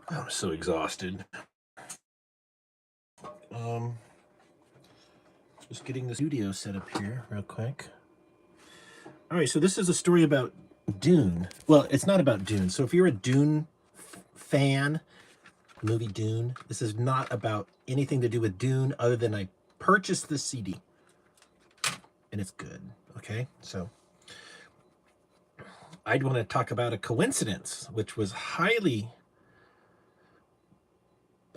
I'm so exhausted. Just getting the studio set up here real quick. All right, so this is a story about Dune. Well, it's not about Dune. So if you're a Dune fan, movie Dune, this is not about anything to do with Dune other than I purchased this CD and it's good. Okay, so I'd want to talk about a coincidence, which was highly,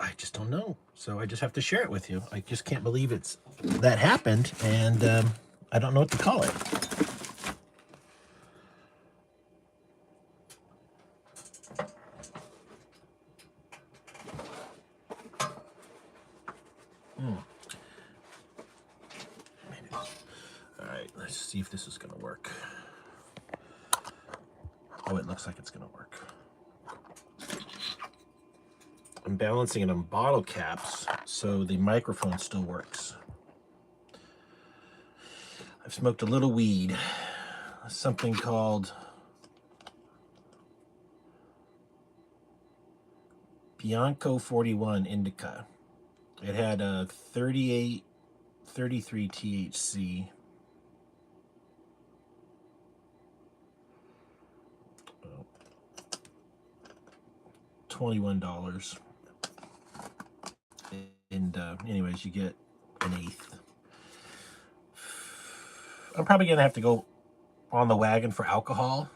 I just don't know. So I just have to share it with you. I just can't believe that happened, and I don't know what to call it. All right, let's see if this is going to work. Oh, it looks like it's going to work. I'm balancing it on bottle caps, so the microphone still works. I've smoked a little weed, something called Bianco 41 Indica. It had a 33 THC. $21. And anyways, you get an eighth. I'm probably gonna have to go on the wagon for alcohol,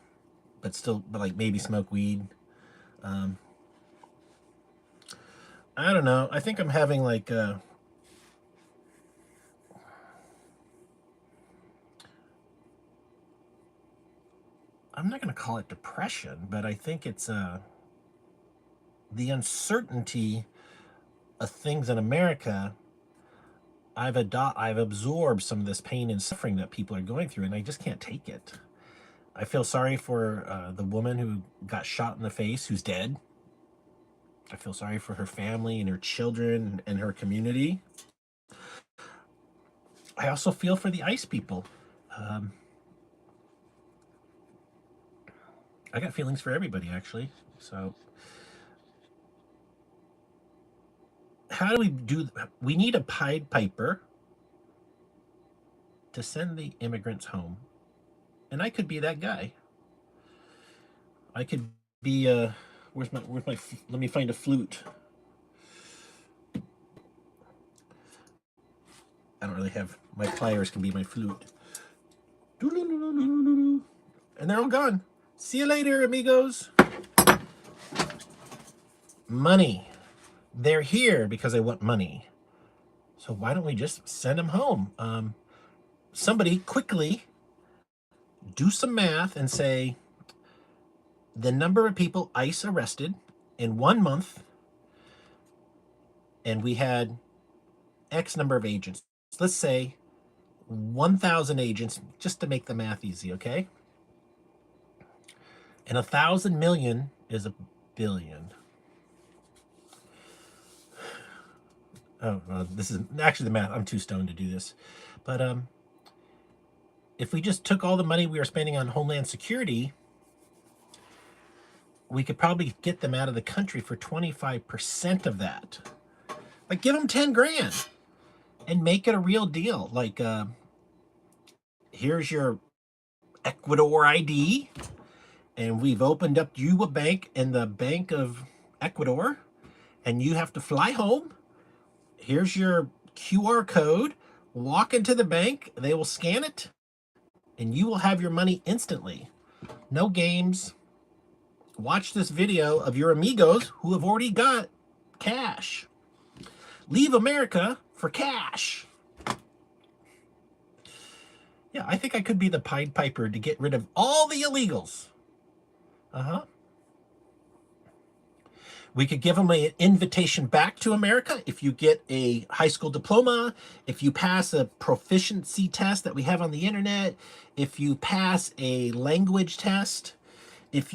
but like maybe smoke weed. I don't know. I think I'm having like I'm not gonna call it depression, but I think it's the uncertainty of things in America. I've absorbed some of this pain and suffering that people are going through, and I just can't take it. I feel sorry for the woman who got shot in the face, who's dead. I feel sorry for her family and her children and her community. I also feel for the ICE people. I got feelings for everybody, actually. So how do we do? We need a Pied Piper to send the immigrants home. And I could be that guy. I could be, where's my, let me find a flute. I don't really have, my pliers can be my flute. And they're all gone. See you later, amigos. Money. They're here because I want money. So why don't we just send them home? Somebody quickly do some math and say the number of people ICE arrested in 1 month, and we had X number of agents. Let's say 1,000 agents, just to make the math easy, okay? And 1,000 million is a billion. Oh, this is actually the math. I'm too stoned to do this. But if we just took all the money we were spending on Homeland Security, we could probably get them out of the country for 25% of that. Like, give them 10 grand and make it a real deal. Like, here's your Ecuador ID, and we've opened up you a bank in the Bank of Ecuador, and you have to fly home. Here's your QR code. Walk into the bank, they will scan it, and you will have your money instantly. No games. Watch this video of your amigos who have already got cash. Leave America for cash. Yeah, I think I could be the Pied Piper to get rid of all the illegals. We could give them an invitation back to America if you get a high school diploma, if you pass a proficiency test that we have on the internet, if you pass a language test, if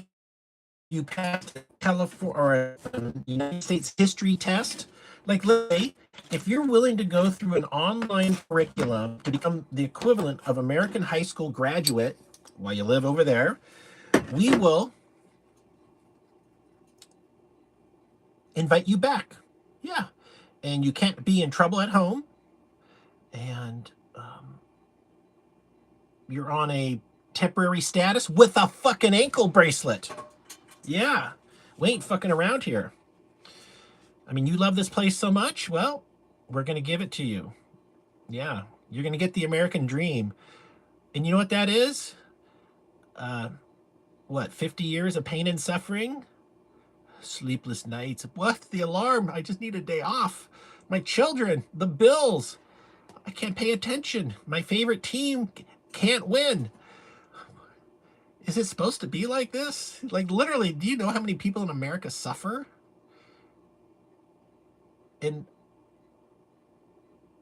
you pass a California or a United States history test. Like, let's say, if you're willing to go through an online curriculum to become the equivalent of American high school graduate while you live over there, we will invite you back. Yeah. And you can't be in trouble at home. And you're on a temporary status with a fucking ankle bracelet. Yeah. We ain't fucking around here. I mean, you love this place so much. Well, we're going to give it to you. Yeah. You're going to get the American dream. And you know what that is? What, 50 years of pain and suffering? Sleepless nights. What? The alarm. I just need a day off. My children, the bills. I can't pay attention. My favorite team can't win. Is it supposed to be like this? Like, literally, do you know how many people in America suffer? And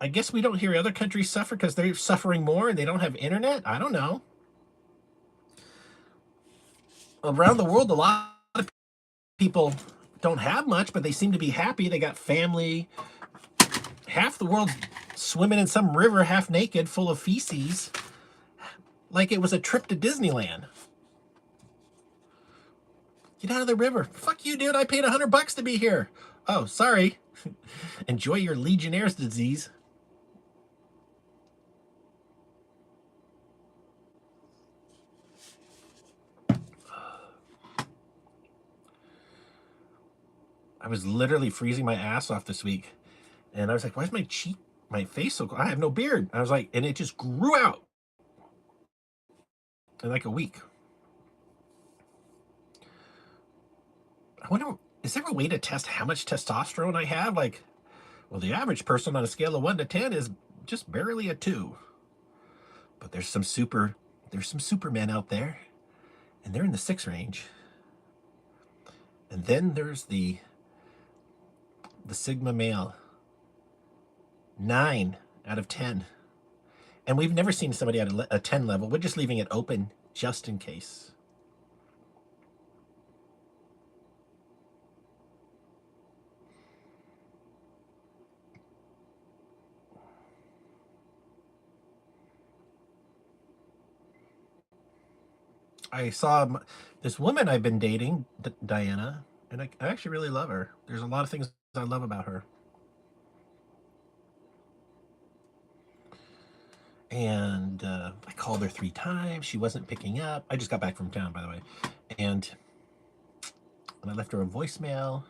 I guess we don't hear other countries suffer because they're suffering more and they don't have internet? I don't know. Around the world, a lot of people don't have much, but they seem to be happy. They got family. Half the world's swimming in some river half naked full of feces like it was a trip to Disneyland. Get out of the river. Fuck you, dude. I paid $100 to be here. Oh, sorry. Enjoy your Legionnaire's disease. I was literally freezing my ass off this week. And I was like, why is my face so cold? I have no beard. I was like, and it just grew out in like a week. I wonder, is there a way to test how much testosterone I have? Like, well, the average person on a scale of 1 to 10 is just barely a 2. But there's some supermen out there, and they're in the 6 range. And then there's the Sigma male. 9 out of 10. And we've never seen somebody at a 10 level. We're just leaving it open just in case. I saw this woman I've been dating, Diana, and I actually really love her. There's a lot of things I love about her. And I called her 3 times. She wasn't picking up. I just got back from town, by the way. And I left her a voicemail.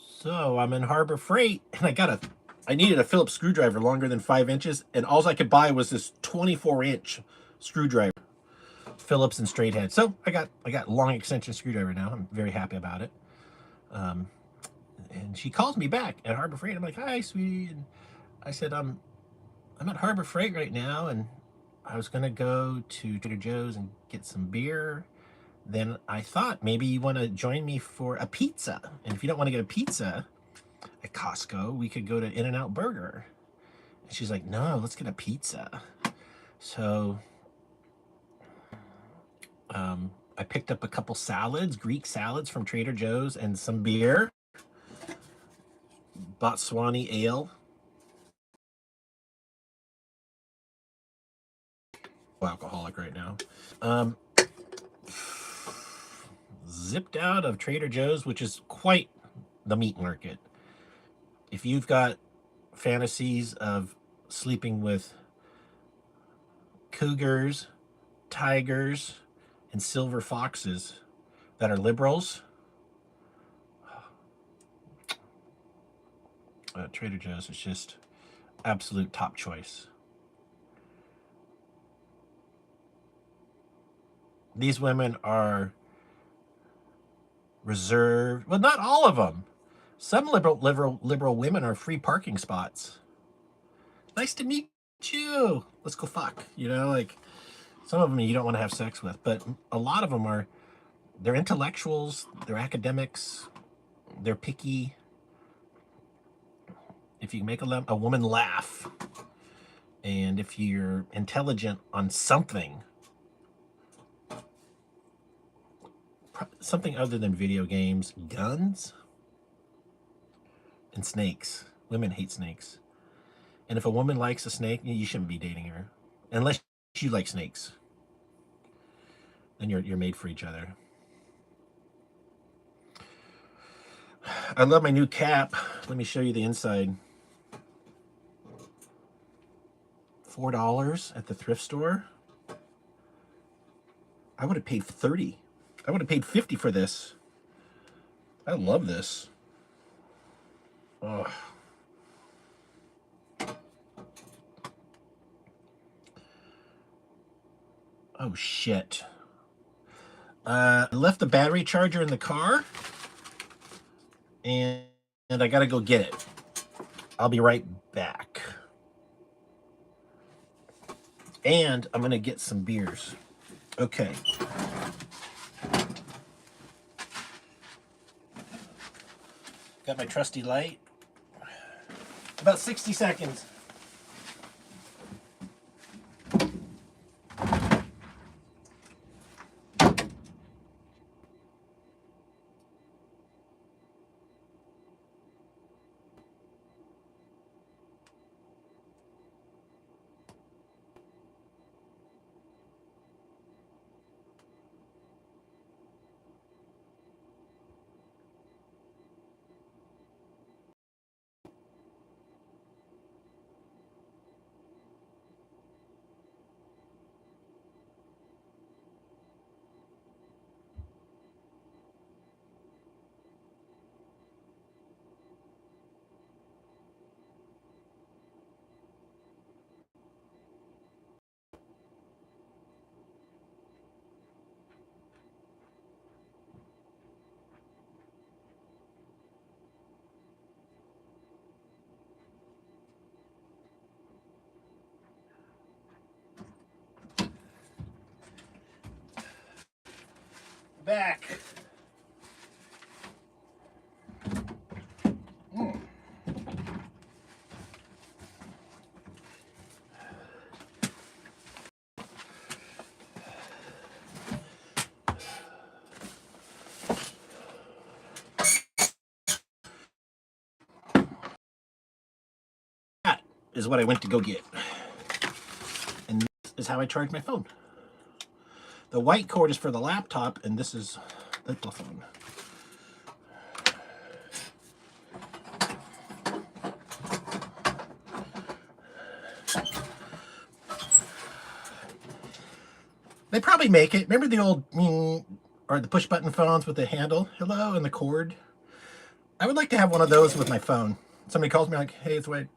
So I'm in Harbor Freight, and I needed a Phillips screwdriver longer than 5 inches, and all I could buy was this 24-inch screwdriver, Phillips and straight head. So I got long extension screwdriver now. I'm very happy about it. And she calls me back at Harbor Freight. I'm like, hi, sweetie. And I said, I'm at Harbor Freight right now, and I was gonna go to Trader Joe's and get some beer. Then I thought maybe you want to join me for a pizza. And if you don't want to get a pizza at Costco, we could go to In-N-Out Burger. And she's like, no, let's get a pizza. So I picked up a couple salads, Greek salads from Trader Joe's, and some beer. Botswani ale. Alcoholic right now. Zipped out of Trader Joe's, which is quite the meat market. If you've got fantasies of sleeping with cougars, tigers, and silver foxes that are liberals, Trader Joe's is just absolute top choice. These women are reserved. Well, not all of them. Some liberal women are free parking spots. Nice to meet you. Let's go fuck. You know, like some of them you don't want to have sex with, but a lot of them they're intellectuals, they're academics, they're picky. If you can make a woman laugh, and if you're intelligent on something other than video games, guns, and snakes. Women hate snakes. And if a woman likes a snake, you shouldn't be dating her. Unless you like snakes. Then you're made for each other. I love my new cap. Let me show you the inside. $4 at the thrift store. I would have paid 30. I would have paid 50 for this. I love this. Oh. Oh shit. I left the battery charger in the car, and I gotta go get it. I'll be right back. And I'm gonna get some beers. Okay. Got my trusty light. About 60 seconds. Back. That is what I went to go get. And this is how I charge my phone. The white cord is for the laptop, and this is the phone. They probably make it. Remember the old, or the push button phones with the handle, hello, and the cord? I would like to have one of those with my phone. Somebody calls me like, hey, it's Wade.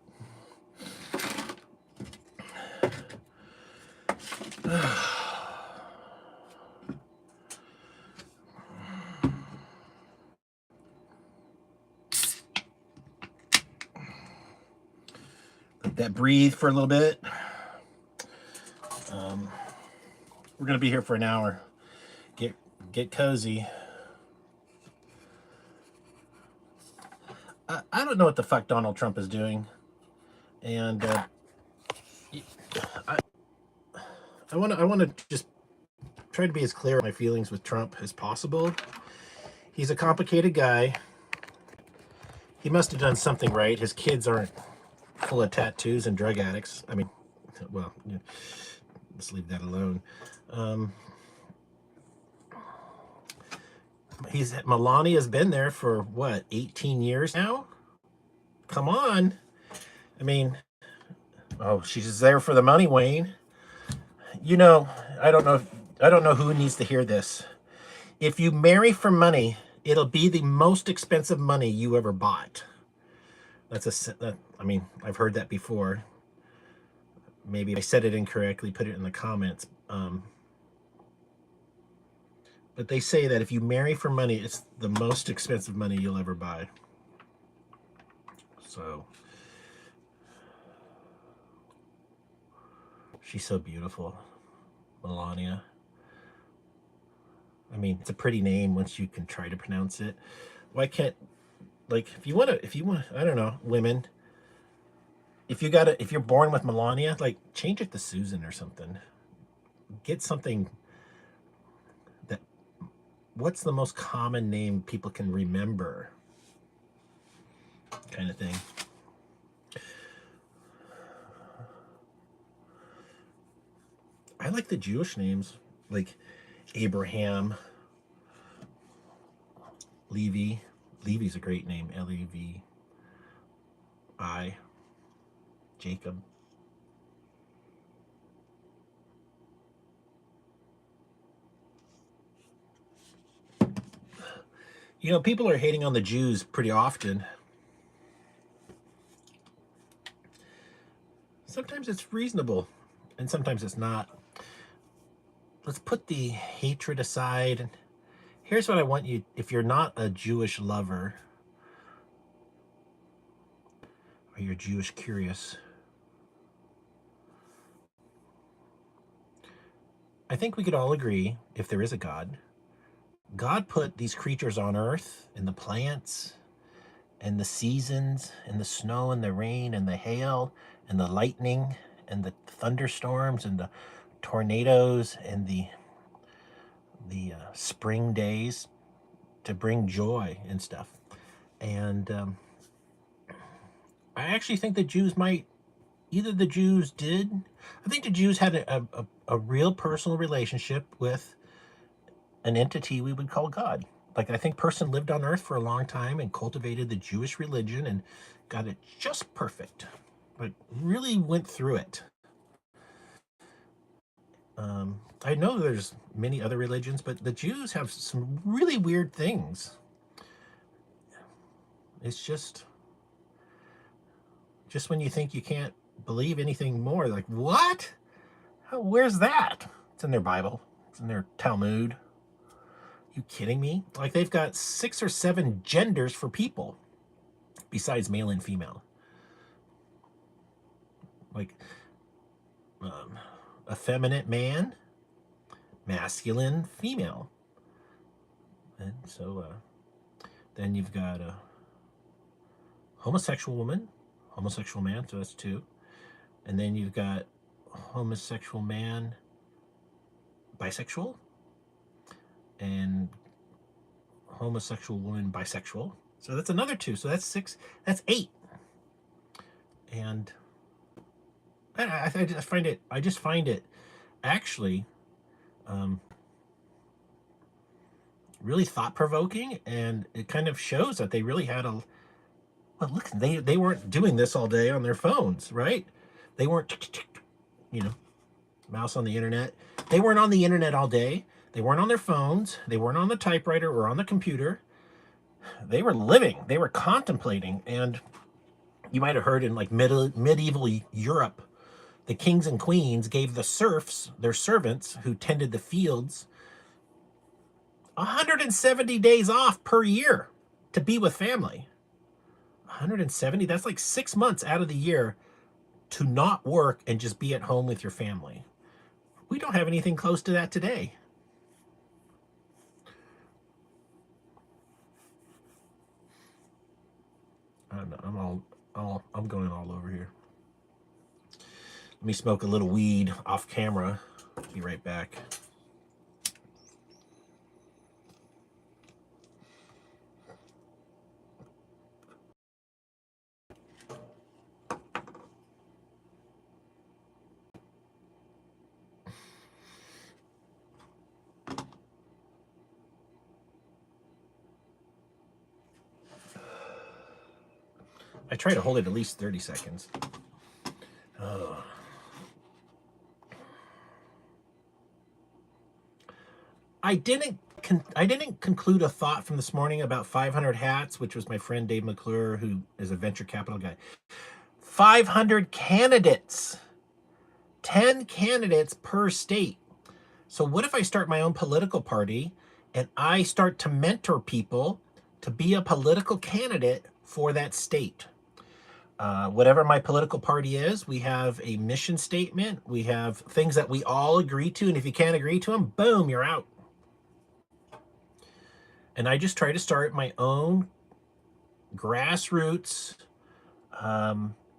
Let that breathe for a little bit. We're gonna be here for an hour. Get cozy. I don't know what the fuck Donald Trump is doing, and I want to just try to be as clear on my feelings with Trump as possible. He's a complicated guy. He must have done something right. His kids aren't full of tattoos and drug addicts. I mean, well, yeah, let's leave that alone. Melania's been there for what, 18 years now? Come on. I mean, oh, she's there for the money, Wayne. You know, I don't know who needs to hear this. If you marry for money, it'll be the most expensive money you ever bought. I mean, I've heard that before. Maybe I said it incorrectly, put it in the comments. But they say that if you marry for money, it's the most expensive money you'll ever buy. So, she's so beautiful, Melania. I mean, it's a pretty name once you can try to pronounce it. Why can't, like, if you want, I don't know, women, if you're born with Melania, like, change it to Susan or something. Get something that, what's the most common name people can remember? Kind of thing. I like the Jewish names, like Abraham, Levi. Levi's a great name. Levi. Jacob. You know, people are hating on the Jews pretty often. Sometimes it's reasonable, and sometimes it's not. Let's put the hatred aside. Here's what I want you, if you're not a Jewish lover, or you're Jewish curious, I think we could all agree, if there is a God, God put these creatures on earth, and the plants, and the seasons, and the snow, and the rain, and the hail, and the lightning, and the thunderstorms, and the tornadoes, and the spring days to bring joy and stuff. And I actually think the Jews might, either the Jews did, I think the Jews had a real personal relationship with an entity we would call God. Like, I think person lived on earth for a long time and cultivated the Jewish religion and got it just perfect. Like, really went through it. I know there's many other religions, but the Jews have some really weird things. It's just when you think you can't believe anything more, like, what? Where's that? It's in their Bible. It's in their Talmud. You kidding me? Like, they've got 6 or 7 genders for people besides male and female. Like, effeminate man, masculine female. And so then you've got a homosexual woman, homosexual man, so that's 2. And then you've got homosexual man, bisexual, and homosexual woman, bisexual. So that's another 2. So that's 6. That's 8. And I just find it actually really thought-provoking, and it kind of shows that they really had a, well, look, they weren't doing this all day on their phones, right? They weren't, mouse on the internet. They weren't on the internet all day. They weren't on their phones. They weren't on the typewriter or on the computer. They were living. They were contemplating. And you might have heard in like medieval Europe, the kings and queens gave the serfs, their servants who tended the fields, 170 days off per year to be with family. 170, that's like 6 months out of the year to not work and just be at home with your family. We don't have anything close to that today. I'm going all over here. Let me smoke a little weed off camera. Be right back. I try to hold it at least 30 seconds. Oh. I didn't conclude a thought from this morning about 500 hats, which was my friend Dave McClure, who is a venture capital guy. 500 candidates. 10 candidates per state. So what if I start my own political party and I start to mentor people to be a political candidate for that state? Whatever my political party is, we have a mission statement. We have things that we all agree to. And if you can't agree to them, boom, you're out. And I just try to start my own grassroots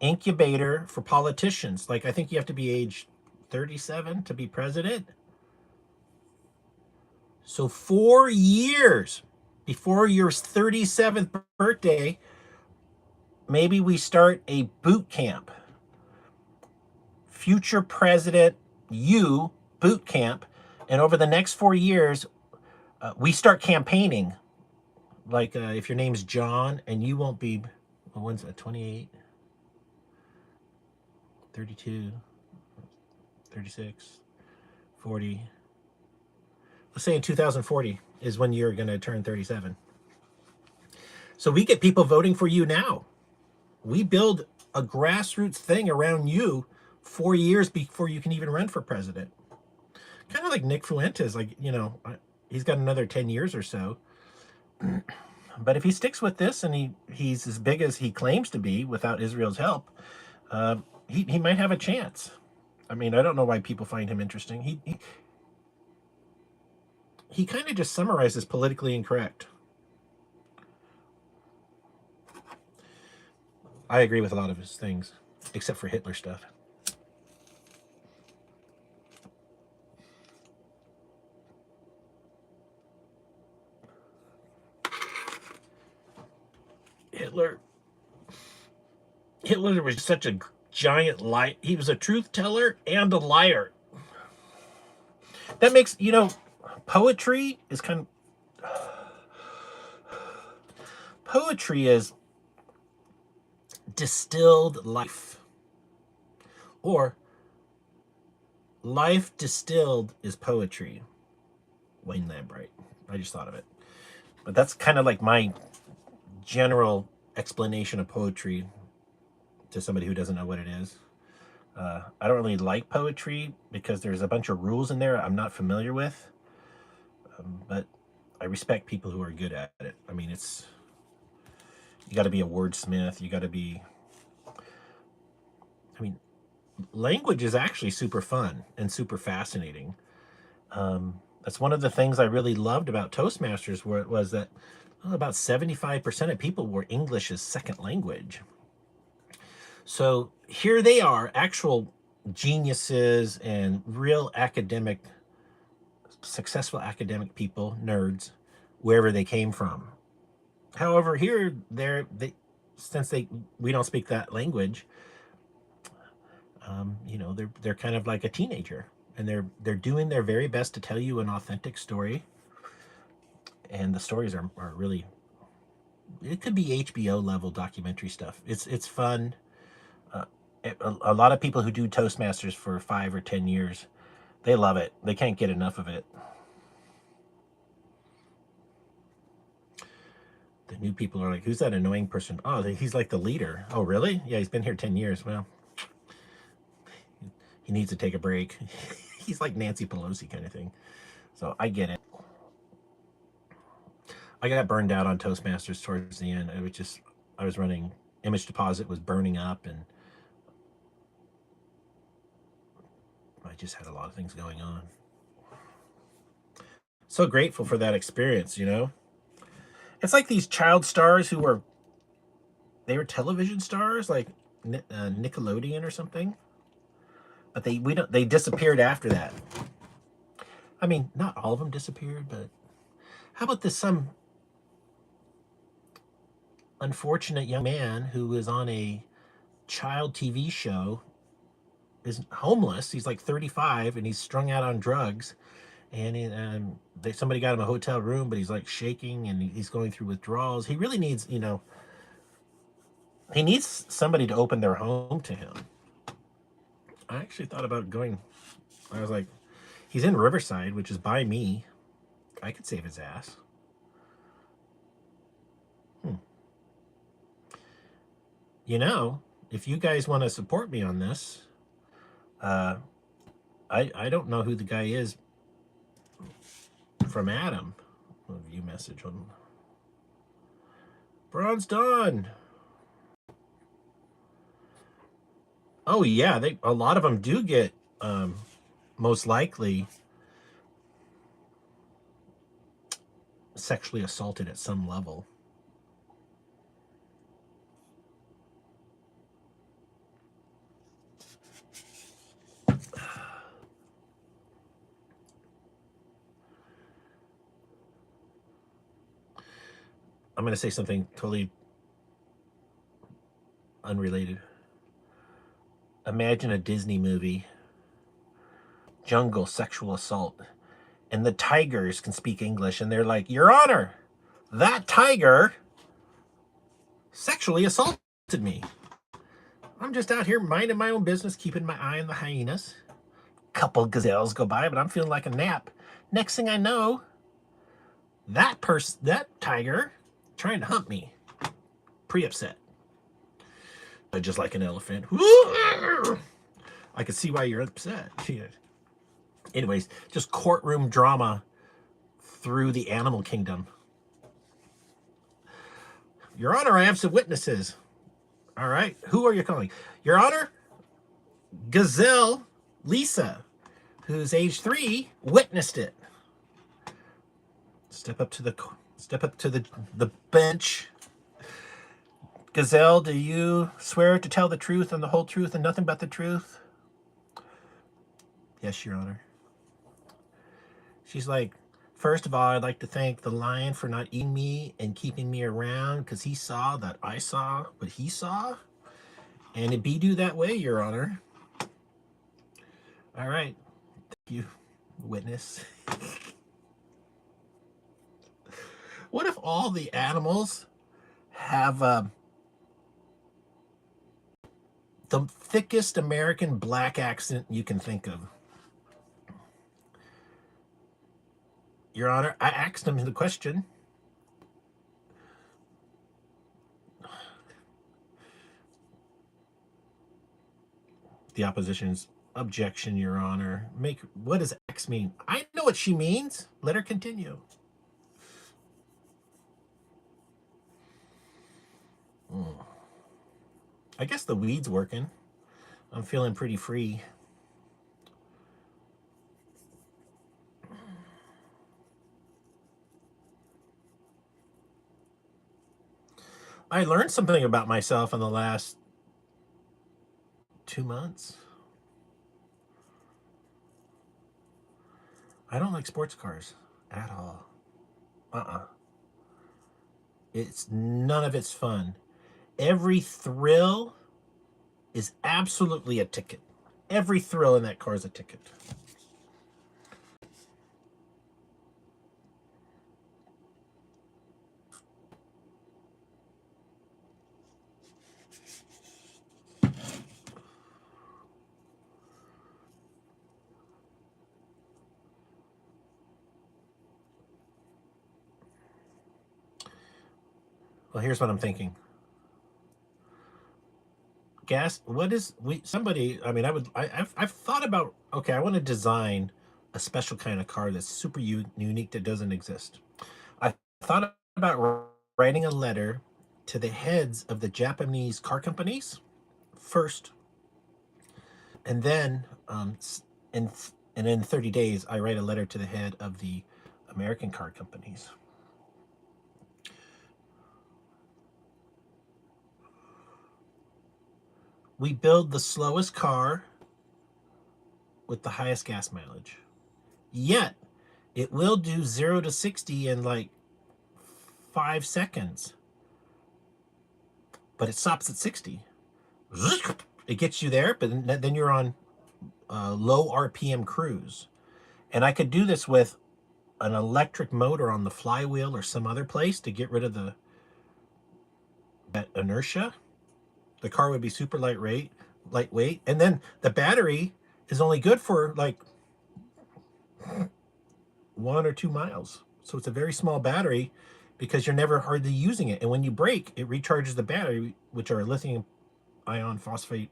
incubator for politicians. Like, I think you have to be age 37 to be president. So 4 years before your 37th birthday, maybe we start a boot camp. Future president, you boot camp, and over the next 4 years, we start campaigning. Like if your name's John and you won't be, well, when's that, 28, 32, 36, 40. Let's say in 2040 is when you're going to turn 37. So we get people voting for you now. We build a grassroots thing around you 4 years before you can even run for president. Kind of like Nick Fuentes, like, he's got another 10 years or so. But if he sticks with this and he's as big as he claims to be without Israel's help, he might have a chance. I mean, I don't know why people find him interesting. He kind of just summarizes politically incorrect. I agree with a lot of his things, except for Hitler stuff. Hitler was such a giant lie. He was a truth teller and a liar. That makes, poetry is poetry is distilled life, or life distilled is poetry. Wayne Lambright. I just thought of it. But that's kind of like my general explanation of poetry to somebody who doesn't know what it is. I don't really like poetry because there's a bunch of rules in there I'm not familiar with. But I respect people who are good at it. I mean, you got to be a wordsmith. You got to be, language is actually super fun and super fascinating. That's one of the things I really loved about Toastmasters, where it was that about 75% of people were English as second language. So here they are, actual geniuses and real successful academic people, nerds, wherever they came from. However, here since we don't speak that language, they're kind of like a teenager, and they're doing their very best to tell you an authentic story. And the stories are really, it could be HBO level documentary stuff. It's fun. A lot of people who do Toastmasters for 5 or 10 years, they love it. They can't get enough of it. The new people are like, who's that annoying person? Oh, he's like the leader. Oh, really? Yeah, he's been here 10 years. Well, he needs to take a break. He's like Nancy Pelosi kind of thing. So I get it. I got burned out on Toastmasters towards the end. I was running, Image Deposit was burning up, and I just had a lot of things going on. So grateful for that experience, It's like these child stars they were television stars, like Nickelodeon or something. But they disappeared after that. I mean, not all of them disappeared, but how about some unfortunate young man who was on a child TV show, is homeless. He's like 35 and he's strung out on drugs, and somebody got him a hotel room, but he's like shaking and he's going through withdrawals. He really needs, he needs somebody to open their home to him. I actually thought about going. I was like, he's in Riverside, which is by me. I could save his ass. If you guys want to support me on this, I don't know who the guy is from Adam. View message on Bronze Dawn. Oh yeah, a lot of them do get most likely sexually assaulted at some level. I'm going to say something totally unrelated. Imagine a Disney movie jungle sexual assault. And the tigers can speak English, and they're like, Your Honor, that tiger sexually assaulted me. I'm just out here minding my own business, keeping my eye on the hyenas. Couple gazelles go by, but I'm feeling like a nap. Next thing I know, that tiger, trying to hunt me. Pretty upset. Just like an elephant. I can see why you're upset. Anyways, just courtroom drama through the animal kingdom. Your Honor, I have some witnesses. All right. Who are you calling? Your Honor, Gazelle Lisa, who's age 3, witnessed it. Step up to the bench. Gazelle, do you swear to tell the truth and the whole truth and nothing but the truth? Yes, Your Honor. She's like, first of all, I'd like to thank the lion for not eating me and keeping me around because he saw that I saw what he saw. And it be do that way, Your Honor. All right. Thank you, witness. What if all the animals have the thickest American black accent you can think of? Your Honor, I asked him the question. The opposition's objection, Your Honor. What does X mean? I know what she means. Let her continue. I guess the weed's working. I'm feeling pretty free. I learned something about myself in the last 2 months. I don't like sports cars at all. None of it's fun. Every thrill is absolutely a ticket. Every thrill in that car is a ticket. Well, here's what I'm thinking. I've thought about, okay, I want to design a special kind of car that's super unique that doesn't exist. I thought about writing a letter to the heads of the Japanese car companies first, and then in 30 days I write a letter to the head of the American car companies. We build the slowest car with the highest gas mileage. Yet, it will do 0 to 60 in like 5 seconds. But it stops at 60. It gets you there, but then you're on low RPM cruise. And I could do this with an electric motor on the flywheel or some other place to get rid of that inertia. The car would be super lightweight, and then the battery is only good for like 1 or 2 miles. So it's a very small battery because you're never hardly using it. And when you brake, it recharges the battery, which are lithium ion phosphate,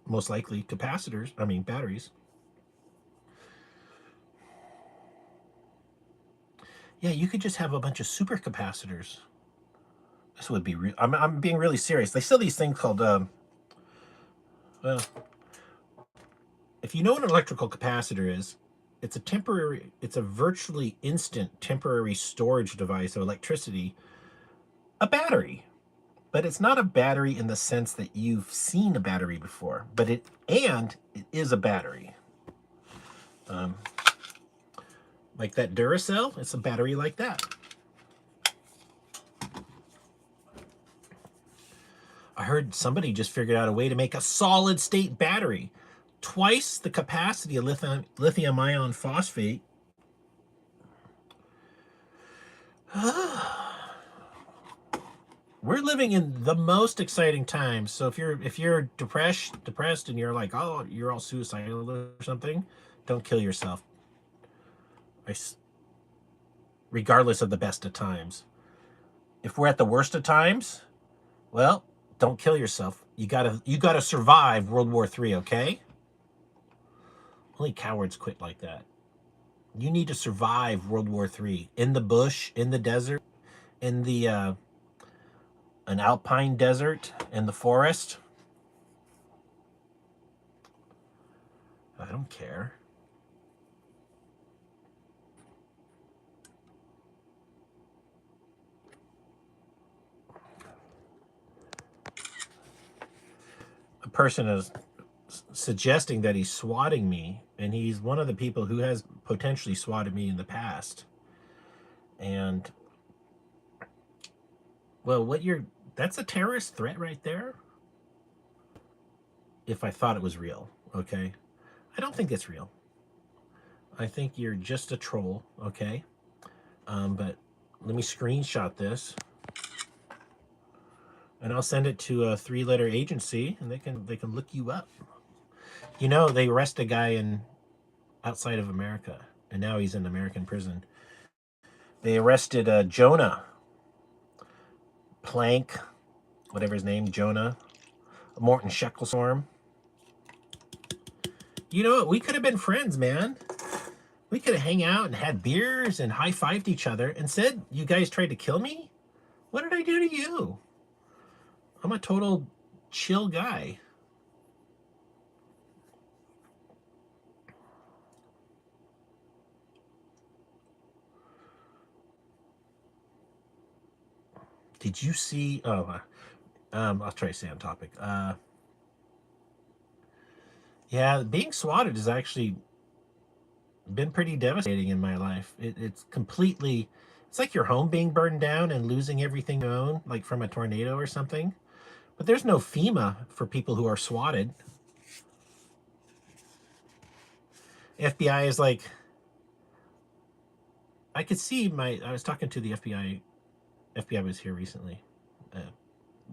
most likely batteries. Yeah, you could just have a bunch of supercapacitors. This would be real. I'm being really serious. They sell these things called, well, if you know what an electrical capacitor is, it's a virtually instant temporary storage device of electricity, a battery. But it's not a battery in the sense that you've seen a battery before, but it is a battery. Like that Duracell, it's a battery like that. I heard somebody just figured out a way to make a solid state battery. twice the capacity of lithium ion phosphate. We're living in the most exciting times. So if you're depressed and you're like, oh, you're all suicidal or something, don't kill yourself. Regardless of the best of times. If we're at the worst of times, well, don't kill yourself. You gotta survive World War III, okay? Only cowards quit like that. You need to survive World War III in the bush, in the desert, in the an alpine desert, in the forest. I don't care. A person is suggesting that he's swatting me, and he's one of the people who has potentially swatted me in the past. And well, that's a terrorist threat right there. If I thought it was real, okay? I don't think it's real. I think you're just a troll, okay? But let me screenshot this, and I'll send it to a 3-letter agency, and they can look you up. You know, they arrest a guy outside of America, and now he's in American prison. They arrested Jonah Plank, whatever his name, Jonah Morton Shecklestorm. You know what? We could have been friends, man. We could have hang out and had beers and high-fived each other. Instead, you guys tried to kill me? What did I do to you? I'm a total chill guy. Did you see... Oh, I'll try to stay on topic. Yeah, being swatted has actually been pretty devastating in my life. It's completely... It's like your home being burned down and losing everything you own, like from a tornado or something. But there's no FEMA for people who are swatted. FBI is like... I could see I was talking to the FBI. FBI was here recently,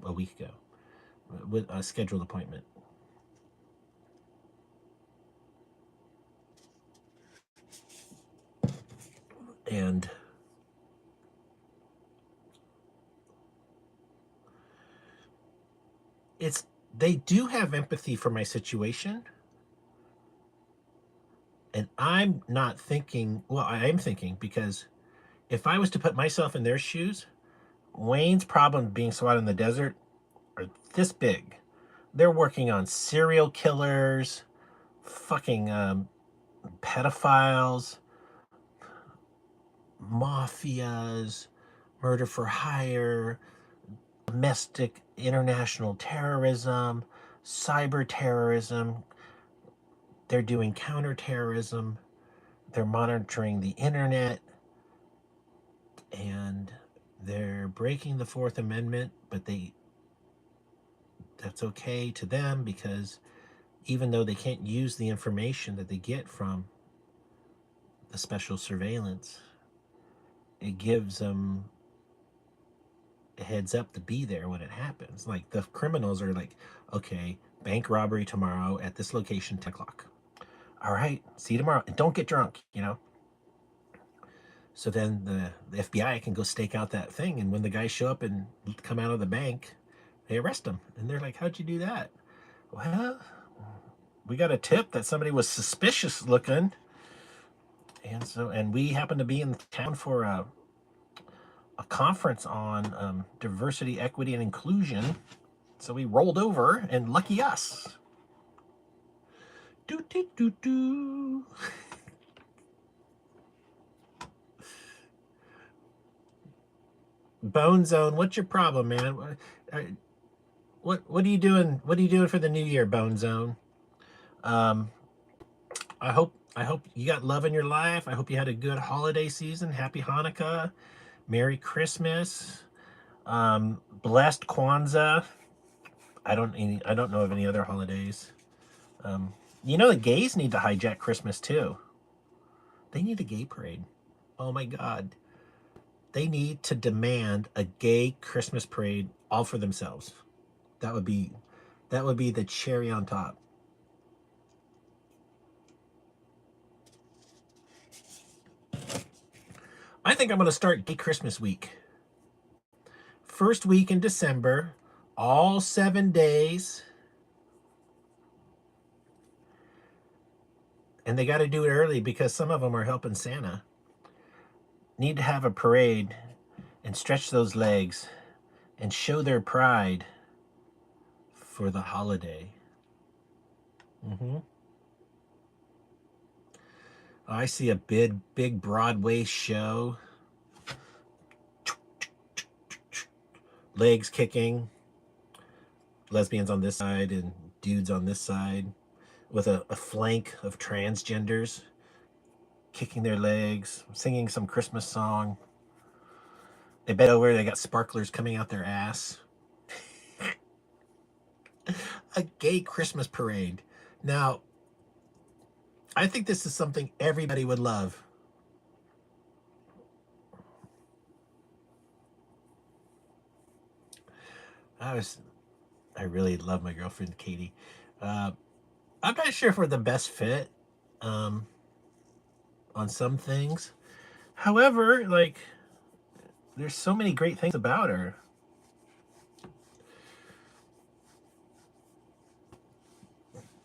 a week ago, with a scheduled appointment. And they do have empathy for my situation. And I'm not thinking, well, I am thinking, because if I was to put myself in their shoes, Wayne's problem being swatted in the desert are this big. They're working on serial killers, fucking pedophiles, mafias, murder for hire, domestic international terrorism, cyber terrorism. They're doing counterterrorism. They're monitoring the internet. And they're breaking the Fourth Amendment, but that's okay to them, because even though they can't use the information that they get from the special surveillance, it gives them a heads up to be there when it happens. Like, the criminals are like, okay, bank robbery tomorrow at this location, 10 o'clock. All right, see you tomorrow. And don't get drunk, you know? So then the FBI can go stake out that thing, and when the guys show up and come out of the bank, they arrest them. And they're like, how'd you do that? Well, we got a tip that somebody was suspicious looking. And we happened to be in town for a conference on diversity, equity, and inclusion. So we rolled over, and lucky us. Do. Bone Zone, what's your problem, man? What are you doing? What are you doing for the new year, Bone Zone? I hope you got love in your life. I hope you had a good holiday season. Happy Hanukkah, Merry Christmas, blessed Kwanzaa. I don't know of any other holidays. You know, the gays need to hijack Christmas too. They need a gay parade. Oh my God. They need to demand a gay Christmas parade all for themselves. That would be the cherry on top. I think I'm going to start Gay Christmas Week. First week in December, all 7 days. And they got to do it early because some of them are helping Santa. Need to have a parade and stretch those legs and show their pride for the holiday. I see a big Broadway show. Legs kicking. Lesbians on this side and dudes on this side, with a flank of transgenders kicking their legs, singing some Christmas song. They bent over, they got sparklers coming out their ass. A gay Christmas parade. Now, I think this is something everybody would love. I really love my girlfriend, Katie. I'm not sure if we're the best fit on some things. However, like, there's so many great things about her.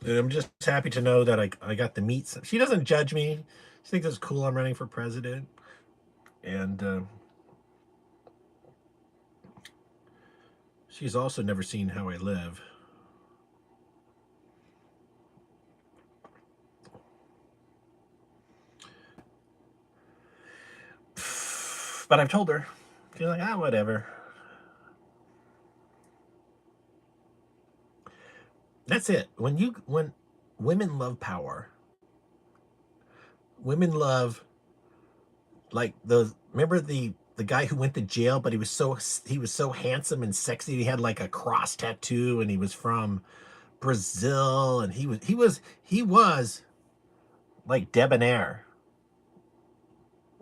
And I'm just happy to know that I got to meet some. She doesn't judge me. She thinks it's cool I'm running for president. And she's also never seen how I live. But I've told her. She's like, whatever. That's it. When women love power, women love, like, remember the guy who went to jail, but he was so handsome and sexy. He had like a cross tattoo, and he was from Brazil, and he was like debonair.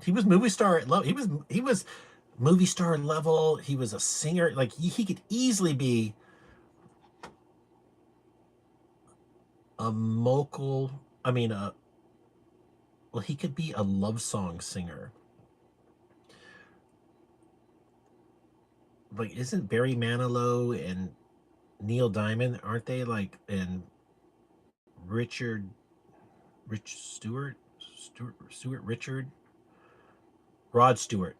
He was movie star at level. He was movie star level. He was a singer. Like, he could easily be a vocal. I mean, well, he could be a love song singer. Like, isn't Barry Manilow and Neil Diamond, aren't they, like, and Rich Stewart, Rod Stewart.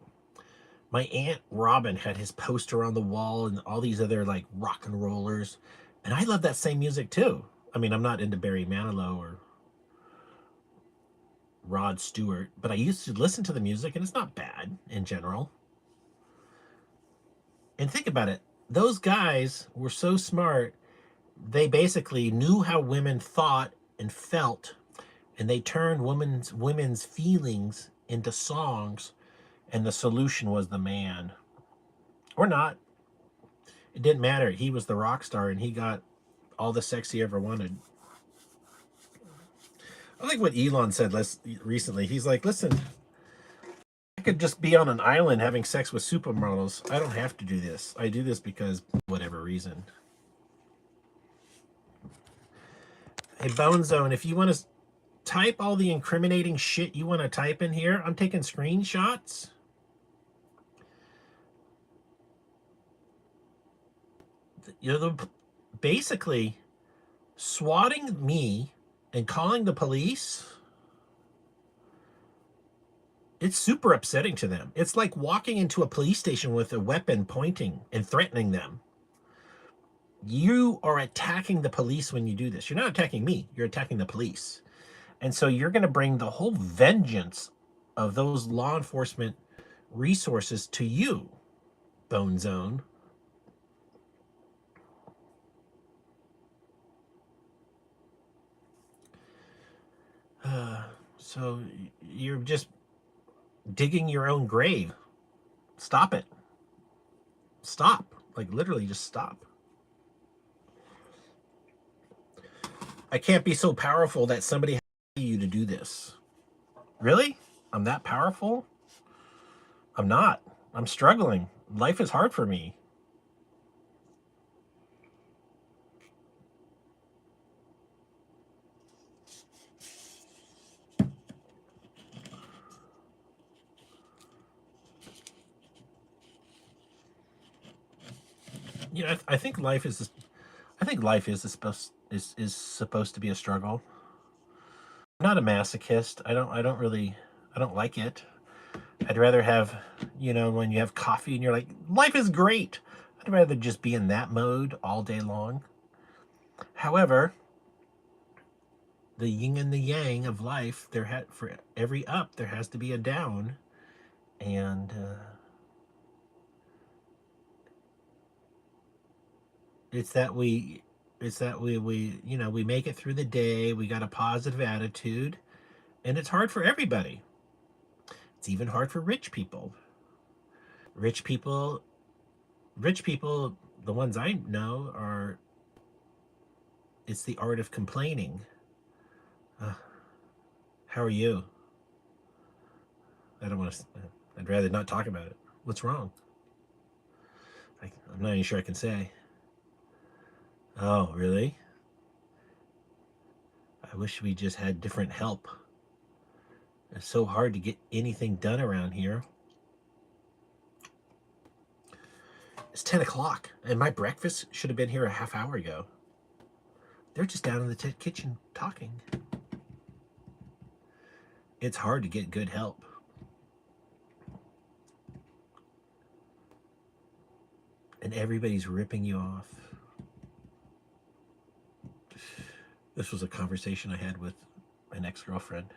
My Aunt Robin had his poster on the wall, and all these other, like, rock and rollers. And I love that same music too. I mean, I'm not into Barry Manilow or Rod Stewart, but I used to listen to the music, and it's not bad in general. And think about it. Those guys were so smart. They basically knew how women thought and felt, and they turned women's feelings into songs, and the solution was the man. Or not. It didn't matter. He was the rock star, and he got all the sex he ever wanted. I like what Elon said recently. He's like, listen, I could just be on an island having sex with supermodels. I don't have to do this. I do this because whatever reason. Hey, Bone Zone, if you want to type all the incriminating shit you want to type in here, I'm taking screenshots. Basically swatting me and calling the police, it's super upsetting to them. It's like walking into a police station with a weapon pointing and threatening them. You are attacking the police when you do this. You're not attacking me. You're attacking the police. And so you're going to bring the whole vengeance of those law enforcement resources to you, Bone Zone. So you're just digging your own grave. Stop it. Stop. Like, literally just stop. I can't be so powerful that somebody has to pay you to do this. Really? I'm that powerful? I'm not. I'm struggling. Life is hard for me. I think life is. I think life is supposed to be a struggle. I'm not a masochist. I don't really. I don't like it. I'd rather have, when you have coffee and you're like, life is great. I'd rather just be in that mode all day long. However, the yin and the yang of life, for every up, there has to be a down. And it's that we make it through the day. We got a positive attitude, and it's hard for everybody. It's even hard for rich people. Rich people, rich people, the ones I know are, it's the art of complaining. Uh, how are you? I don't want to, I'd rather not talk about it. What's wrong? I'm not even sure I can say. Oh, really? I wish we just had different help. It's so hard to get anything done around here. It's 10 o'clock, and my breakfast should have been here a half hour ago. They're just down in the kitchen talking. It's hard to get good help. And everybody's ripping you off. This was a conversation I had with an ex-girlfriend.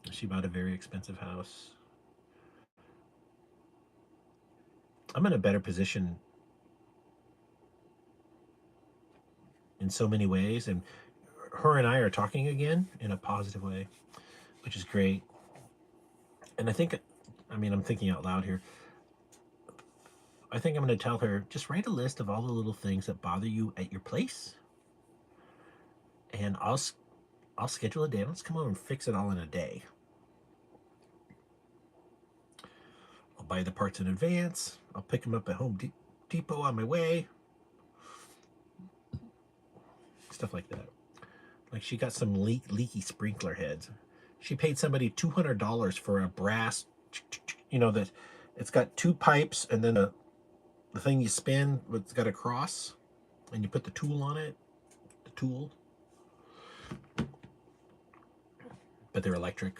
She bought a very expensive house. I'm in a better position in so many ways, and her and I are talking again in a positive way, which is great. And I'm thinking out loud here. I think I'm going to tell her, just write a list of all the little things that bother you at your place, and I'll schedule a day. Let's come over and fix it all in a day. I'll buy the parts in advance. I'll pick them up at Home Depot on my way. Stuff like that. Like, she got some leaky sprinkler heads. She paid somebody $200 for a brass, that it's got two pipes, and then the thing you spin, it's got a cross, and you put the tool on it. The tool. But they're electric.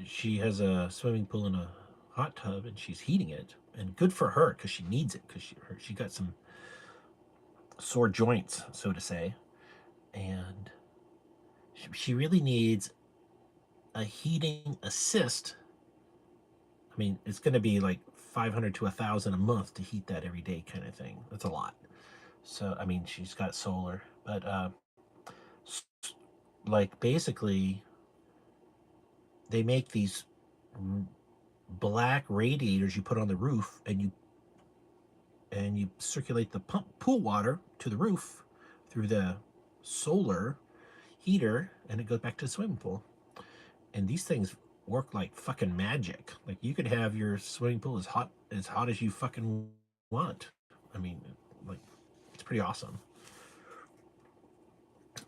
She has a swimming pool and a hot tub, and she's heating it, and good for her, because she needs it, because she got some sore joints, so to say, and she really needs a heating assist. I mean, it's going to be like 500 to 1,000 a month to heat that every day, kind of thing. That's a lot. So I mean, she's got solar, but like, basically they make these black radiators you put on the roof, and you circulate the pool water to the roof through the solar heater, and it goes back to the swimming pool. And these things work like fucking magic. Like, you could have your swimming pool as hot as you fucking want. I mean, like, it's pretty awesome.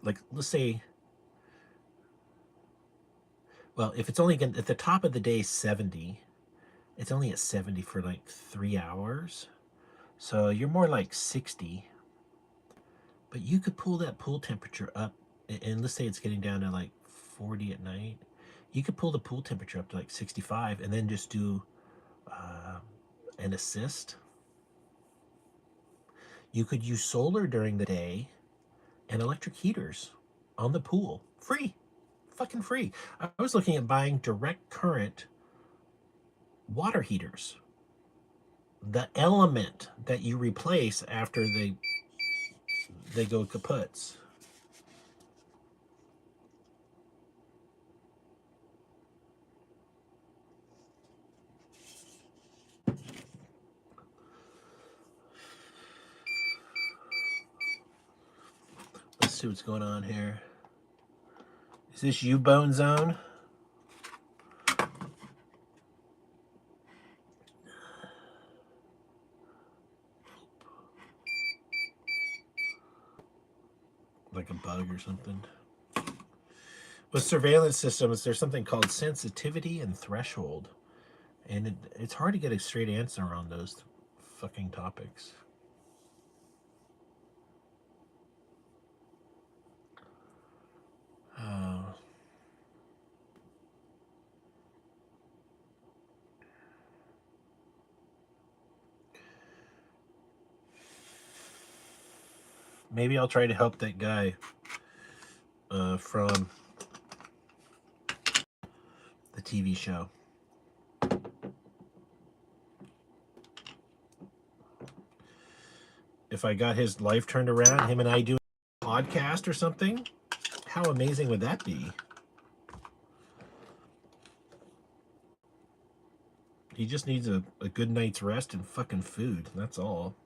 Like, let's say, well, if it's only gonna, at the top of the day 70, it's only at 70 for like 3 hours. So you're more like 60. But you could pull that pool temperature up, and let's say it's getting down to like 40 at night. You could pull the pool temperature up to like 65, and then just do an assist. You could use solar during the day and electric heaters on the pool. Free. Fucking free. I was looking at buying direct current water heaters. The element that you replace after they go kaputs. see what's going on here. Is this U-bone zone? Like a bug or something. With surveillance systems, there's something called sensitivity and threshold. And it's hard to get a straight answer on those fucking topics. Maybe I'll try to help that guy from the TV show. If I got his life turned around, him and I do a podcast or something, how amazing would that be? He just needs a good night's rest and fucking food. That's all.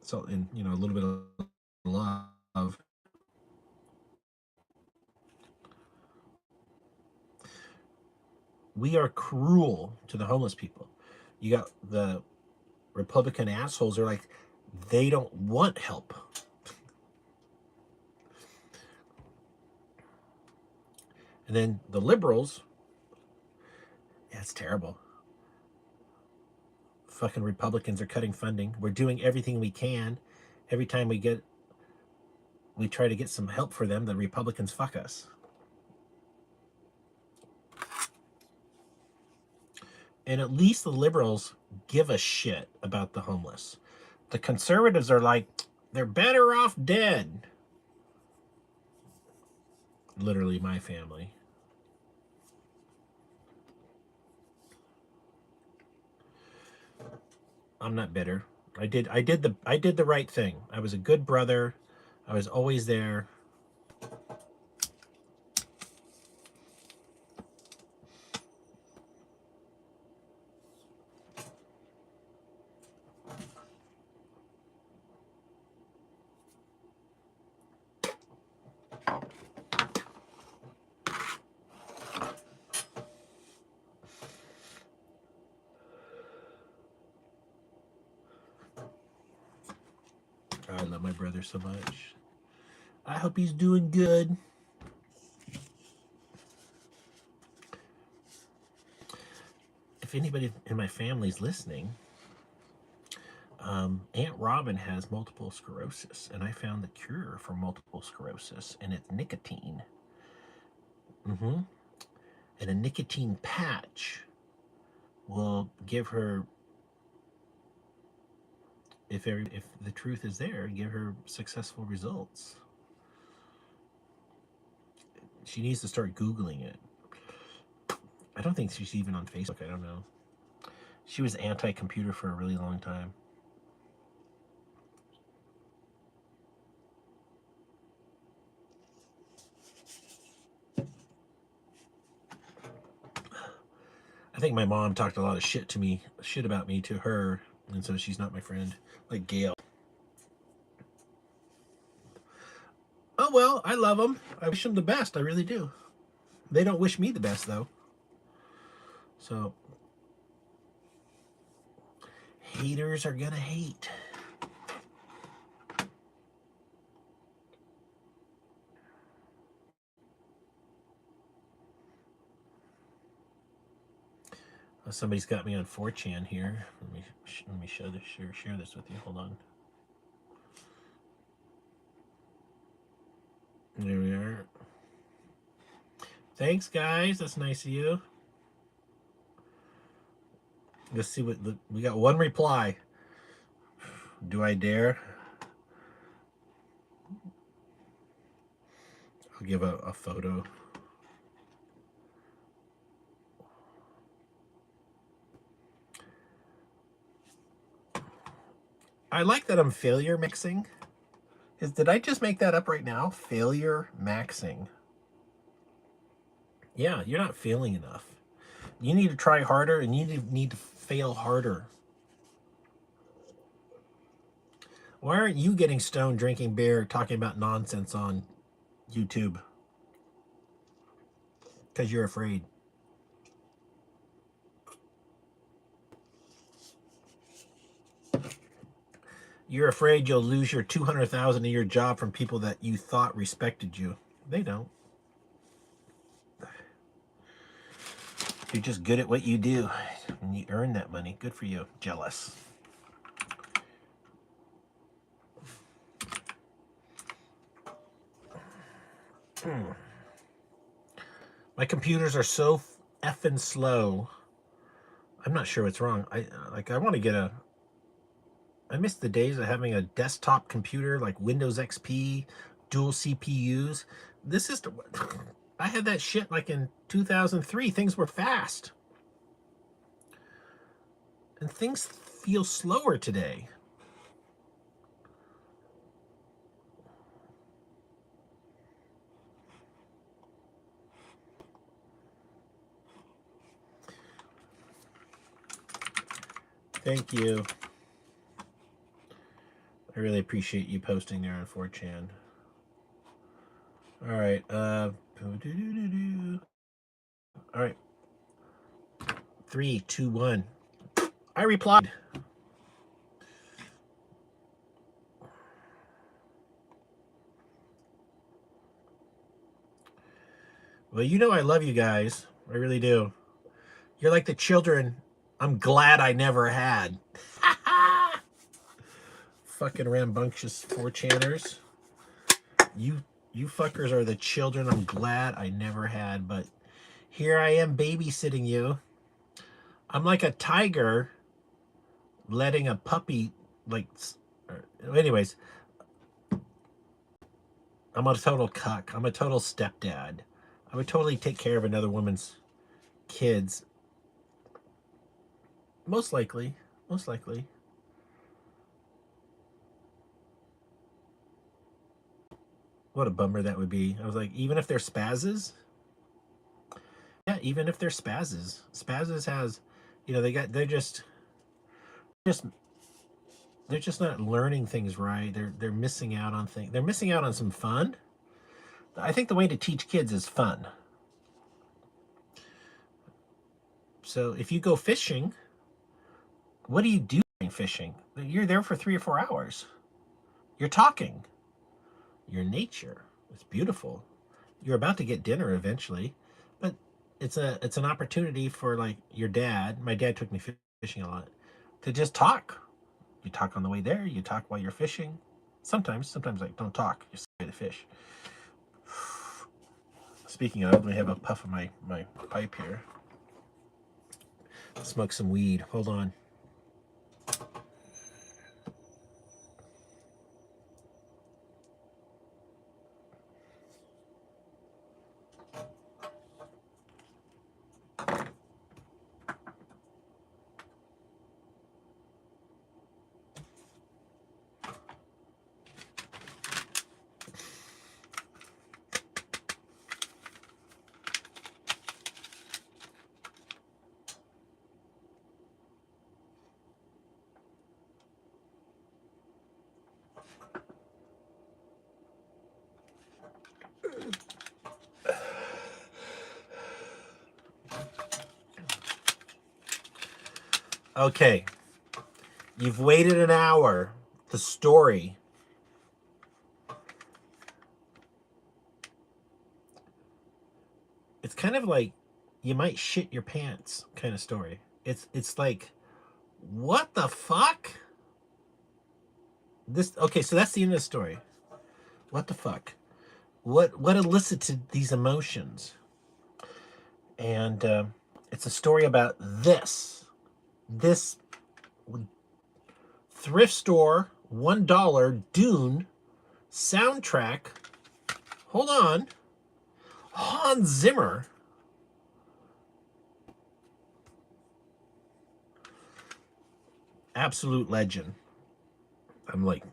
So, and you know, a little bit of love. We are cruel to the homeless people. You got the Republican assholes are like, they don't want help. And then the liberals, yeah, it's terrible. Fucking Republicans are cutting funding. We're doing everything we can. Every time we try to get some help for them, the Republicans fuck us. And at least the liberals give a shit about the homeless. The conservatives are like, they're better off dead. Literally my family. I'm not bitter. I did the right thing. I was a good brother. I was always there. I love my brother so much. I hope he's doing good. If anybody in my family's listening, Aunt Robin has multiple sclerosis, and I found the cure for multiple sclerosis, and it's nicotine. And a nicotine patch will give her, if the truth is there, give her successful results. She needs to start Googling it. I don't think she's even on Facebook. I don't know. She was anti-computer for a really long time. I think my mom talked a lot of shit about me to her, and so she's not my friend, like Gail. Oh well, I love them. I wish them the best. I really do. They don't wish me the best though. So haters are gonna hate. Somebody's got me on 4chan here. Let me share this with you. Hold on. There we are. Thanks, guys. That's nice of you. Let's see what we got. One reply. Do I dare? I'll give a photo. I like that I'm failure mixing. Did I just make that up right now? Failure maxing. Yeah, you're not failing enough. You need to try harder, and you need to fail harder. Why aren't you getting stoned, drinking beer, talking about nonsense on YouTube? Because you're afraid. You're afraid you'll lose your $200,000 a year job from people that you thought respected you. They don't. You're just good at what you do, and you earn that money. Good for you. Jealous. My computers are so effing slow. I'm not sure what's wrong. I want to get a. I miss the days of having a desktop computer like Windows XP, dual CPUs. This is. I had that shit like in 2003. Things were fast. And things feel slower today. Thank you. I really appreciate you posting there on 4chan. All right. All right. 3, 2, 1. I replied. Well, you know I love you guys. I really do. You're like the children I'm glad I never had. Fucking rambunctious 4chaners. You fuckers are the children I'm glad I never had, but here I am babysitting you. I'm like a tiger letting a puppy, like, anyways, I'm a total cuck. I'm a total stepdad. I would totally take care of another woman's kids. Most likely. Most likely. What a bummer that would be. I was like, even if they're spazzes? Yeah, even if they're spazzes. Spazzes has, they're just they're just not learning things right. They're missing out on things. They're missing out on some fun. I think the way to teach kids is fun. So if you go fishing, what do you do during fishing? You're there for 3 or 4 hours. You're talking. You're nature. It's beautiful. You're about to get dinner eventually, but it's an opportunity for like your dad. My dad took me fishing a lot to just talk. You talk on the way there. You talk while you're fishing. Sometimes like don't talk. Just get to fish. Speaking of, let me have a puff of my pipe here. Smoke some weed. Hold on. Okay. You've waited an hour. The story. It's kind of like you might shit your pants kind of story. It's like, what the fuck? So that's the end of the story. What the fuck? What elicited these emotions? And it's a story about this thrift store $1 Dune soundtrack. Hold on. Hans Zimmer. Absolute legend. I'm like,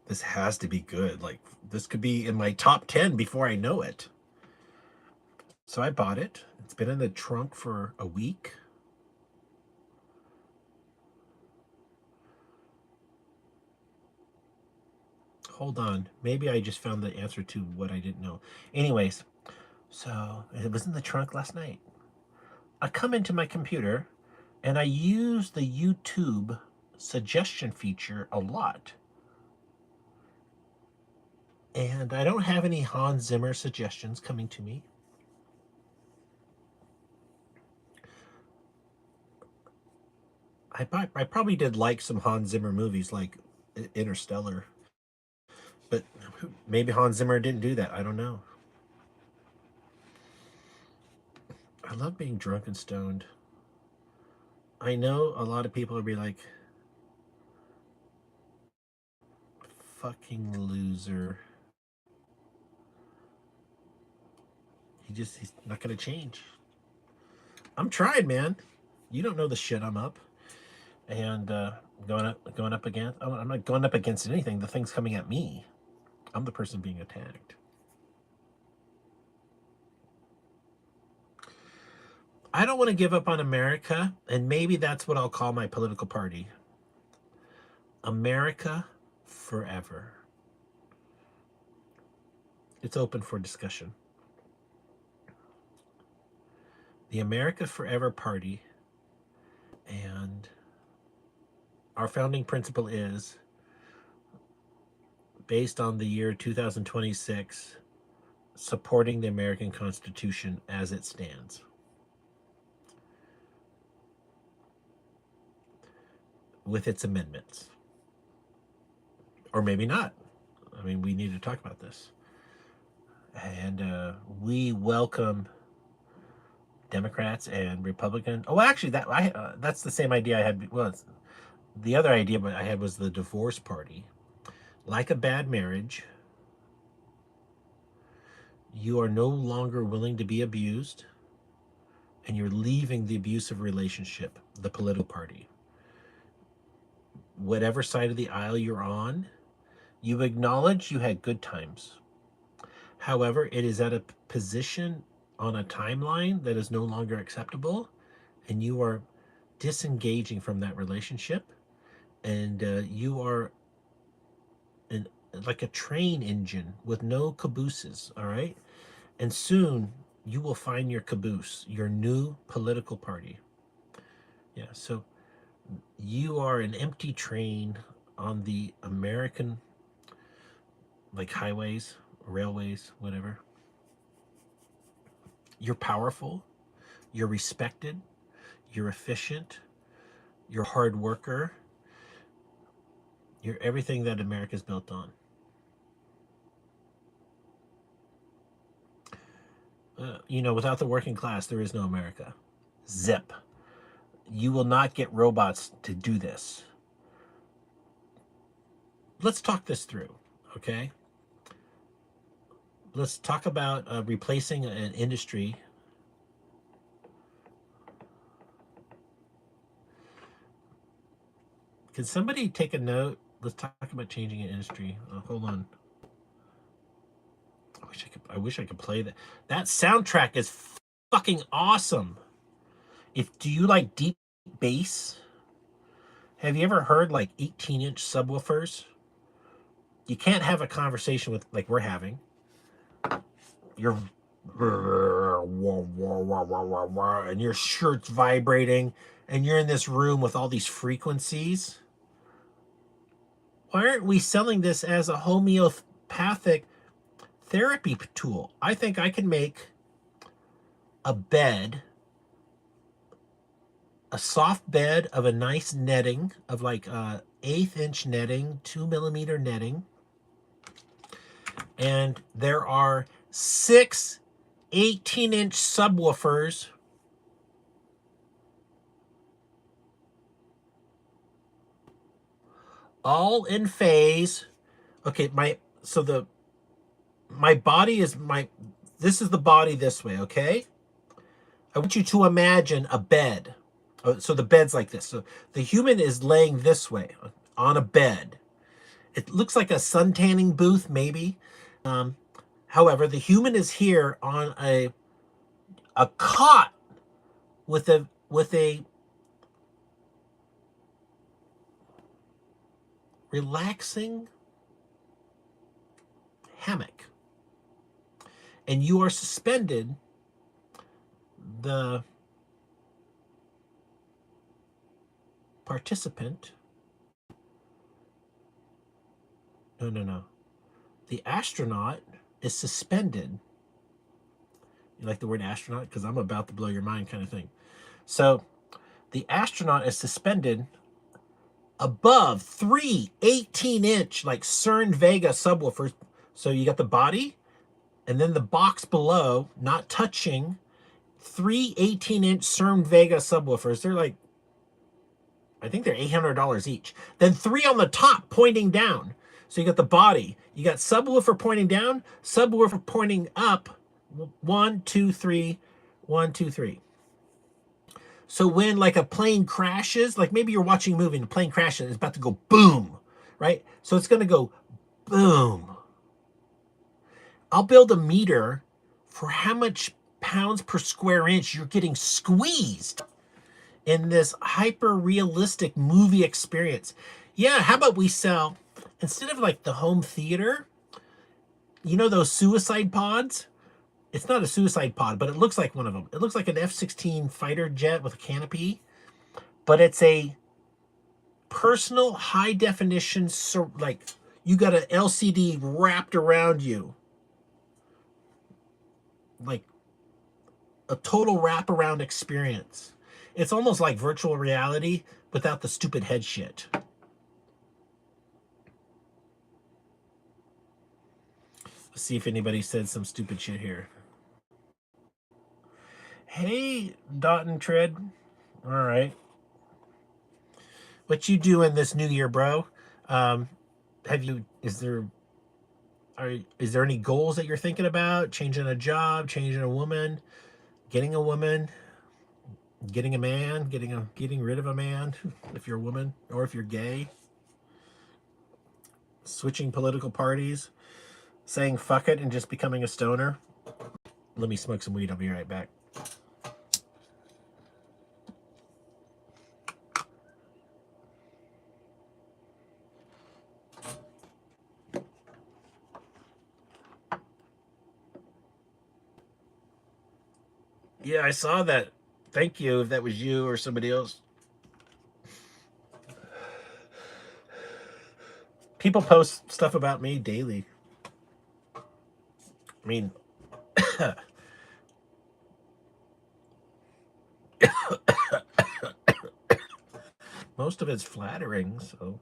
this has to be good. Like, this could be in my top 10 before I know it. So I bought it. It's been in the trunk for a week. hold on. Maybe I just found the answer to what I didn't know. Anyways, so it was in the trunk last night. I come into my computer and I use the YouTube suggestion feature a lot. And I don't have any Hans Zimmer suggestions coming to me. I probably did like some Hans Zimmer movies like Interstellar. But maybe Hans Zimmer didn't do that. I don't know. I love being drunk and stoned. I know a lot of people will be like, fucking loser. He's not going to change. I'm trying, man. You don't know the shit I'm up. And going up against, I'm not going up against anything. The thing's coming at me. I'm the person being attacked. I don't want to give up on America, and maybe that's what I'll call my political party. America forever. It's open for discussion. The America Forever Party, and our founding principle is based on the year 2026, supporting the American Constitution as it stands. With its amendments. Or maybe not. I mean, we need to talk about this. And we welcome Democrats and Republicans. Oh, actually, that's the same idea I had. Well, the other idea I had was the divorce party. Like a bad marriage, you are no longer willing to be abused, and you're leaving the abusive relationship, the political party. Whatever side of the aisle you're on, you acknowledge you had good times. However, it is at a position on a timeline that is no longer acceptable, and you are disengaging from that relationship, and you are like a train engine with no cabooses, all right? And soon you will find your caboose, your new political party. Yeah, so you are an empty train on the American, like, highways, railways, whatever. You're powerful, you're respected, you're efficient, you're a hard worker, you're everything that America's built on. Without the working class, there is no America. Zip. You will not get robots to do this. Let's talk this through, okay? Let's talk about replacing an industry. Can somebody take a note? Let's talk about changing an industry. Hold on. I wish I could play that. That soundtrack is fucking awesome. Do you like deep bass? Have you ever heard like 18-inch subwoofers? You can't have a conversation with like we're having. You're and your shirt's vibrating, and you're in this room with all these frequencies. Why aren't we selling this as a homeopathic therapy tool? I think I can make a bed, a soft bed of a nice netting of like 1/8 inch netting, 2mm netting. And there are 6 18-inch subwoofers all in phase. Okay, my body is this is the body this way, okay? I want you to imagine a bed. So the bed's like this. So the human is laying this way on a bed. It looks like a sun tanning booth, maybe. However, the human is here on a cot with a relaxing hammock. And you are suspended. The participant, no. The astronaut is suspended. You like the word astronaut? Because I'm about to blow your mind kind of thing. So the astronaut is suspended above three 18-inch like CERN Vega subwoofers. So you got the body and then the box below not touching three 18-inch CERN Vega subwoofers. They're like, I think they're $800 each. Then three on the top pointing down. So you got the body, you got subwoofer pointing down, subwoofer pointing up. 1, 2, 3, 1, 2, 3. So when like a plane crashes, like maybe you're watching a movie and the plane crashes, it's about to go boom, right? So it's going to go boom. I'll build a meter for how much pounds per square inch you're getting squeezed in this hyper realistic movie experience. Yeah, how about we sell, instead of like the home theater, you know those suicide pods? It's not a suicide pod, but it looks like one of them. It looks like an F-16 fighter jet with a canopy, but it's a personal high definition, like you got an LCD wrapped around you. Like a total wraparound experience. It's almost like virtual reality without the stupid head shit. Let's see if anybody said some stupid shit here. Hey, Dot and Tread. All right. What you doing this new year, bro? Is there any goals that you're thinking about? Changing a job, changing a woman, getting a woman, getting a man, getting rid of a man if you're a woman or if you're gay, switching political parties, saying fuck it and just becoming a stoner. Let me smoke some weed. I'll be right back. Yeah, I saw that. Thank you if that was you or somebody else. People post stuff about me daily. I mean, most of it's flattering, so.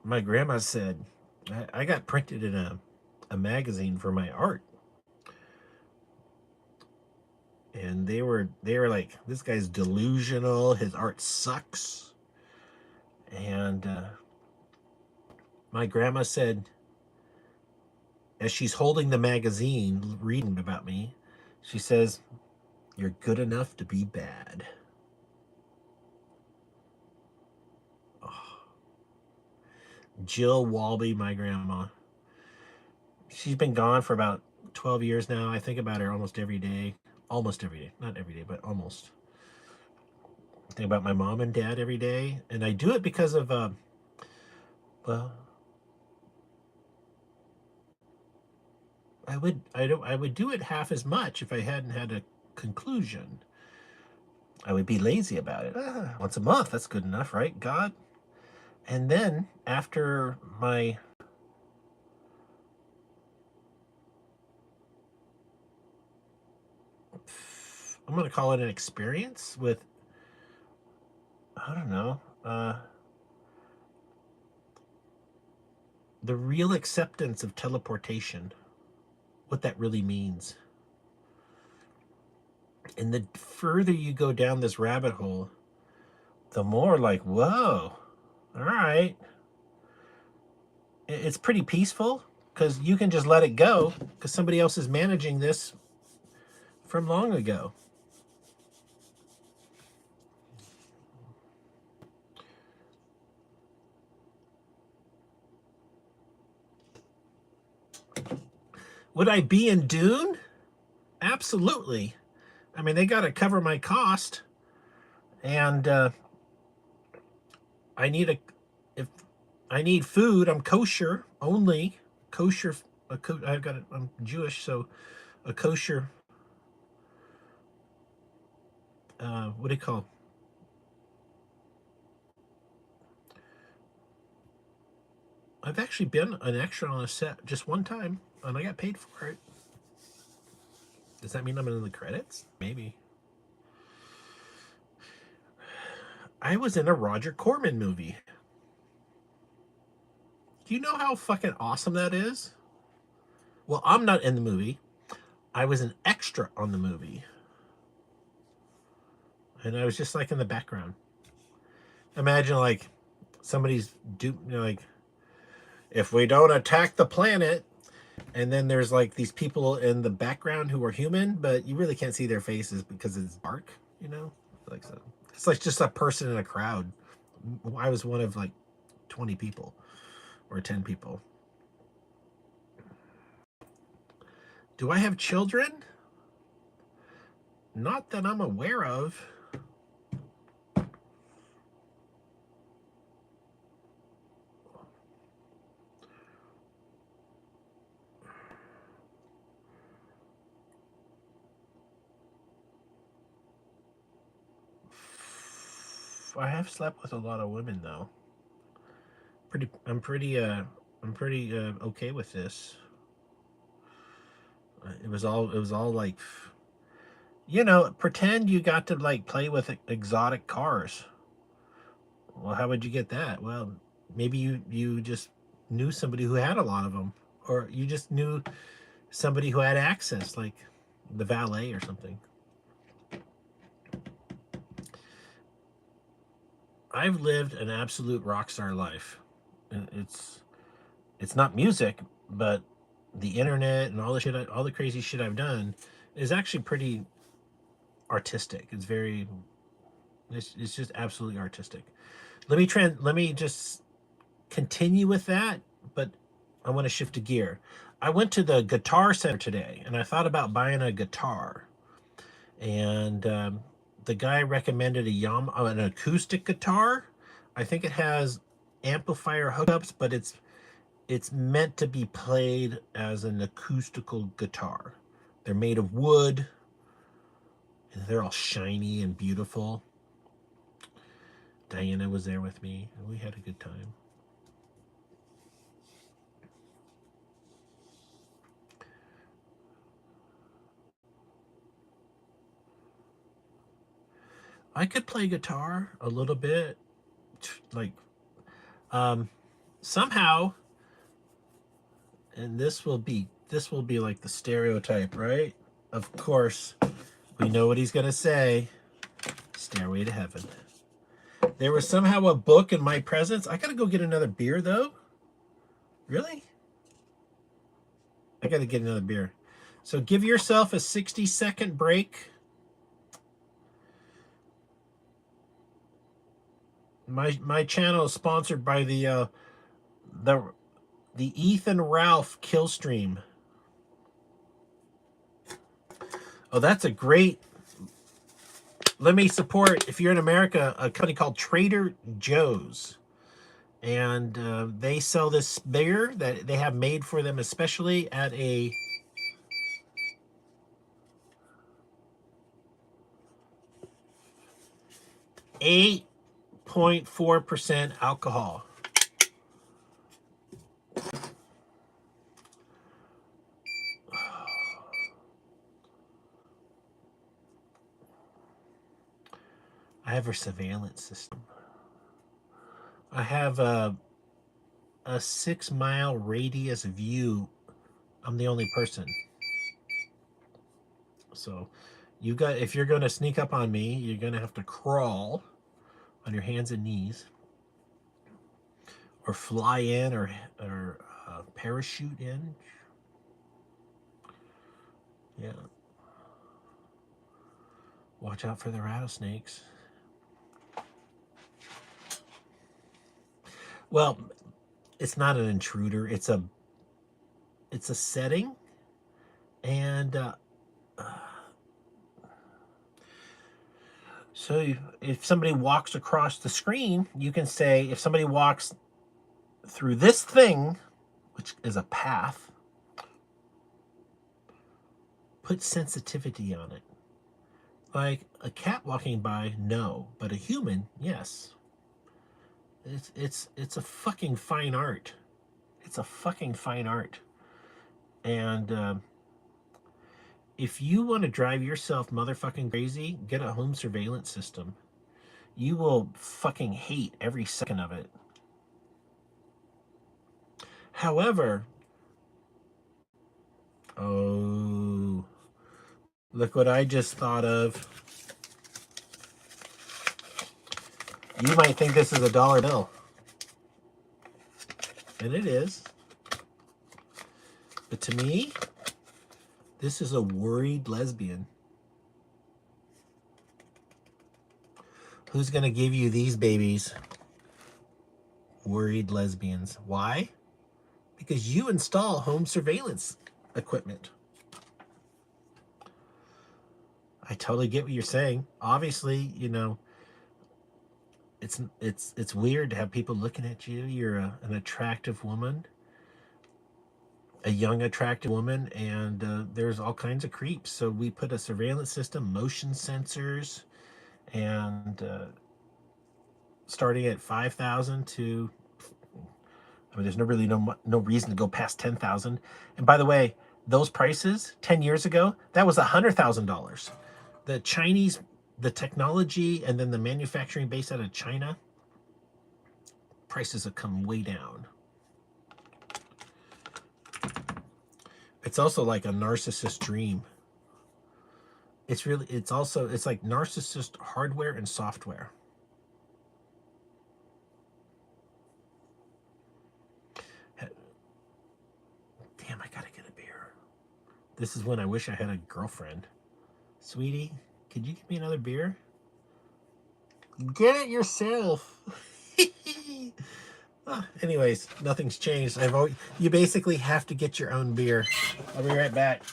My grandma said, I got printed in a magazine for my art. And they were like, this guy's delusional, his art sucks. And my grandma said, as she's holding the magazine reading about me, she says, you're good enough to be bad. Oh. Jill Walby, my grandma. She's been gone for about 12 years now. I think about her almost every day. Almost every day. Not every day, but almost. I think about my mom and dad every day. And I do it because of, well, I would do it half as much if I hadn't had a conclusion. I would be lazy about it. Once a month, that's good enough, right, God? And then after my I'm going to call it an experience with, I don't know, the real acceptance of teleportation, what that really means. And the further you go down this rabbit hole, the more like, whoa, all right. It's pretty peaceful because you can just let it go because somebody else is managing this from long ago. Would I be in Dune? Absolutely. I mean, they got to cover my cost, and if I need food, I'm kosher only. kosher, I've got I'm Jewish, so a kosher, what do you call? I've actually been an extra on a set just one time, and I got paid for it. Does that mean I'm in the credits? Maybe. I was in a Roger Corman movie. Do you know how fucking awesome that is? Well, I'm not in the movie. I was an extra on the movie. And I was just like in the background. Imagine like somebody's like, if we don't attack the planet, and then there's like these people in the background who are human, but you really can't see their faces because it's dark, like so. It's like just a person in a crowd. I was one of like 20 people or 10 people. Do I have children? Not that I'm aware of. I have slept with a lot of women though. I'm pretty okay with this. It was all like, pretend you got to like play with exotic cars. Well, how would you get that? Well, maybe you just knew somebody who had a lot of them, or you just knew somebody who had access, like the valet or something. I've lived an absolute rock star life. It's not music, but the internet and all the shit, all the crazy shit I've done is actually pretty artistic. It's just absolutely artistic. Let me just continue with that, but I want to shift a gear. I went to the Guitar Center today, and I thought about buying a guitar, and the guy recommended an acoustic guitar. I think it has amplifier hookups, but it's meant to be played as an acoustical guitar. They're made of wood, and they're all shiny and beautiful. Diana was there with me, and we had a good time. I could play guitar a little bit, like somehow, and this will be like the stereotype, right? Of course, we know what he's gonna say. Stairway to Heaven. There was somehow a book in my presence. I gotta go get another beer though. Really? I gotta get another beer. So give yourself a 60-second break. My channel is sponsored by the Ethan Ralph kill stream. Oh, that's a great. Let me support, if you're in America, a company called Trader Joe's. And they sell this beer that they have made for them especially at a 8.4% alcohol. I have a surveillance system. I have a 6-mile radius view. I'm the only person. So if you're going to sneak up on me, you're going to have to crawl on your hands and knees, or fly in, or parachute in. Yeah. Watch out for the rattlesnakes. Well, it's not an intruder. It's a setting, and so if somebody walks across the screen, you can say, if somebody walks through this thing which is a path, put sensitivity on it. Like a cat walking by, no, but a human, yes. It's a fucking fine art. It's a fucking fine art. And if you want to drive yourself motherfucking crazy, get a home surveillance system. You will fucking hate every second of it. However, oh, look what I just thought of. You might think this is a dollar bill. And it is. But to me, this is a worried lesbian. Who's going to give you these babies? Worried lesbians. Why? Because you install home surveillance equipment. I totally get what you're saying. Obviously, you know, it's weird to have people looking at you. You're an attractive woman, a young attractive woman, and there's all kinds of creeps. So we put a surveillance system, motion sensors, and starting at 5,000 to, I mean, there's no reason to go past 10,000. And by the way, those prices 10 years ago, that was $100,000. The Chinese, the technology, and then the manufacturing base out of China, prices have come way down. It's also like a narcissist dream. It's like narcissist hardware and software. Damn, I gotta get a beer. This is when I wish I had a girlfriend. Sweetie, could you give me another beer? Get it yourself. Anyways, nothing's changed. You basically have to get your own beer. I'll be right back.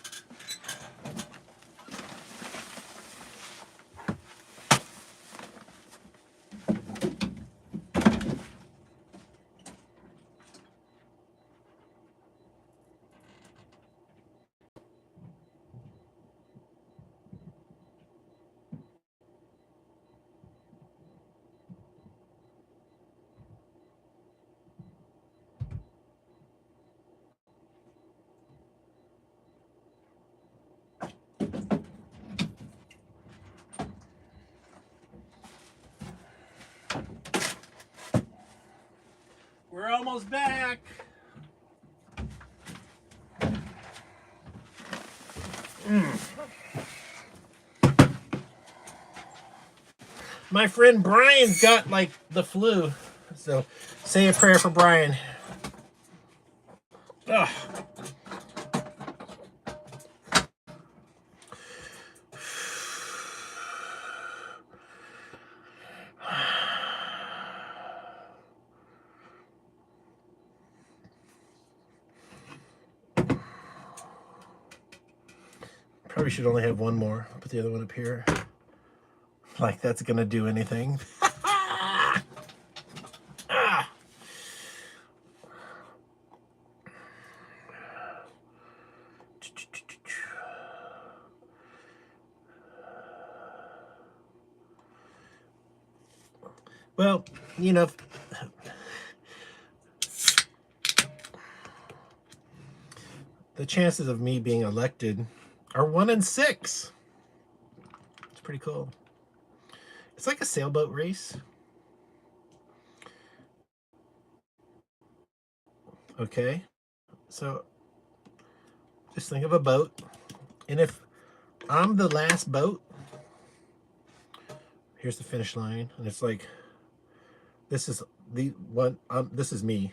We're almost back. My friend Brian's got like the flu. So say a prayer for Brian. Ugh. Probably should only have one more. I'll put the other one up here. Like that's gonna do anything. Well, you know, the chances of me being elected are 1 in 6. It's pretty cool. It's like a sailboat race. Okay, so just think of a boat, and if I'm the last boat, here's the finish line, and it's like, this is the one. This is me,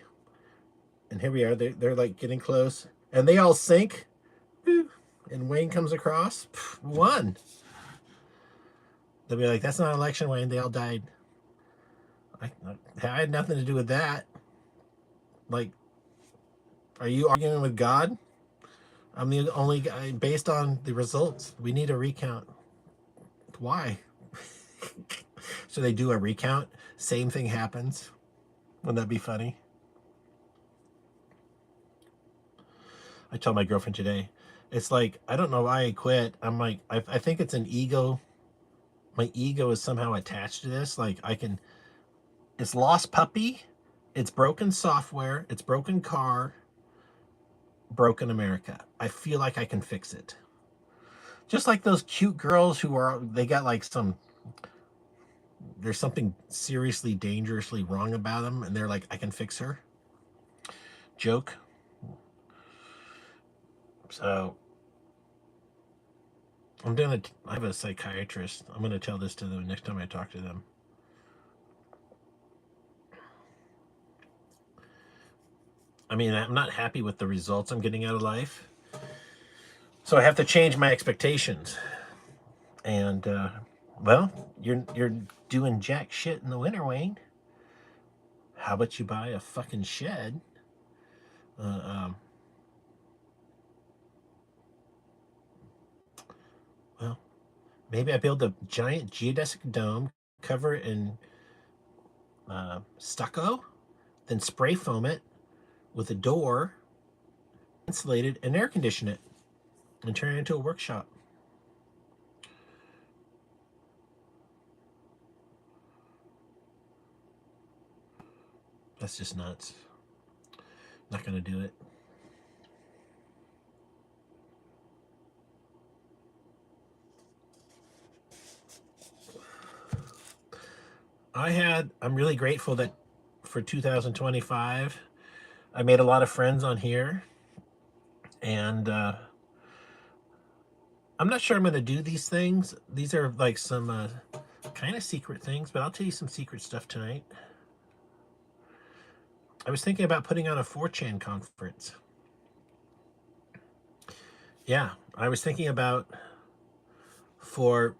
and here we are. They're like getting close, and they all sink. And Wayne comes across, won. They'll be like, "That's not an election, Wayne. They all died." I had nothing to do with that. Like, are you arguing with God? I'm the only guy. Based on the results, we need a recount. Why? So they do a recount. Same thing happens. Wouldn't that be funny? I told my girlfriend today. It's like, I don't know why I quit. I'm like, I think it's an ego. My ego is somehow attached to this. Like, it's lost puppy, it's broken software, it's broken car, broken America. I feel like I can fix it. Just like those cute girls they got like there's something seriously, dangerously wrong about them, and they're like, I can fix her. Joke. So I have a psychiatrist. I'm gonna tell this to them next time I talk to them. I mean, I'm not happy with the results I'm getting out of life, so I have to change my expectations. And well, you're doing jack shit in the winter, Wayne. How about you buy a fucking shed? Uh, um, well, maybe I build a giant geodesic dome, cover it in stucco, then spray foam it with a door, insulate it, and air condition it, and turn it into a workshop. That's just nuts. Not gonna do it. I'm really grateful that for 2025, I made a lot of friends on here, and I'm not sure I'm going to do these things. These are like some kind of secret things, but I'll tell you some secret stuff tonight. I was thinking about putting on a 4chan conference. Yeah, I was thinking about, for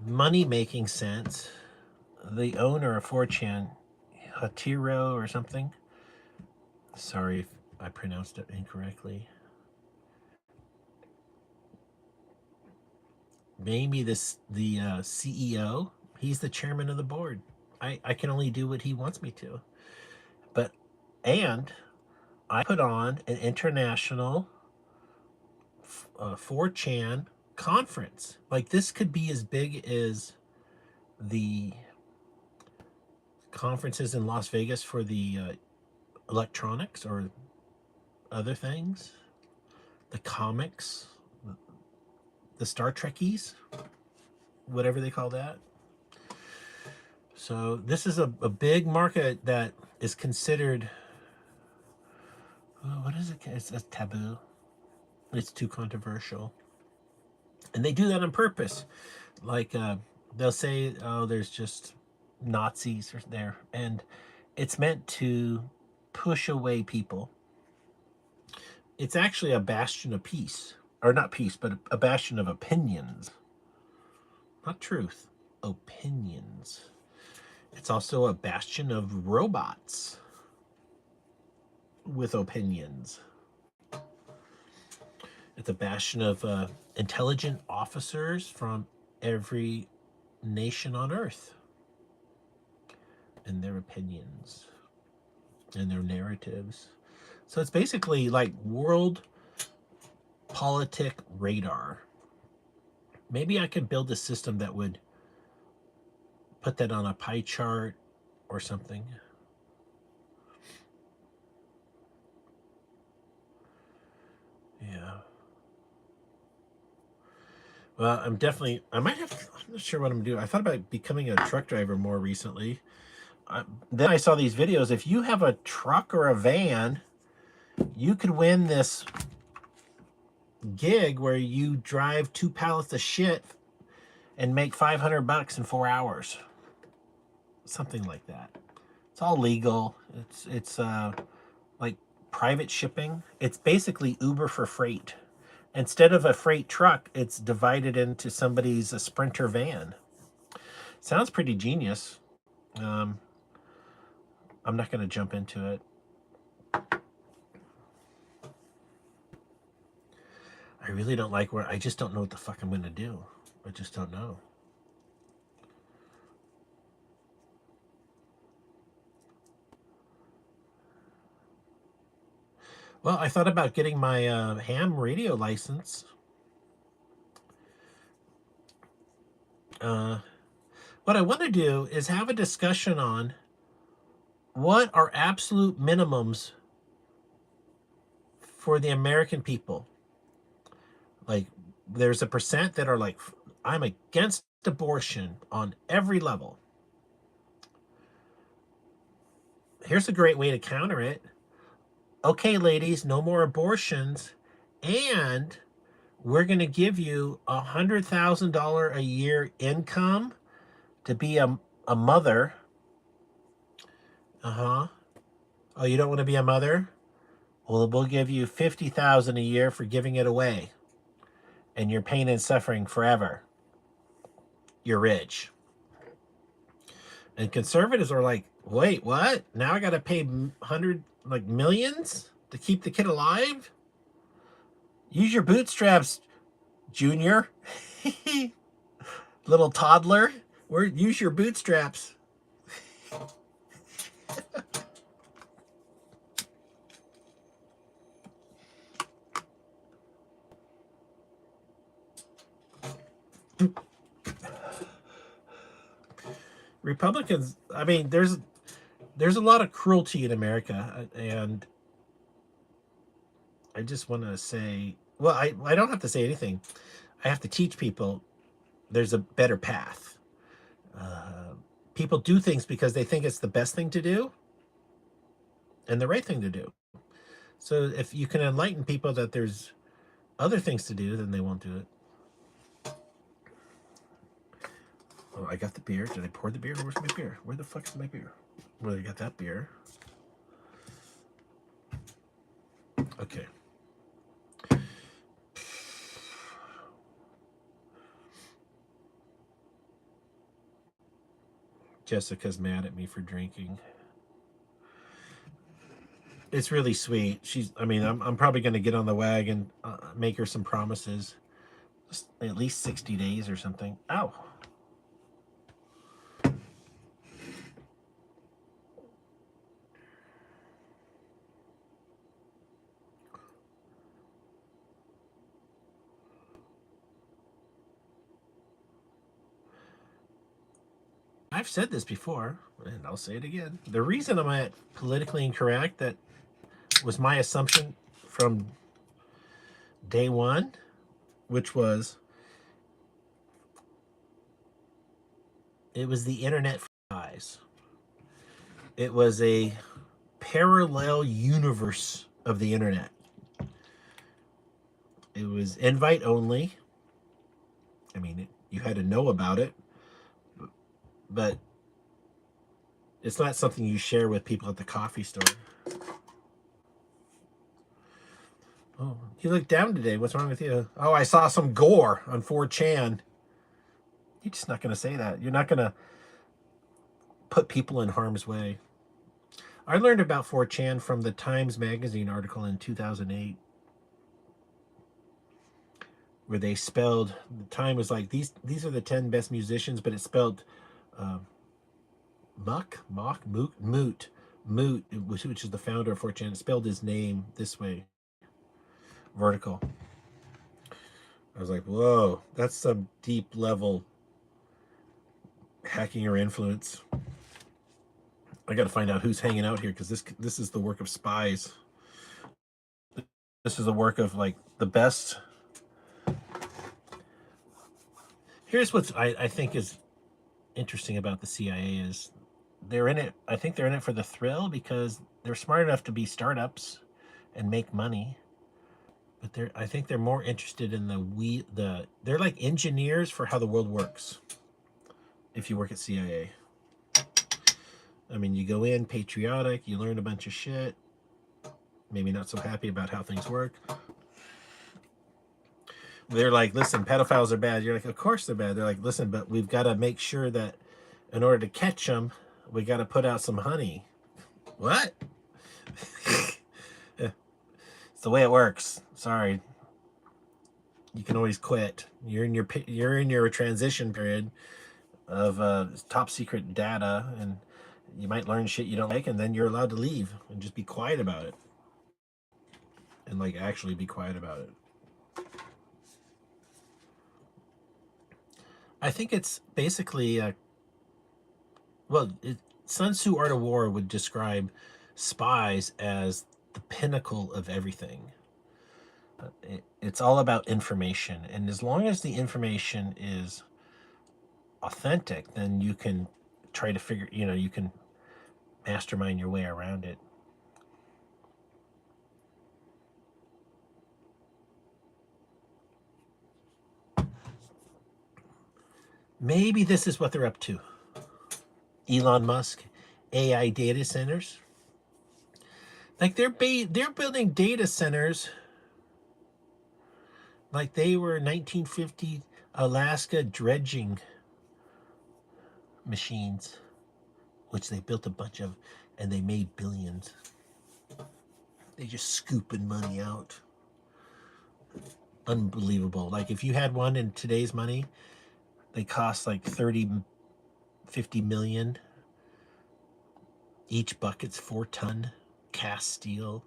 money making sense, the owner of 4chan, Hatiro or something. Sorry if I pronounced it incorrectly. Maybe the CEO. He's the chairman of the board. I can only do what he wants me to. But, and I put on an international 4chan conference. Like, this could be as big as the conferences in Las Vegas for the electronics or other things, the comics, the Star Trekkies, whatever they call that. So this is a big market that is considered, what is it? It's a taboo. It's too controversial. And they do that on purpose. Like, they'll say, oh, there's just Nazis there. And it's meant to push away people. It's actually a bastion of peace. Or not peace, but a bastion of opinions. Not truth. Opinions. It's also a bastion of robots with opinions. It's a bastion of intelligent officers from every nation on Earth and their opinions and their narratives. So it's basically like world politic radar. Maybe I could build a system that would put that on a pie chart or something. Yeah. Well, I'm not sure what I'm doing. I thought about becoming a truck driver more recently. Then I saw these videos. If you have a truck or a van, you could win this gig where you drive 2 pallets of shit and make $500 in 4 hours. Something like that. It's all legal. It's like private shipping. It's basically Uber for freight. Instead of a freight truck, it's divided into somebody's a Sprinter van. Sounds pretty genius. I'm not going to jump into it. I really don't like I just don't know what the fuck I'm going to do. I just don't know. Well, I thought about getting my ham radio license. Uh, what I want to do is have a discussion on what are absolute minimums for the American people. Like, there's a percent that are like, I'm against abortion on every level. Here's a great way to counter it. Okay, ladies, no more abortions, and we're going to give you $100,000 a year income to be a mother. Uh-huh. Oh, you don't want to be a mother? Well, we'll give you $50,000 a year for giving it away, and you're pain and suffering forever. You're rich. And conservatives are like, wait, what? Now I got to pay millions to keep the kid alive? Use your bootstraps, Junior. Little toddler. Use your bootstraps. Republicans, I mean, there's a lot of cruelty in America, and I just want to say, well, I don't have to say anything. I have to teach people there's a better path. People do things because they think it's the best thing to do and the right thing to do. So if you can enlighten people that there's other things to do, then they won't do it. Oh, I got the beer. Did I pour the beer? Where's my beer? Where the fuck is my beer? Well, I got that beer. Okay. Jessica's mad at me for drinking. It's really sweet. I'm probably going to get on the wagon, make her some promises. Just at least 60 days or something. Ow. I've said this before, and I'll say it again. The reason I'm at politically incorrect, that was my assumption from day one, which was it was the internet for eyes. It was a parallel universe of the internet. It was invite only. I mean, you had to know about it, but it's not something you share with people at the coffee store. Oh, you look down today. What's wrong with you? Oh, I saw some gore on 4chan. You're just not going to say that. You're not going to put people in harm's way. I learned about 4chan from the Times Magazine article in 2008, where they spelled, the Time was like, these are the 10 best musicians, but it spelled Moot, which is the founder of 4chan. It spelled his name this way, vertical. I was like, whoa, that's some deep level hacking or influence. I got to find out who's hanging out here, because this is the work of spies. This is the work of like the best. Here's what I think is interesting about the CIA is they're in it. I think they're in it for the thrill, because they're smart enough to be startups and make money. But I think they're more interested in they're like engineers for how the world works. If you work at CIA, I mean, you go in patriotic, you learn a bunch of shit, maybe not so happy about how things work. They're like, listen, pedophiles are bad. You're like, of course they're bad. They're like, listen, but we've got to make sure that in order to catch them, we got to put out some honey. What? It's the way it works. Sorry. You can always quit. You're in your transition period of top secret data, and you might learn shit you don't like, and then you're allowed to leave and just be quiet about it. and like actually be quiet about it. I think it's basically Sun Tzu Art of War would describe spies as the pinnacle of everything. It's all about information, and as long as the information is authentic, then you can try to figure, you can mastermind your way around it. Maybe this is what they're up to. Elon Musk, AI data centers. Like they're building data centers like they were 1950 Alaska dredging machines, which they built a bunch of, and they made billions. They just scooping money out. Unbelievable. Like if you had one in today's money, they cost like 30, 50 million. Each bucket's 4-ton cast steel.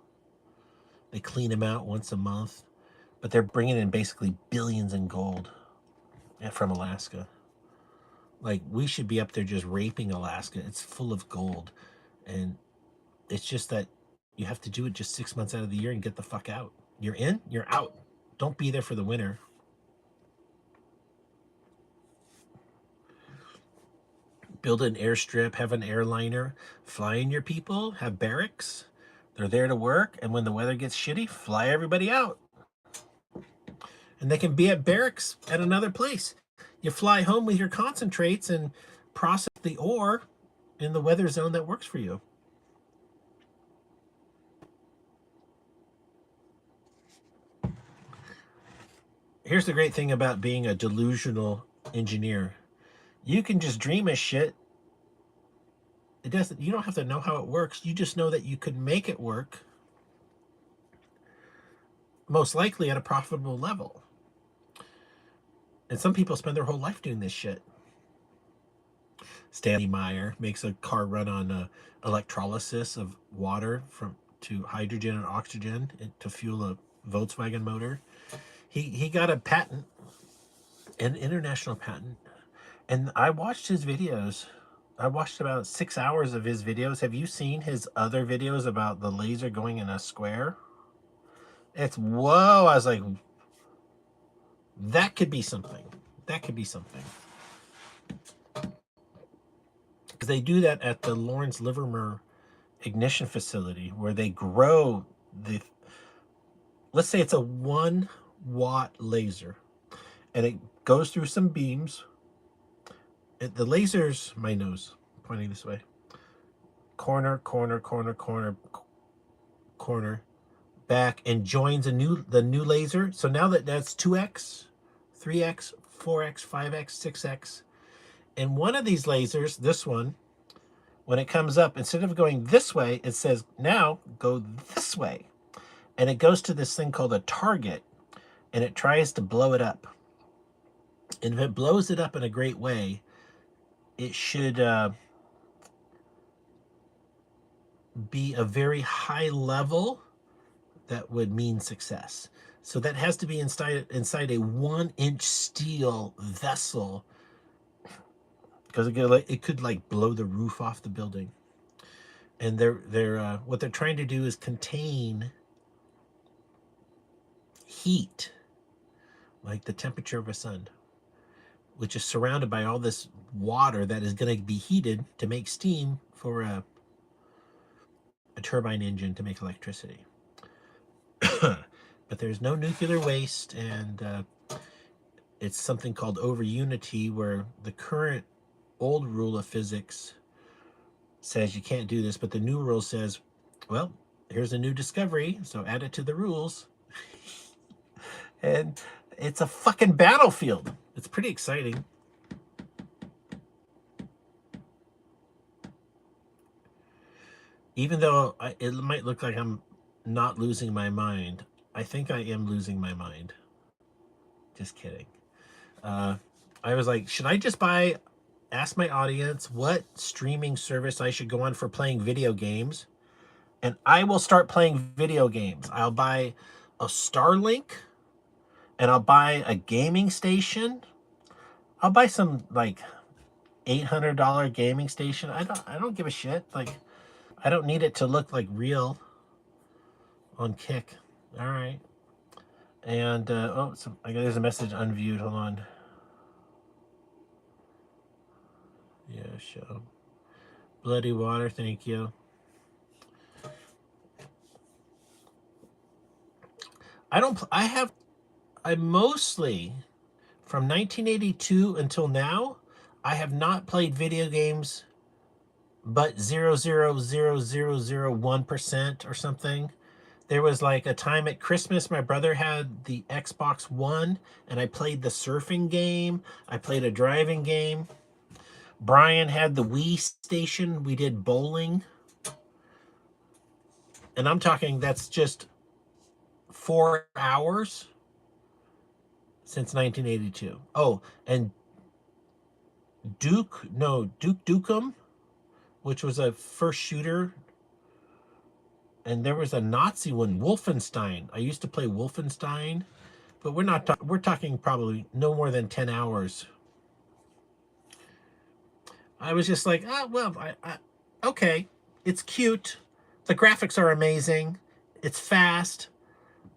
They clean them out once a month, but they're bringing in basically billions in gold from Alaska. Like we should be up there just raping Alaska. It's full of gold, and it's just that you have to do it just 6 months out of the year and get the fuck out. You're in, you're out. Don't be there for the winter. Build an airstrip, have an airliner, fly in your people, have barracks. They're there to work, and when the weather gets shitty, fly everybody out. And they can be at barracks at another place. You fly home with your concentrates and process the ore in the weather zone that works for you. Here's the great thing about being a delusional engineer. You can just dream of shit. You don't have to know how it works. You just know that you could make it work, most likely at a profitable level. And some people spend their whole life doing this shit. Stanley Meyer makes a car run on electrolysis of water to hydrogen and oxygen to fuel a Volkswagen motor. He got a patent, an international patent, and I watched his videos. I watched about 6 hours of his videos. Have you seen his other videos about the laser going in a square? It's whoa. I was like, that could be something. That could be something. Because they do that at the Lawrence Livermore ignition facility where they grow let's say it's a 1-watt laser, and it goes through some beams. The laser's my nose pointing this way. Corner, corner, corner, corner, corner, back, and joins the new laser. So now that's 2x, 3x, 4x, 5x, 6x. And one of these lasers, this one, when it comes up, instead of going this way, it says, now go this way. And it goes to this thing called a target, and it tries to blow it up. And if it blows it up in a great way, it should be a very high level that would mean success. So that has to be inside a 1-inch steel vessel, because it could like blow the roof off the building. And what they're trying to do is contain heat, like the temperature of a sun, which is surrounded by all this water that is going to be heated to make steam for a turbine engine to make electricity. But there's no nuclear waste, and it's something called over unity, where the current old rule of physics says you can't do this, but the new rule says, well, here's a new discovery, so add it to the rules. And it's a fucking battlefield. It's pretty exciting. Even though it might look like I'm not losing my mind, I think I am losing my mind. Just kidding. I was like, should I just ask my audience what streaming service I should go on for playing video games? and I will start playing video games. I'll buy a Starlink, and I'll buy a gaming station. I'll buy some like $800 gaming station. I don't give a shit. Like, I don't need it to look like real on Kick. All right. And there's a message unviewed. Hold on. Yeah, show. Bloody water. Thank you. I mostly, from 1982 until now, I have not played video games but 0.00001% or something. There was like a time at Christmas, my brother had the Xbox One, and I played the surfing game. I played a driving game. Brian had the Wii station. We did bowling. And I'm talking, that's just 4 hours since 1982. Oh, and Duke Nukem, which was a first shooter. And there was a Nazi one, Wolfenstein. I used to play Wolfenstein, but we're talking probably no more than 10 hours. I was just like, oh, well, okay, it's cute. The graphics are amazing. It's fast.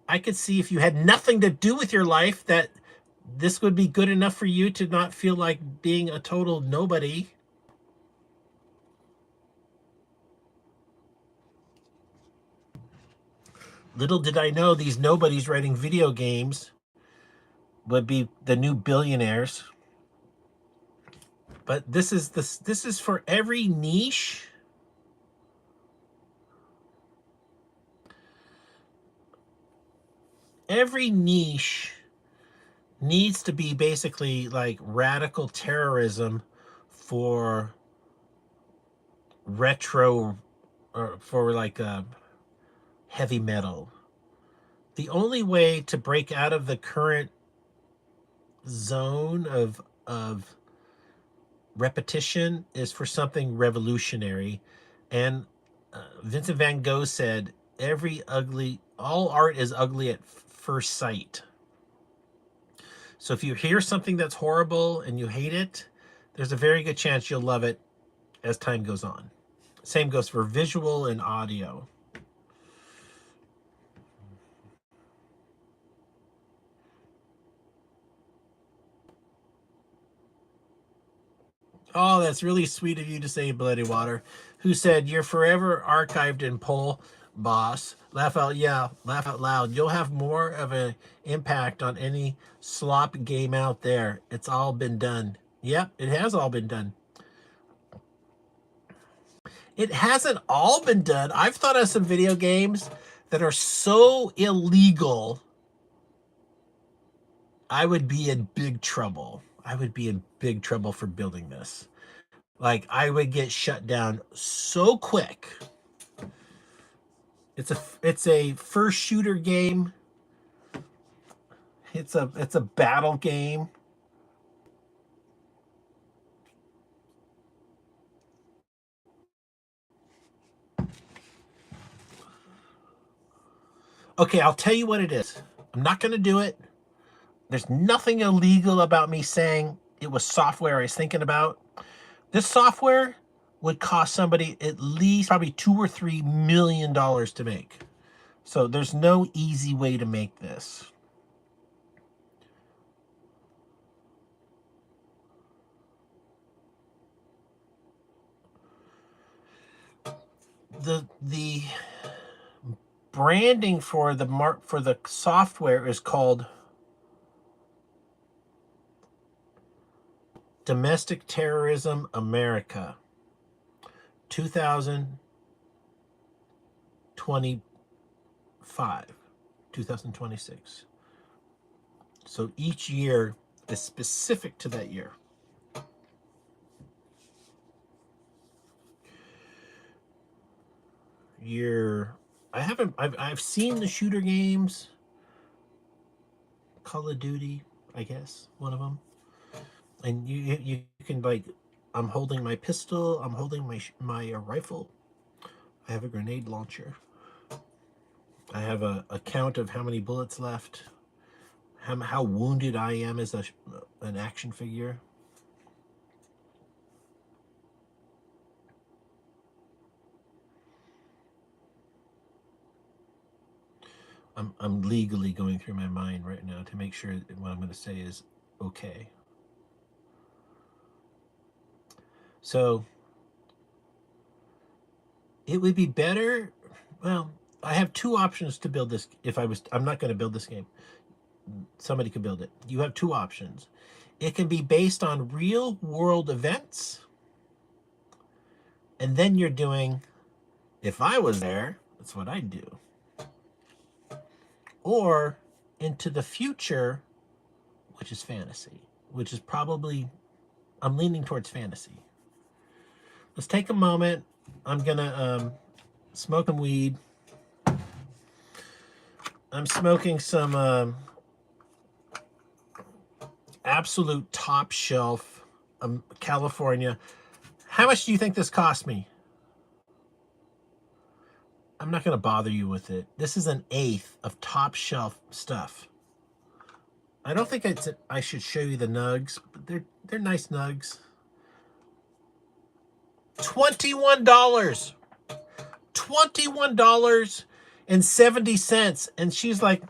I could see if you had nothing to do with your life that this would be good enough for you to not feel like being a total nobody. Little did I know these nobodies writing video games would be the new billionaires. But this is for every niche. Every niche needs to be basically like radical terrorism for retro, or for like heavy metal. The only way to break out of the current zone of repetition is for something revolutionary. And Vincent van Gogh said, all art is ugly at first sight. So if you hear something that's horrible and you hate it, there's a very good chance you'll love it as time goes on. Same goes for visual and audio. Oh, that's really sweet of you to say, Bloody Water. Who said, you're forever archived in poll, boss. Laugh out, yeah, laugh out loud. You'll have more of an impact on any slop game out there. It's all been done. Yep, it has all been done. It hasn't all been done. I've thought of some video games that are so illegal, I would be in big trouble. I would be in big trouble for building this. Like, I would get shut down so quick. It's a first shooter game. It's a battle game. Okay, I'll tell you what it is. I'm not going to do it. There's nothing illegal about me saying it was software I was thinking about. This software would cost somebody at least probably $2 or $3 million to make. So there's no easy way to make this. The branding for the software is called Domestic Terrorism America 2025, 2026. So each year is specific to that year. I've seen the shooter games. Call of Duty, I guess, one of them. And you can, like, I'm holding my pistol, I'm holding my rifle. I have a grenade launcher. I have a count of how many bullets left, how wounded I am as an action figure. I'm legally going through my mind right now to make sure that what I'm going to say is okay. So it would be better. Well, I have two options to build this. I'm not going to build this game. Somebody could build it. You have two options. It can be based on real world events. And then you're doing, if I was there, that's what I'd do. Or into the future, which is fantasy, which is probably, I'm leaning towards fantasy. Let's take a moment. I'm gonna smoke some weed. I'm smoking some absolute top shelf California. How much do you think this cost me? I'm not going to bother you with it. This is an eighth of top shelf stuff. I don't think I should show you the nugs, but they're nice nugs. $21. $21.70. And she's like,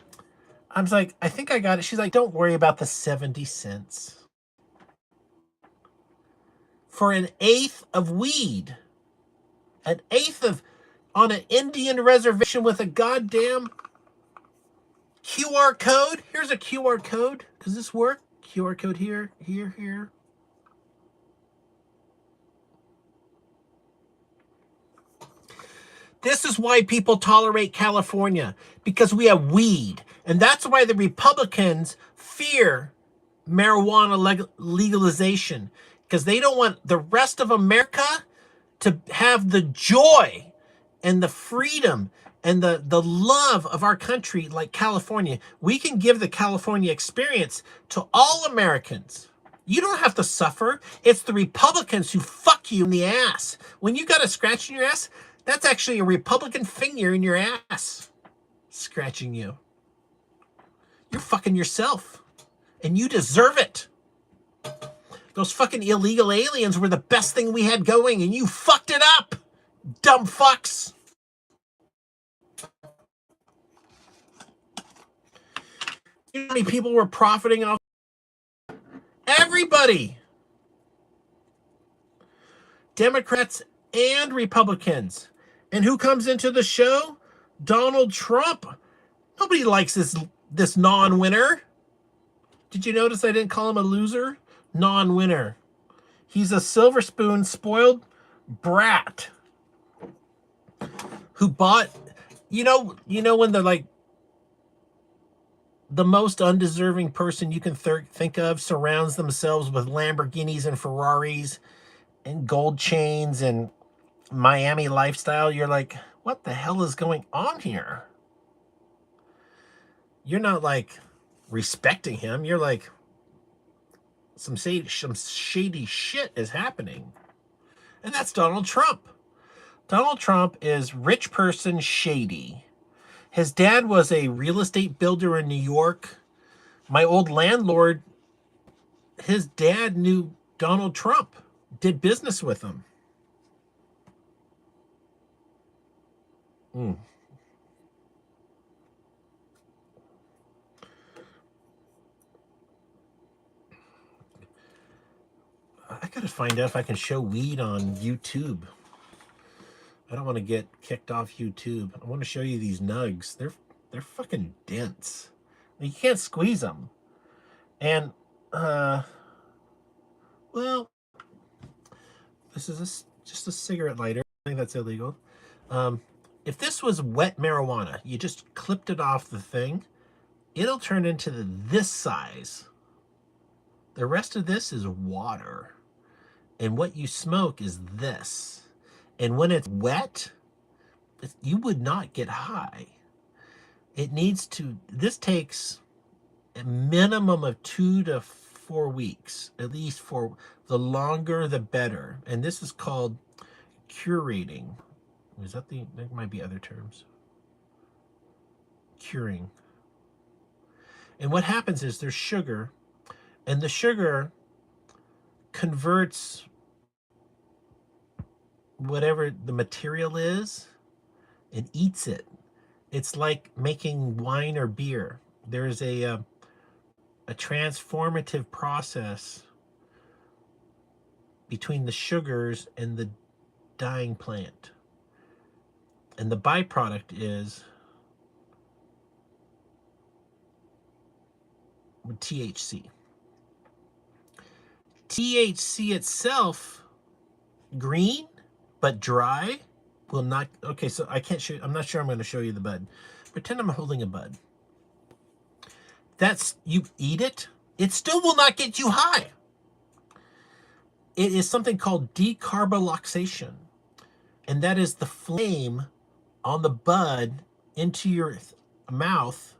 I was like, I think I got it. She's like, don't worry about the 70 cents. For an eighth of weed. An eighth of, on an Indian reservation with a goddamn QR code. Here's a QR code. Does this work? QR code here, here, here. This is why people tolerate California, because we have weed. And that's why the Republicans fear marijuana legalization, because they don't want the rest of America to have the joy and the freedom and the love of our country like California. We can give the California experience to all Americans. You don't have to suffer. It's the Republicans who fuck you in the ass. When you got a scratch in your ass, that's actually a Republican finger in your ass scratching you. You're fucking yourself. And you deserve it. Those fucking illegal aliens were the best thing we had going, and you fucked it up. Dumb fucks. You know how many people were profiting off? Everybody. Democrats and Republicans. And who comes into the show? Donald Trump. Nobody likes this non-winner. Did you notice I didn't call him a loser? Non-winner. He's a silver spoon spoiled brat who bought, you know when they're like the most undeserving person you can think of surrounds themselves with Lamborghinis and Ferraris and gold chains and Miami lifestyle. You're like, what the hell is going on here? You're not like respecting him. You're like, some shady shit is happening. And that's Donald Trump. Donald Trump is rich person shady. His dad was a real estate builder in New York. My old landlord, his dad knew Donald Trump, did business with him. I gotta find out if I can show weed on YouTube. I don't want to get kicked off YouTube. I want to show you these nugs. They're fucking dense. You can't squeeze them. And well, this is just a cigarette lighter. I think that's illegal. If this was wet marijuana, you just clipped it off the thing, it'll turn into this size. The rest of this is water. And what you smoke is this. And when it's wet, you would not get high. It needs to, this takes a minimum of 2 to 4 weeks, at least. For the longer, the better. And this is called curating. Is that there might be other terms. Curing. And what happens is there's sugar, and the sugar converts whatever the material is and eats it. It's like making wine or beer. There's a transformative process between the sugars and the dying plant. And the byproduct is THC. THC itself, green but dry, will not. Okay, so I can't show. I'm not sure I'm going to show you the bud. Pretend I'm holding a bud. That's, you eat it, it still will not get you high. It is something called decarboxylation, and that is the flame on the bud into your mouth.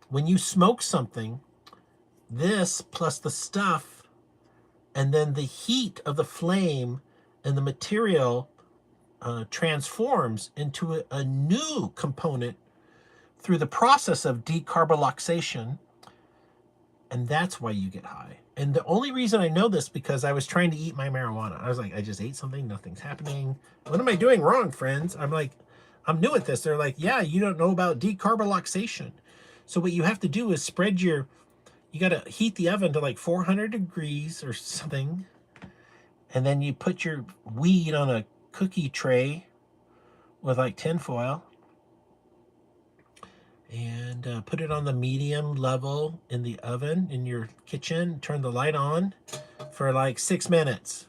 When you smoke something, this plus the stuff, and then the heat of the flame and the material transforms into a new component through the process of decarboxylation, and that's why you get high. And the only reason I know this because I was trying to eat my marijuana. I was like, I just ate something, nothing's happening. What am I doing wrong, friends? I'm like, I'm new at this. They're like, yeah, you don't know about decarboxylation. So what you have to do is spread you got to heat the oven to like 400 degrees or something. And then you put your weed on a cookie tray with like tinfoil. And put it on the medium level in the oven in your kitchen. Turn the light on for like 6 minutes.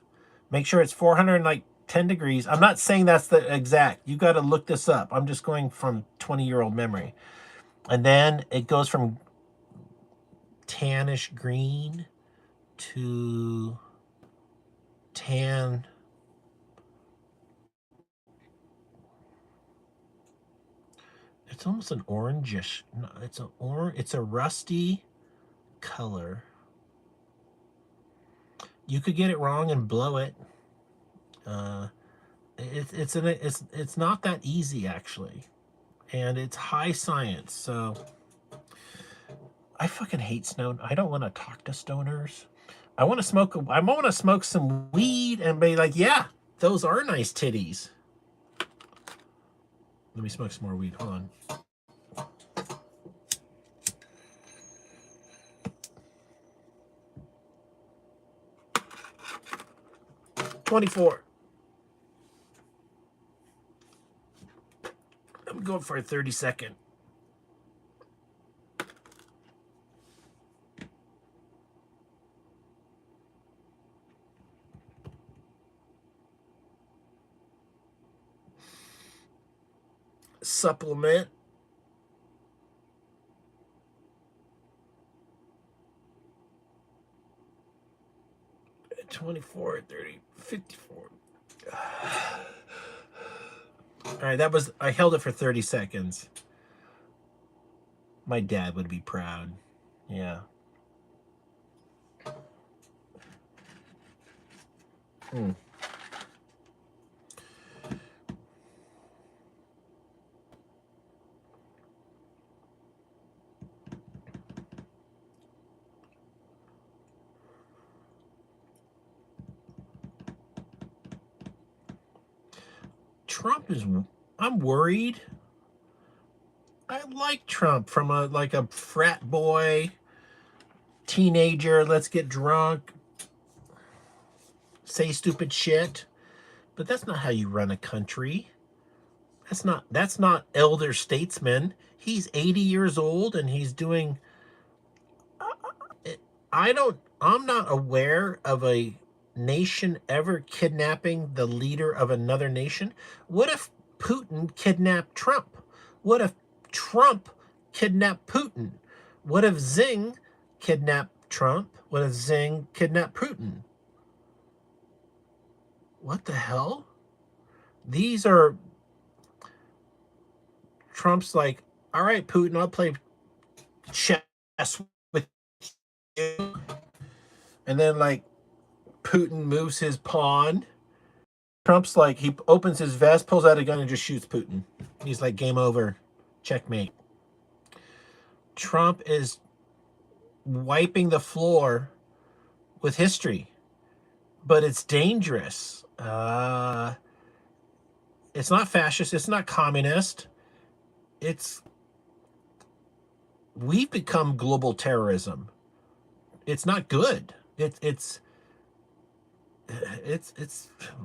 Make sure it's 410 degrees. I'm not saying that's the exact. You got to look this up. I'm just going from 20-year-old memory. And then it goes from tannish green to tan. It's almost an orangish. No, it's a rusty color. You could get it wrong and blow it. It's not that easy actually, and it's high science. So I fucking hate snow. I don't want to talk to stoners. I want to smoke. I want to smoke some weed and be like, yeah, those are nice titties. Let me smoke some more weed. Hold on. $24. I'm going for a 30-second. Supplement. At 24, 30, 54. All right, I held it for 30 seconds. My dad would be proud. Yeah. Trump is, I'm worried. I like Trump from a frat boy, teenager, let's get drunk, say stupid shit. But that's not how you run a country. That's not elder statesman. He's 80 years old and he's doing, I'm not aware of a nation ever kidnapping the leader of another nation. What if Putin kidnapped Trump? What if Trump kidnapped Putin? What if Xing kidnapped Trump? What if Xing kidnapped Putin? What the hell? These are Trump's like, all right, Putin, I'll play chess with you. And then like Putin moves his pawn Trump's like, he opens his vest, pulls out a gun, and just shoots Putin. He's like, game over, checkmate. Trump is wiping the floor with history, but it's dangerous. It's not fascist. It's not communist. It's we've become global terrorism. It's not good. It's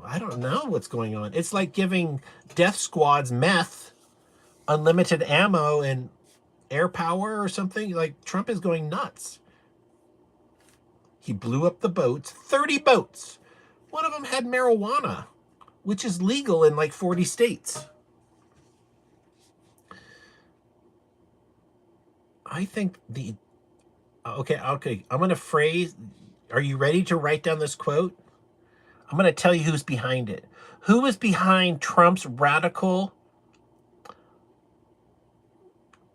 I don't know what's going on. It's like giving death squads meth, unlimited ammo, and air power or something. Like, Trump is going nuts. He blew up the boats, 30 boats. One of them had marijuana, which is legal in like 40 states. I think okay, I'm going to phrase, are you ready to write down this quote? I'm going to tell you who's behind it. Who is behind Trump's radical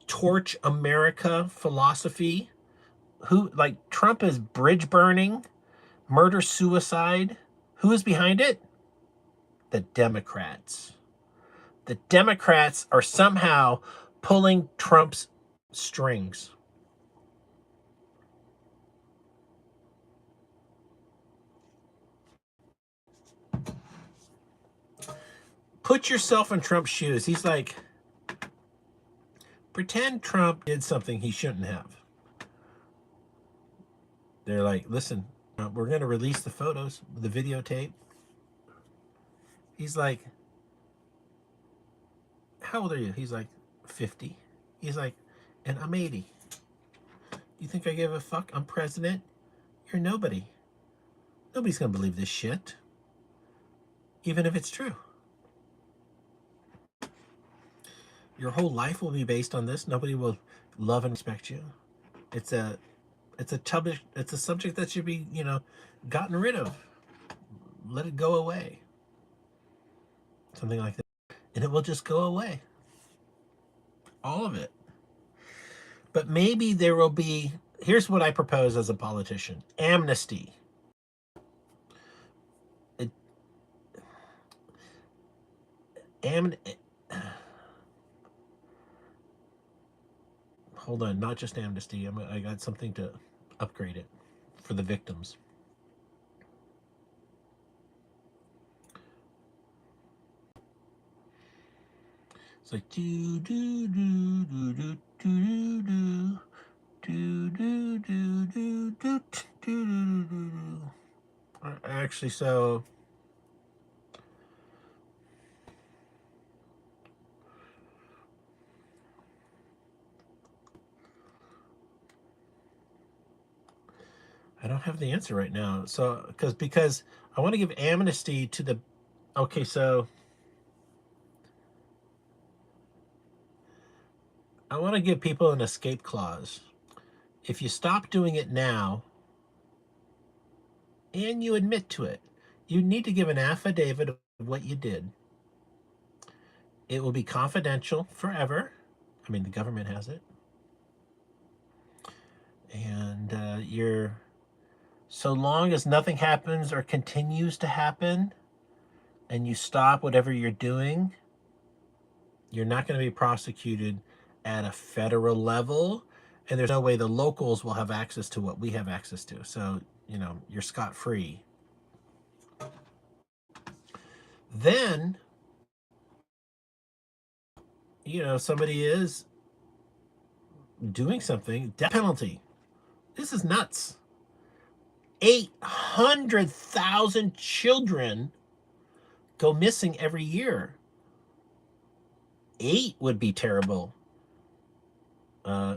torch America philosophy? Who, like, Trump is bridge burning, murder suicide. Who is behind it? The Democrats. The Democrats are somehow pulling Trump's strings. Put yourself in Trump's shoes. He's like, pretend Trump did something he shouldn't have. They're like, listen, we're going to release the photos, the videotape. He's like, how old are you? He's like, 50. He's like, and I'm 80. You think I give a fuck? I'm president. You're nobody. Nobody's going to believe this shit, even if it's true. Your whole life will be based on this. Nobody will love and respect you. It's a subject that should be, gotten rid of. Let it go away. Something like that. And it will just go away. All of it. But maybe there will be, here's what I propose as a politician. Amnesty. Hold on, not just amnesty. I got something to upgrade it for the victims. It's like do do do do do do do do do do do do do do. Actually, so I don't have the answer right now. So because I want to give amnesty to the. Okay, so I want to give people an escape clause. If you stop doing it now and you admit to it, you need to give an affidavit of what you did. It will be confidential forever. I mean, the government has it. And so long as nothing happens or continues to happen and you stop whatever you're doing, you're not going to be prosecuted at a federal level, and there's no way the locals will have access to what we have access to. So, you're scot-free. Then, somebody is doing something, death penalty. This is nuts. 800,000 children go missing every year. 8 would be terrible.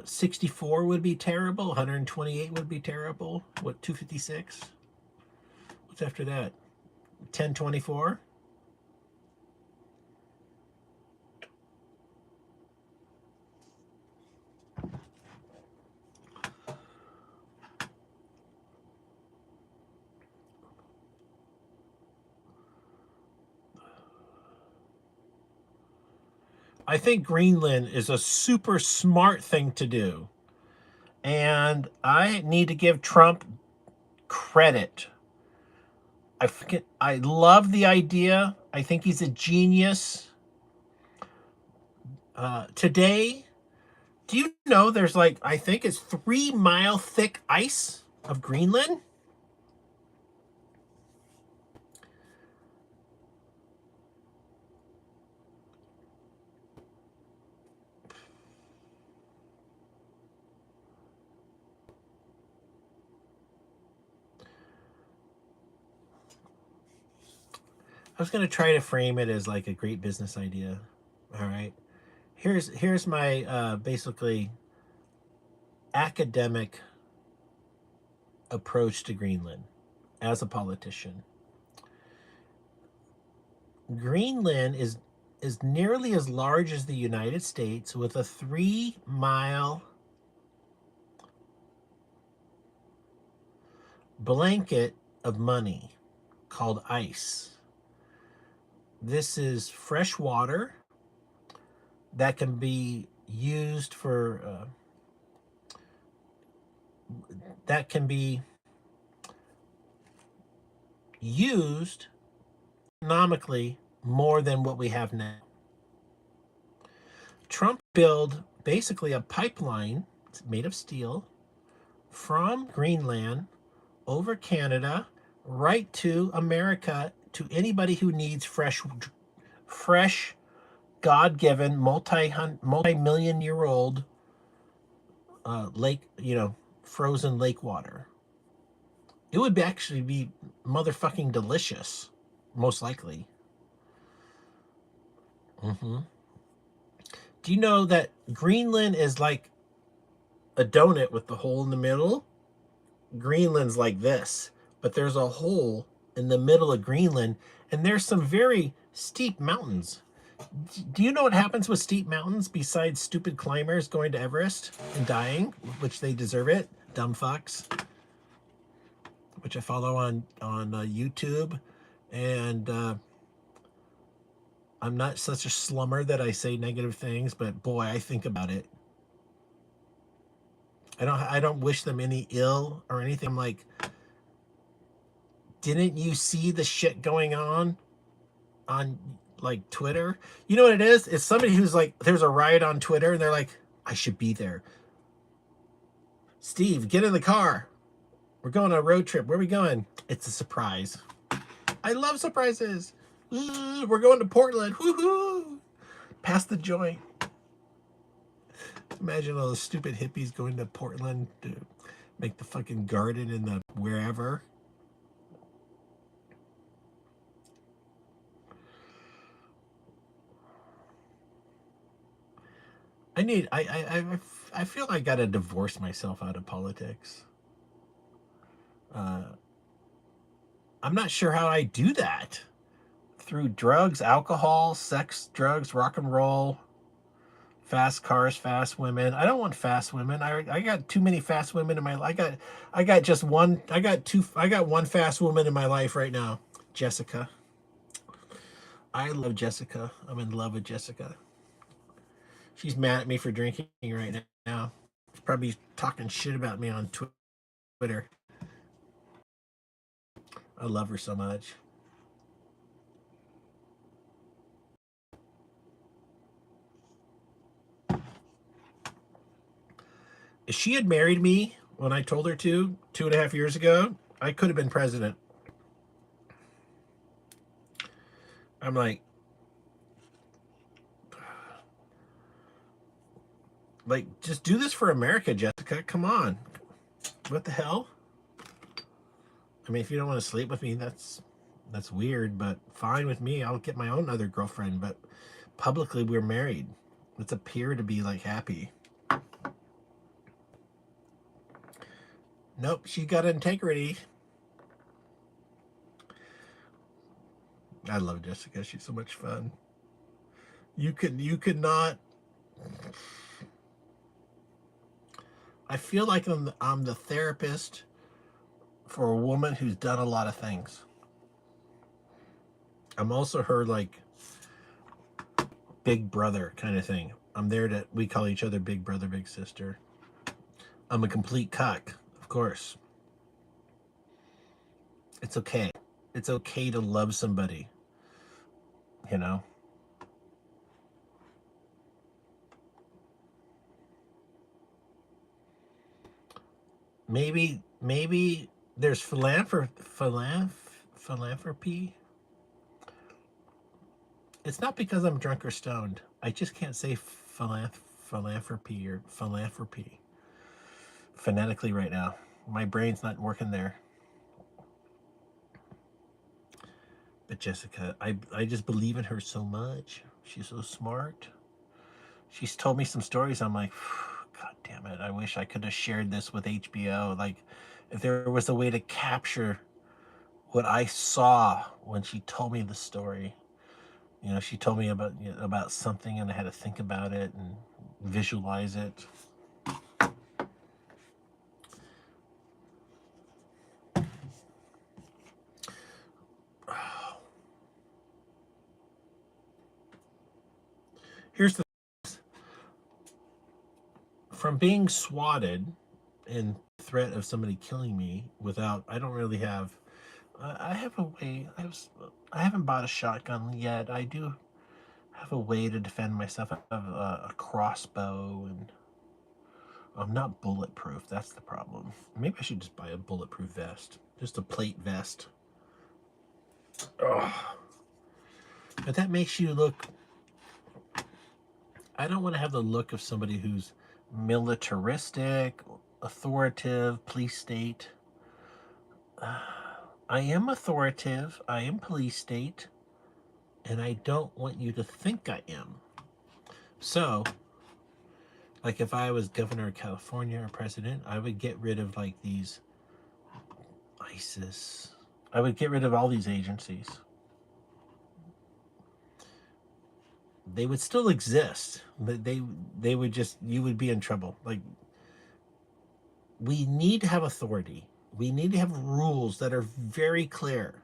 64 would be terrible. 128 would be terrible. What, 256? What's after that? 1024? I think Greenland is a super smart thing to do. And I need to give Trump credit. I love the idea. I think he's a genius. Today, do you know there's like, I think it's 3 mile thick ice of Greenland? I was going to try to frame it as like a great business idea. All right. Here's my basically academic approach to Greenland as a politician. Greenland is nearly as large as the United States with a 3 mile blanket of money called ice. This is fresh water that can be used for that can be used economically more than what we have now. Trump built basically a pipeline made of steel from Greenland over Canada right to America, to anybody who needs fresh God-given multi-million-year-old lake, frozen lake water. It would actually be motherfucking delicious, most likely. Mm-hmm. Do you know that Greenland is like a donut with the hole in the middle? Greenland's like this, but there's a hole in the middle of Greenland, and there's some very steep mountains. Do you know what happens with steep mountains besides stupid climbers going to Everest and dying, which they deserve it, dumb fucks, which I follow on YouTube, and I'm not such a slummer that I say negative things, but boy, I think about it. I don't wish them any ill or anything. I'm like, didn't you see the shit going on like Twitter? You know what it is? It's somebody who's like, there's a riot on Twitter and they're like, I should be there. Steve, get in the car. We're going on a road trip. Where are we going? It's a surprise. I love surprises. We're going to Portland. Woohoo! Pass the joint. Imagine all those stupid hippies going to Portland to make the fucking garden in the wherever. I feel I gotta divorce myself out of politics. I'm not sure how I do that. Through drugs, alcohol, sex, drugs, rock and roll, fast cars, fast women. I don't want fast women. I got too many fast women in my life. I got one fast woman in my life right now. Jessica. I love Jessica. I'm in love with Jessica. She's mad at me for drinking right now. She's probably talking shit about me on Twitter. I love her so much. If she had married me when I told her to 2.5 years ago, I could have been president. I'm like, just do this for America, Jessica. Come on. What the hell? I mean, if you don't want to sleep with me, that's weird, but fine with me. I'll get my own other girlfriend, but publicly we're married. Let's appear to be like happy. Nope, she got integrity. I love Jessica. She's so much fun. You could not. I feel like I'm the therapist for a woman who's done a lot of things. I'm also her like big brother kind of thing. We call each other big brother, big sister. I'm a complete cuck, of course. It's okay. it's okay to love somebody, you know. Maybe there's philanthropy. It's not because I'm drunk or stoned. I just can't say philanthropy or philanthropy phonetically right now. My brain's not working there. But Jessica, I just believe in her so much. She's so smart. She's told me some stories. I'm like, God damn it. I wish I could have shared this with HBO. Like, if there was a way to capture what I saw when she told me the story. You know, she told me about something, and I had to think about it and visualize it. Here's the from being swatted and threat of somebody killing me without. I don't really have. I have a way. I haven't bought a shotgun yet. I do have a way to defend myself. I have a crossbow, and I'm not bulletproof. That's the problem. Maybe I should just buy a bulletproof vest, just a plate vest. Ugh. But that makes you look. I don't want to have the look of somebody who's militaristic, authoritative, police state. I am authoritative. I am police state, and I don't want you to think I am. So, like if I was governor of California or president, I would get rid of like these ISIS. I would get rid of all these agencies. They would still exist, but they would just, you would be in trouble. Like, we need to have authority. We need to have rules that are very clear.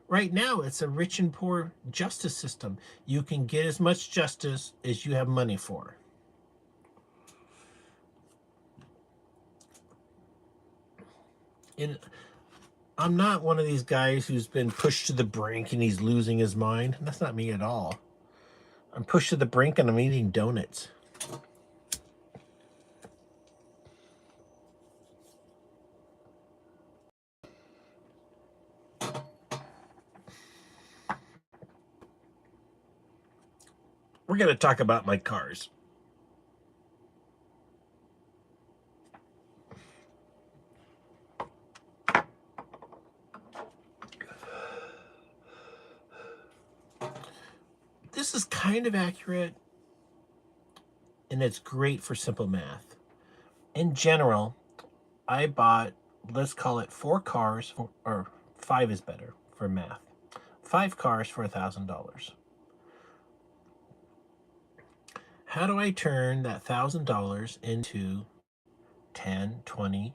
Right now, it's a rich and poor justice system. You can get as much justice as you have money for. And I'm not one of these guys who's been pushed to the brink and he's losing his mind. That's not me at all. I'm pushed to the brink and I'm eating donuts. We're going to talk about my cars. This is kind of accurate, and it's great for simple math. In general, I bought, let's call it 4 cars, or 5 is better for math. 5 cars for $1,000. How do I turn that $1,000 into 10, 20,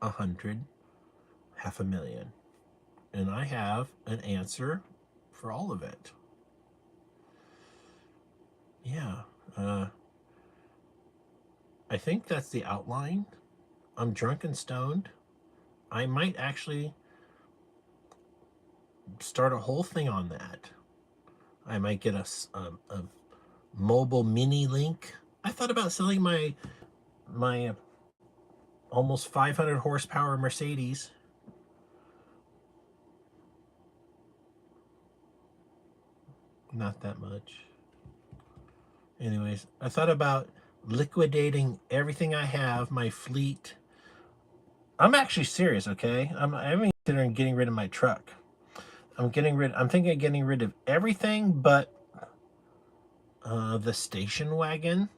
100, $500,000? And I have an answer for all of it. Yeah. I think that's the outline. I'm drunk and stoned. I might actually start a whole thing on that. I might get a mobile mini link. I thought about selling my almost 500 horsepower Mercedes. Not that much. Anyways, I thought about liquidating everything I have, my fleet. I'm actually serious, okay? I'm considering getting rid of my truck. I'm thinking of getting rid of everything but the station wagon.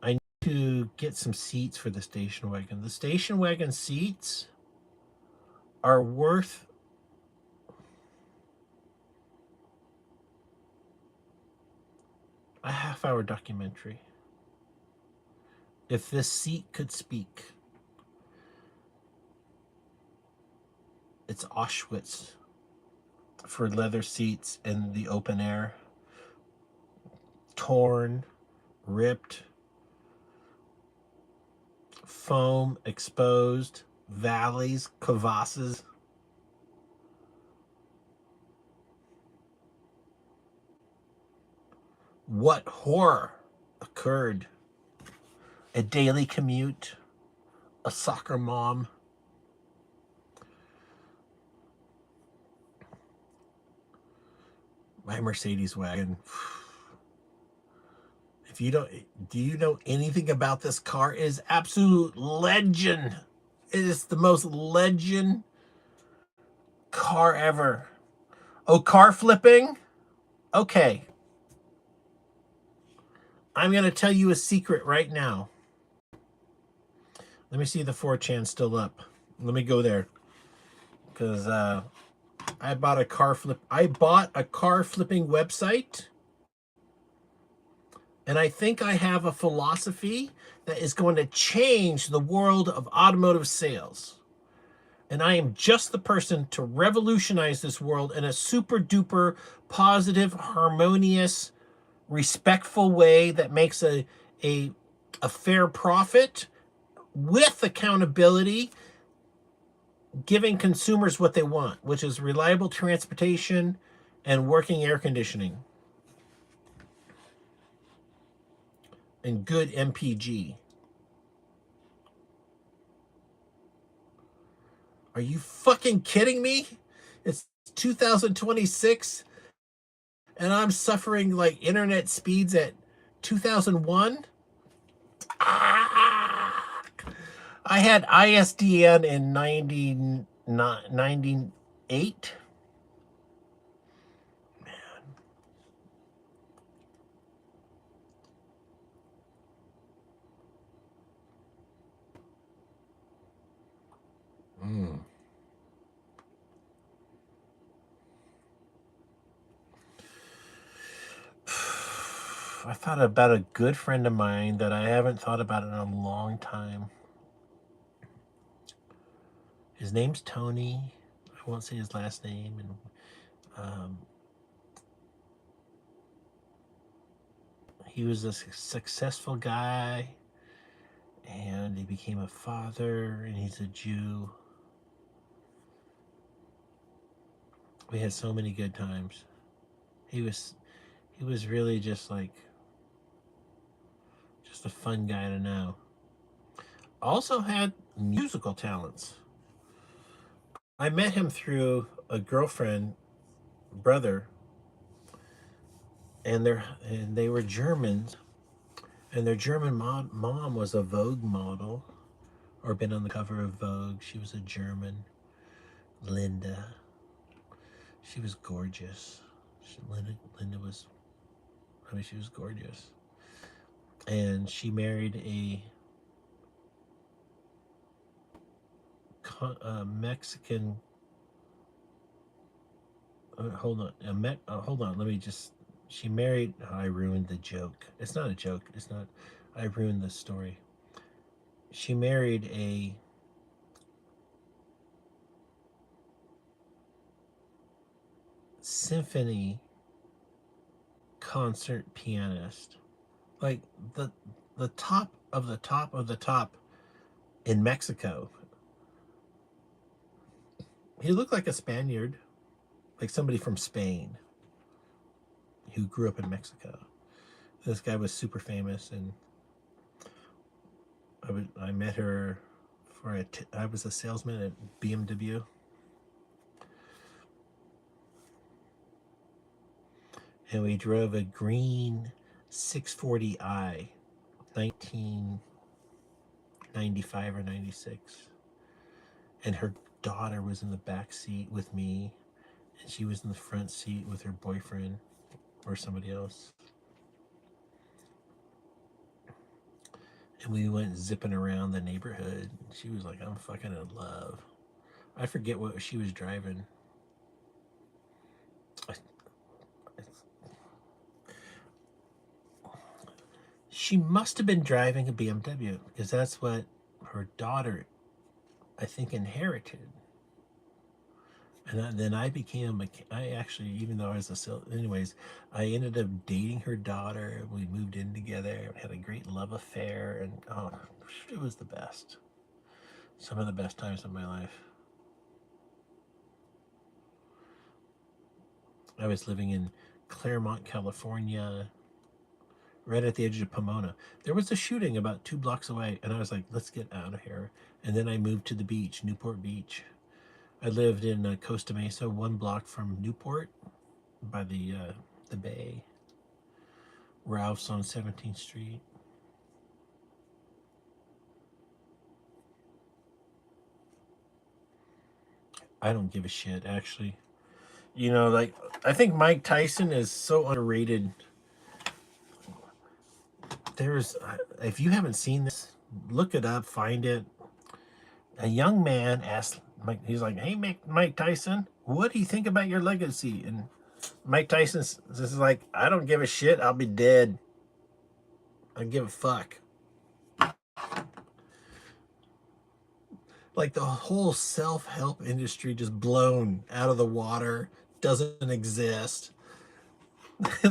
I need to get some seats for the station wagon. The station wagon seats are worth a half-hour documentary. If this seat could speak. It's Auschwitz for leather seats in the open air. Torn, ripped, foam exposed, valleys, crevasses. what horror occurred? A daily commute, a soccer mom, my Mercedes wagon. If you don't, do you know anything about this car? It is absolute legend. It is the most legend car ever. Oh, car flipping? Okay. I'm going to tell you a secret right now. Let me see the 4chan still up. Let me go there. Because I bought a car flipping website. And I think I have a philosophy that is going to change the world of automotive sales. And I am just the person to revolutionize this world in a super duper positive, harmonious, respectful way that makes a fair profit with accountability, giving consumers what they want, which is reliable transportation and working air conditioning and good MPG. Are you fucking kidding me? It's 2026 and I'm suffering like internet speeds at 2001. Ah! I had ISDN in 98. Man. I thought about a good friend of mine that I haven't thought about in a long time. His name's Tony. I won't say his last name. And he was a successful guy, and he became a father, and he's a Jew. We had so many good times. He was really just a fun guy to know. Also had musical talents. I met him through a girlfriend, brother, and they were Germans, and their German mom was a Vogue model, or been on the cover of Vogue. She was a German, Linda. She was gorgeous. Linda was, I mean, she was gorgeous, and she married a Mexican. Hold on, hold on. Let me just. She married. Oh, I ruined the joke. It's not a joke. It's not. I ruined the story. She married a symphony concert pianist, like the top of the top of the top in Mexico. He looked like a Spaniard, like somebody from Spain who grew up in Mexico. This guy was super famous, and I met her for I was a salesman at BMW. And we drove a green 640i, 1995 or 96. And her daughter was in the back seat with me, and she was in the front seat with her boyfriend or somebody else. And we went zipping around the neighborhood. She was like, I'm fucking in love. I forget what she was driving. She must have been driving a BMW, because that's what her daughter, I think, inherited. And then I became I actually, even though I was anyways, I ended up dating her daughter. We moved in together, had a great love affair, and oh, it was the best. Some of the best times of my life. I was living in Claremont, California, right at the edge of Pomona. There was a shooting about 2 blocks away, and I was like, let's get out of here. And then I moved to the beach, Newport Beach. I lived in Costa Mesa, 1 block from Newport, by the bay. Ralph's on 17th Street. I don't give a shit, actually. You know, like, I think Mike Tyson is so underrated. There's, if you haven't seen this, look it up, find it. A young man asked Mike, he's like, hey, Mike Tyson, what do you think about your legacy? And Mike Tyson is like, I don't give a shit. I'll be dead. I don't give a fuck. Like the whole self-help industry just blown out of the water, doesn't exist.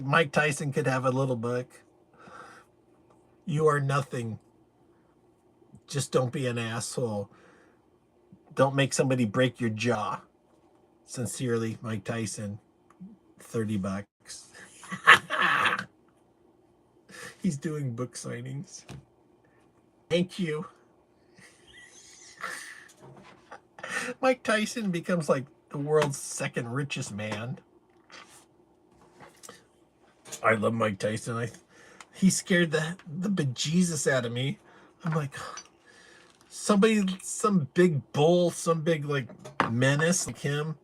Mike Tyson could have a little book. You are nothing. Just don't be an asshole. Don't make somebody break your jaw. Sincerely, Mike Tyson. $30. He's doing book signings. Thank you. Mike Tyson becomes like the world's second richest man. I love Mike Tyson. He scared the bejesus out of me. I'm like, somebody, some big bull, some big like menace like him,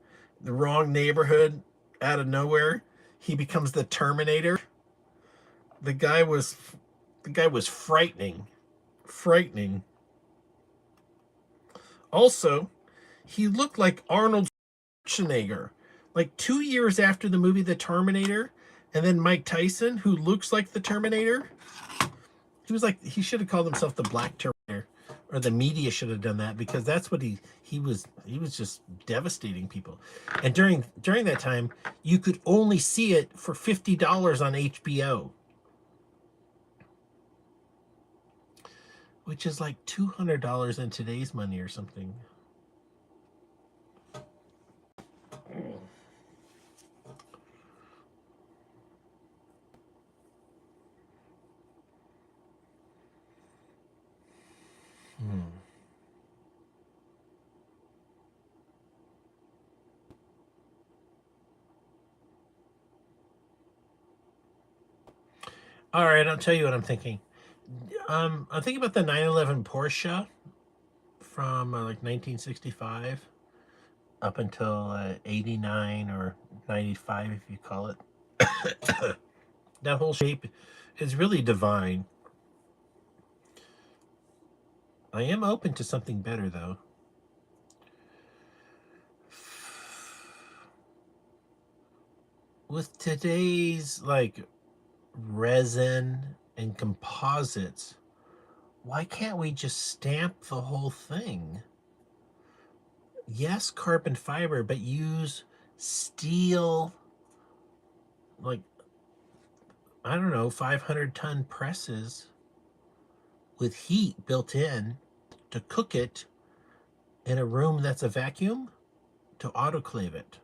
the wrong neighborhood, out of nowhere, he becomes the Terminator. The guy was frightening. Also, he looked like Arnold Schwarzenegger. Like 2 years after the movie The Terminator, and then Mike Tyson, who looks like the Terminator, he should have called himself the Black Terminator, or the media should have done that, because that's what he was just devastating people. And during that time, you could only see it for $50 on HBO, which is like $200 in today's money or something. All right, I'll tell you what I'm thinking. I'm thinking about the 911 Porsche from like 1965 up until 89 or 95, if you call it. That whole shape is really divine. I am open to something better, though. With today's like resin and composites, why can't we just stamp the whole thing? Yes, carbon fiber, but use steel, like, I don't know, 500-ton presses with heat built in to cook it in a room that's a vacuum to autoclave it.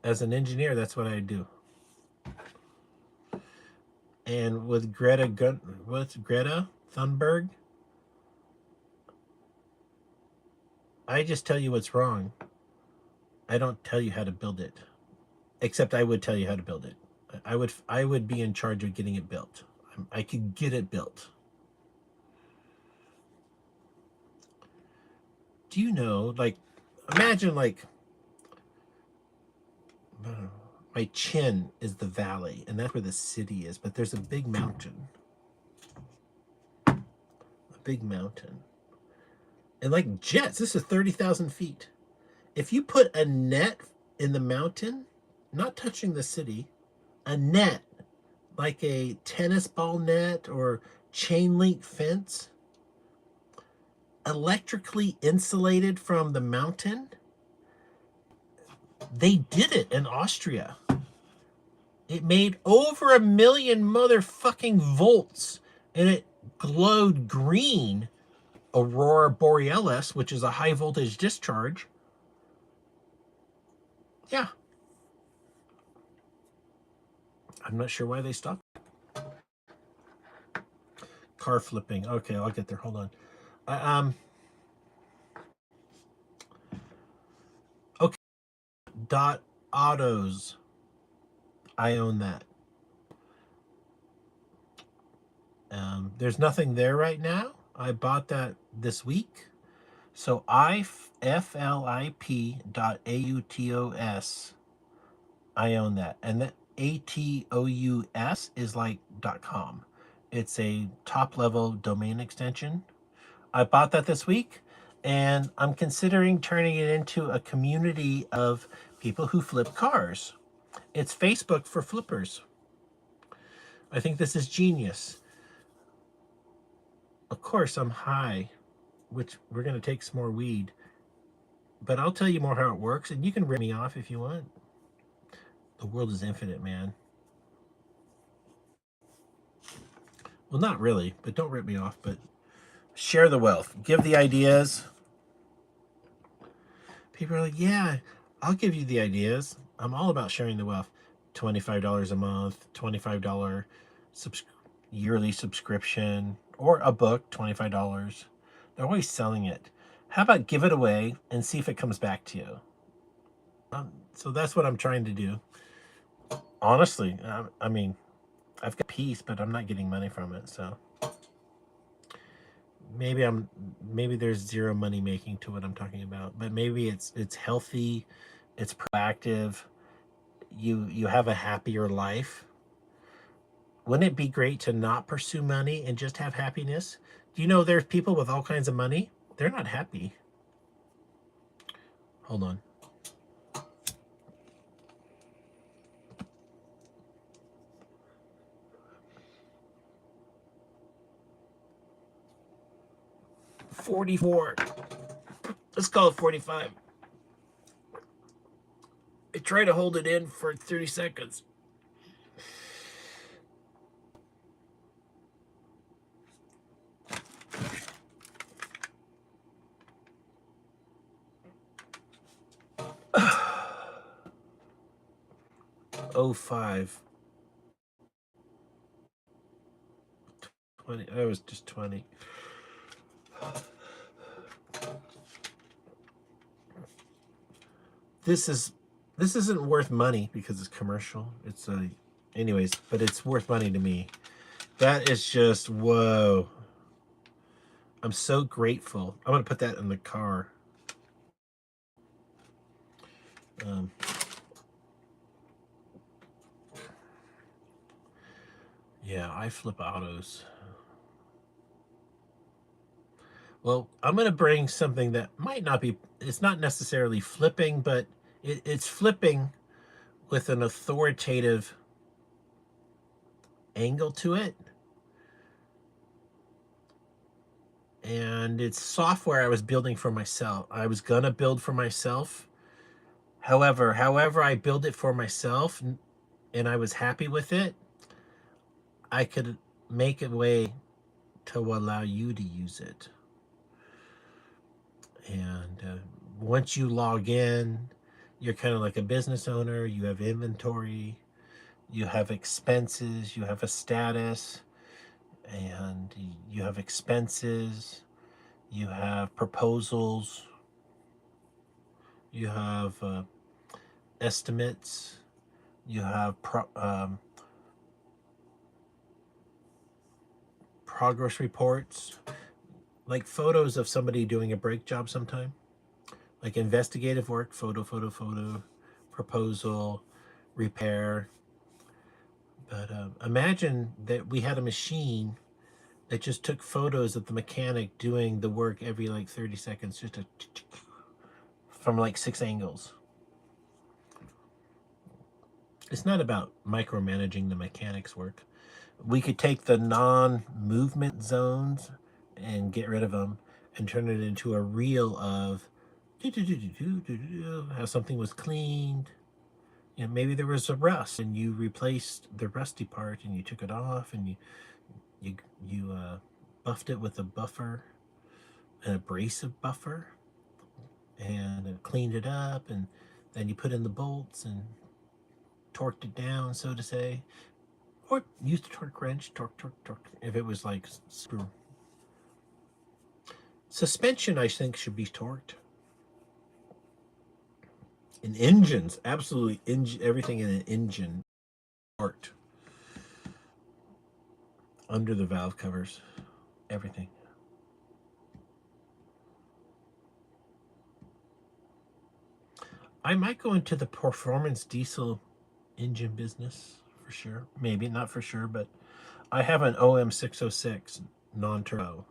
As an engineer, that's what I do. And with Greta Thunberg, I just tell you what's wrong. I don't tell you how to build it. Except I would tell you how to build it. I would be in charge of getting it built. I could get it built. Do you know, like, imagine like, my chin is the valley, and that's where the city is, but there's a big mountain. A big mountain. And like jets, this is 30,000 feet. If you put a net in the mountain, not touching the city, a net, like a tennis ball net or chain link fence, electrically insulated from the mountain. They did it in Austria. It made over 1 million motherfucking volts, and it glowed green. Aurora Borealis, which is a high voltage discharge. Yeah. I'm not sure why they stopped. Car flipping. Okay, I'll get there. Hold on. Okay. Dot autos. I own that. There's nothing there right now. I bought that this week. So iflip.autos. I own that. And that ATOUS is like .com. It's a top level domain extension. I bought that this week and I'm considering turning it into a community of people who flip cars. It's Facebook for flippers. I think this is genius. Of course, I'm high, which we're going to take some more weed. But I'll tell you more how it works, and you can rip me off if you want. The world is infinite, man. Well, not really, but don't rip me off. But share the wealth. Give the ideas. People are like, yeah, I'll give you the ideas. I'm all about sharing the wealth. $25 a month, $25 yearly subscription, or a book, $25. They're always selling it. How about give it away and see if it comes back to you? So that's what I'm trying to do. Honestly, I mean, I've got peace, but I'm not getting money from it. So maybe there's zero money making to what I'm talking about, but maybe it's healthy, it's proactive. You have a happier life. Wouldn't it be great to not pursue money and just have happiness? Do you know there's people with all kinds of money? They're not happy. Hold on. $44. Let's call it 45. I try to hold it in for 30 seconds. Oh 05. 20. That was just 20. This isn't worth money because it's commercial. It's a anyways, but it's worth money to me. That is just whoa. I'm so grateful. I'm gonna put that in the car. Yeah, I flip autos. Well, I'm going to bring something that might not be, it's not necessarily flipping, but it's flipping with an authoritative angle to it. And it's software I was building for myself. I was going to build for myself. However I build it for myself and I was happy with it, I could make a way to allow you to use it. And once you log in, you're kind of like a business owner. You have inventory, you have expenses, you have a status, and you have expenses, you have proposals, you have estimates, you have progress reports, like photos of somebody doing a brake job sometime, like investigative work, photo, proposal, repair. But imagine that we had a machine that just took photos of the mechanic doing the work every like 30 seconds, just from like 6 angles. It's not about micromanaging the mechanic's work. We could take the non-movement zones and get rid of them and turn it into a reel of how something was cleaned. You know, maybe there was a rust and you replaced the rusty part and you took it off and you buffed it with a buffer, an abrasive buffer, and cleaned it up, and then you put in the bolts and torqued it down, so to say. Or use the torque wrench, torque. If it was like super. Suspension, I think, should be torqued. And engines, absolutely, everything in an engine torqued. Under the valve covers, everything. I might go into the performance diesel engine business for sure. Maybe not for sure, but I have an OM606 non-turbo.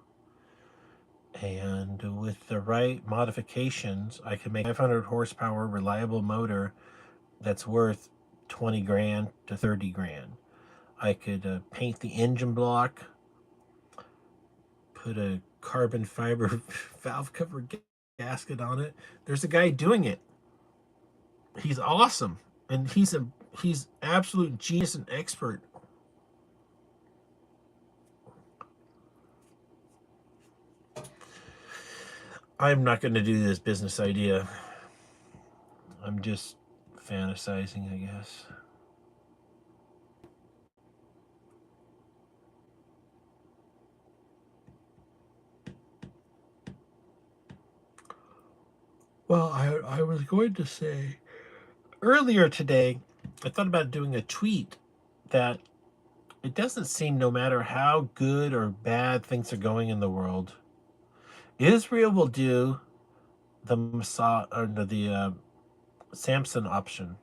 And with the right modifications, I can make 500 horsepower reliable motor that's worth 20 grand to 30 grand. I could paint the engine block, put a carbon fiber valve cover gasket on it. There's a guy doing it. He's awesome, and he's absolute genius and expert. I'm not going to do this business idea. I'm just fantasizing, I guess. Well, I was going to say earlier today, I thought about doing a tweet that it doesn't seem, no matter how good or bad things are going in the world, Israel will do the Samson option.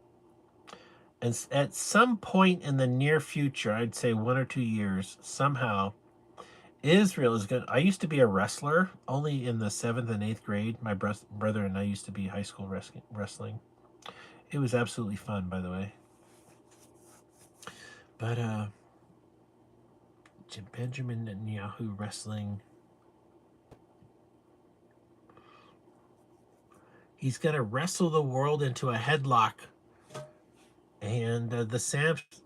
And at some point in the near future, I'd say 1 or 2 years, somehow Israel is going to. I used to be a wrestler only in the 7th and 8th grade. My brother and I used to be high school wrestling. It was absolutely fun, by the way. But Benjamin Netanyahu wrestling. He's going to wrestle the world into a headlock. And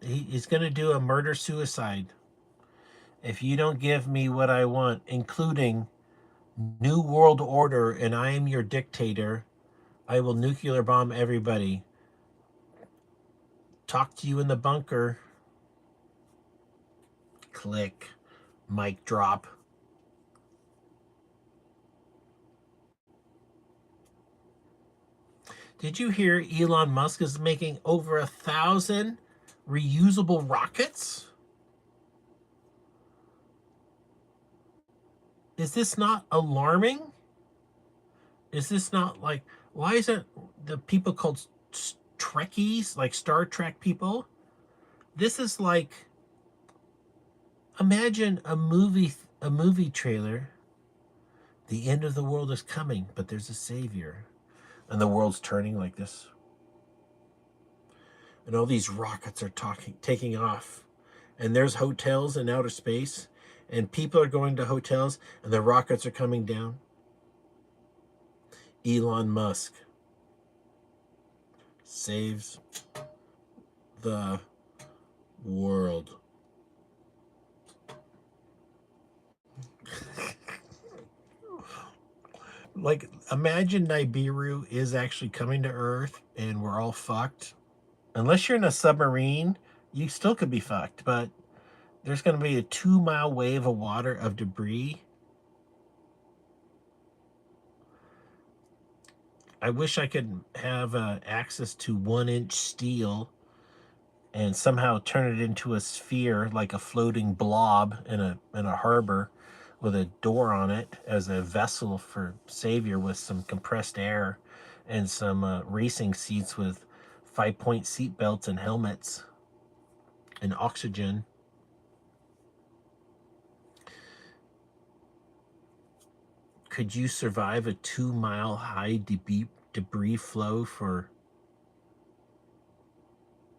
he's going to do a murder-suicide. If you don't give me what I want, including New World Order and I am your dictator, I will nuclear bomb everybody. Talk to you in the bunker. Click. Mic drop. Did you hear Elon Musk is making over 1,000 reusable rockets? Is this not alarming? Is this not like, why isn't the people called Trekkies, like Star Trek people? This is like, imagine a movie trailer. The end of the world is coming, but there's a savior. And the world's turning like this. And all these rockets are taking off. And there's hotels in outer space. And people are going to hotels. And the rockets are coming down. Elon Musk saves the world. Like, imagine Nibiru is actually coming to Earth and we're all fucked. Unless you're in a submarine, you still could be fucked. But there's going to be a 2-mile wave of water of debris. I wish I could have access to 1-inch steel and somehow turn it into a sphere, like a floating blob in a harbor with a door on it as a vessel for savior, with some compressed air and some racing seats with 5-point seat belts and helmets and oxygen. Could you survive a 2-mile high debris flow for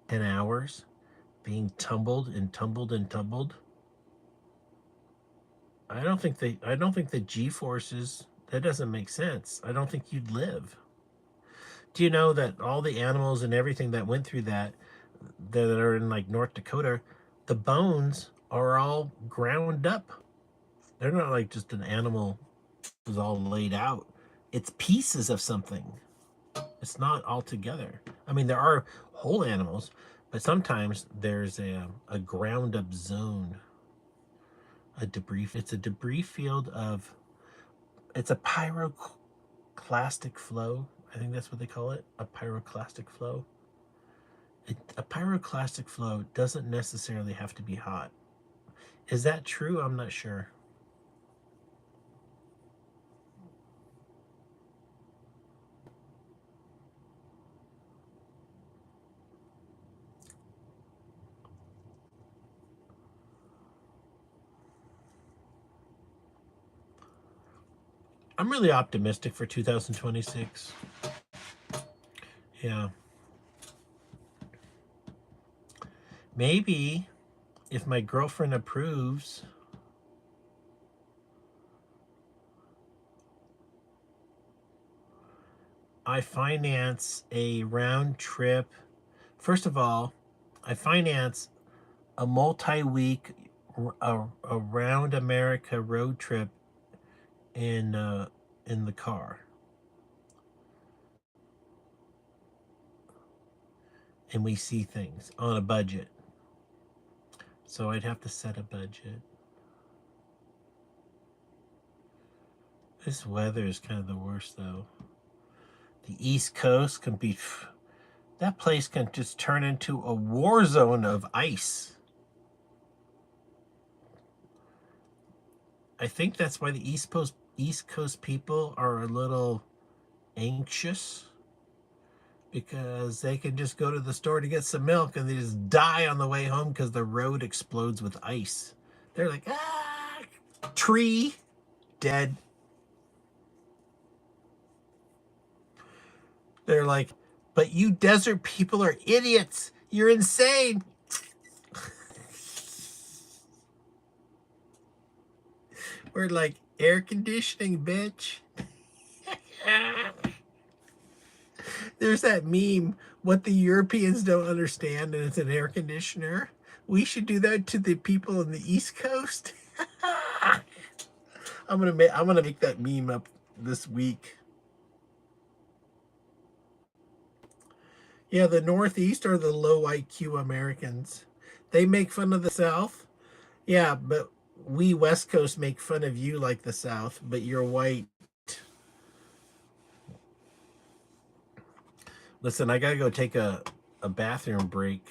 10 hours, being tumbled and tumbled and tumbled? I don't think the G-forces, that doesn't make sense. I don't think you'd live. Do you know that all the animals and everything that went through that are in like North Dakota, the bones are all ground up. They're not like just an animal was all laid out. It's pieces of something. It's not all together. I mean, there are whole animals, But sometimes there's a ground up zone, a debris. It's a debris field of, it's a pyroclastic flow. I think that's what they call it, a pyroclastic flow. A pyroclastic flow doesn't necessarily have to be hot. Is that true? I'm not sure. I'm really optimistic for 2026. Yeah. Maybe if my girlfriend approves, I finance a round trip. First of all, I finance a multi-week around America road trip in the car, and we see things on a budget. So I'd have to set a budget. This weather is kind of the worst, though. The East Coast can be, that place can just turn into a war zone of ice. I think that's why the East Coast people are a little anxious, because they can just go to the store to get some milk and they just die on the way home because the road explodes with ice. They're like, ah, tree, dead. They're like, but you desert people are idiots. You're insane. We're like, air conditioning, bitch. There's that meme, what the Europeans don't understand, and it's an air conditioner. We should do that to the people in the East Coast. I'm gonna make that meme up this week. Yeah, the Northeast are the low IQ Americans. They make fun of the South. Yeah, but we West Coast make fun of you like the South, but you're white. Listen, I gotta go take a bathroom break.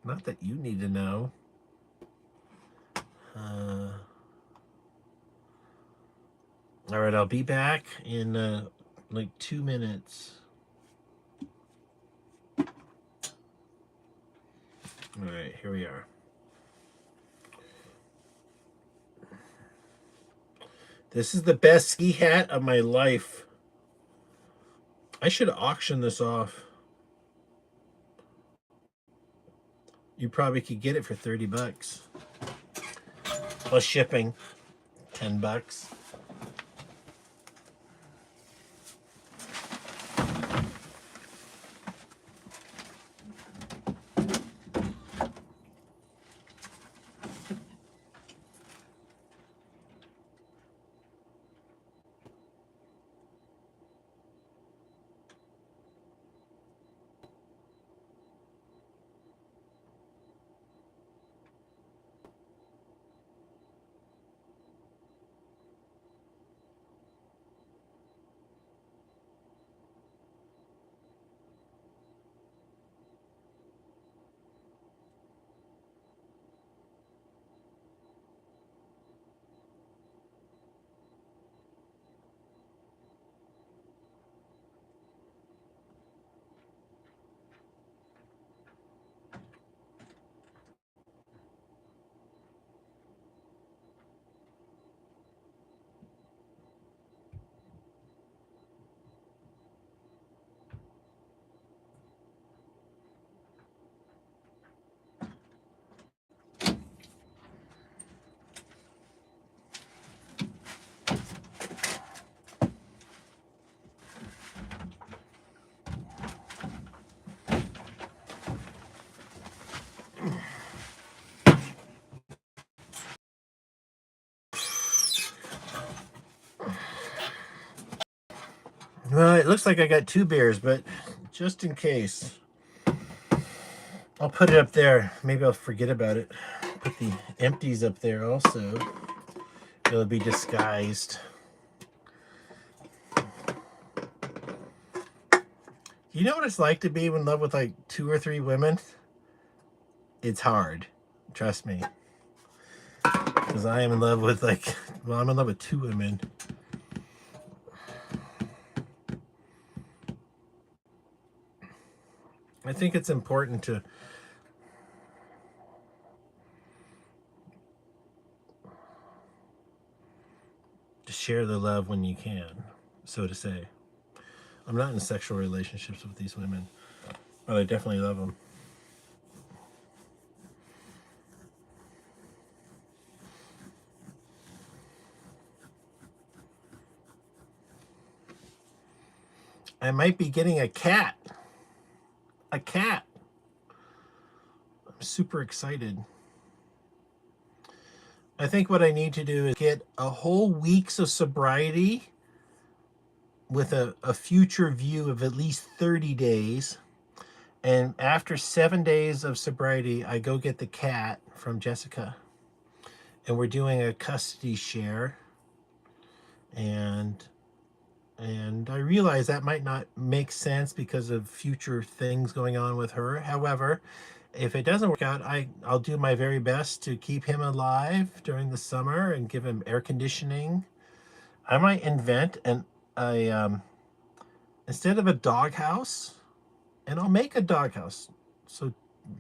Not that you need to know. All right, I'll be back in like 2 minutes. All right, here we are. This is the best ski hat of my life. I should auction this off. You probably could get it for $30 plus shipping, $10. Well, it looks like I got 2 beers, but just in case. I'll put it up there. Maybe I'll forget about it. Put the empties up there also. It'll be disguised. You know what it's like to be in love with like 2 or 3 women? It's hard. Trust me. Because I am in love with I'm in love with 2 women. I think it's important to share the love when you can, so to say. I'm not in sexual relationships with these women, but I definitely love them. I might be getting a cat. A cat. I'm super excited. I think what I need to do is get a whole week's of sobriety with a future view of at least 30 days. And after 7 days of sobriety, I go get the cat from Jessica. And we're doing a custody share. And I realize that might not make sense because of future things going on with her. However, if it doesn't work out, I'll do my very best to keep him alive during the summer and give him air conditioning. I might invent instead of a doghouse, and I'll make a doghouse. So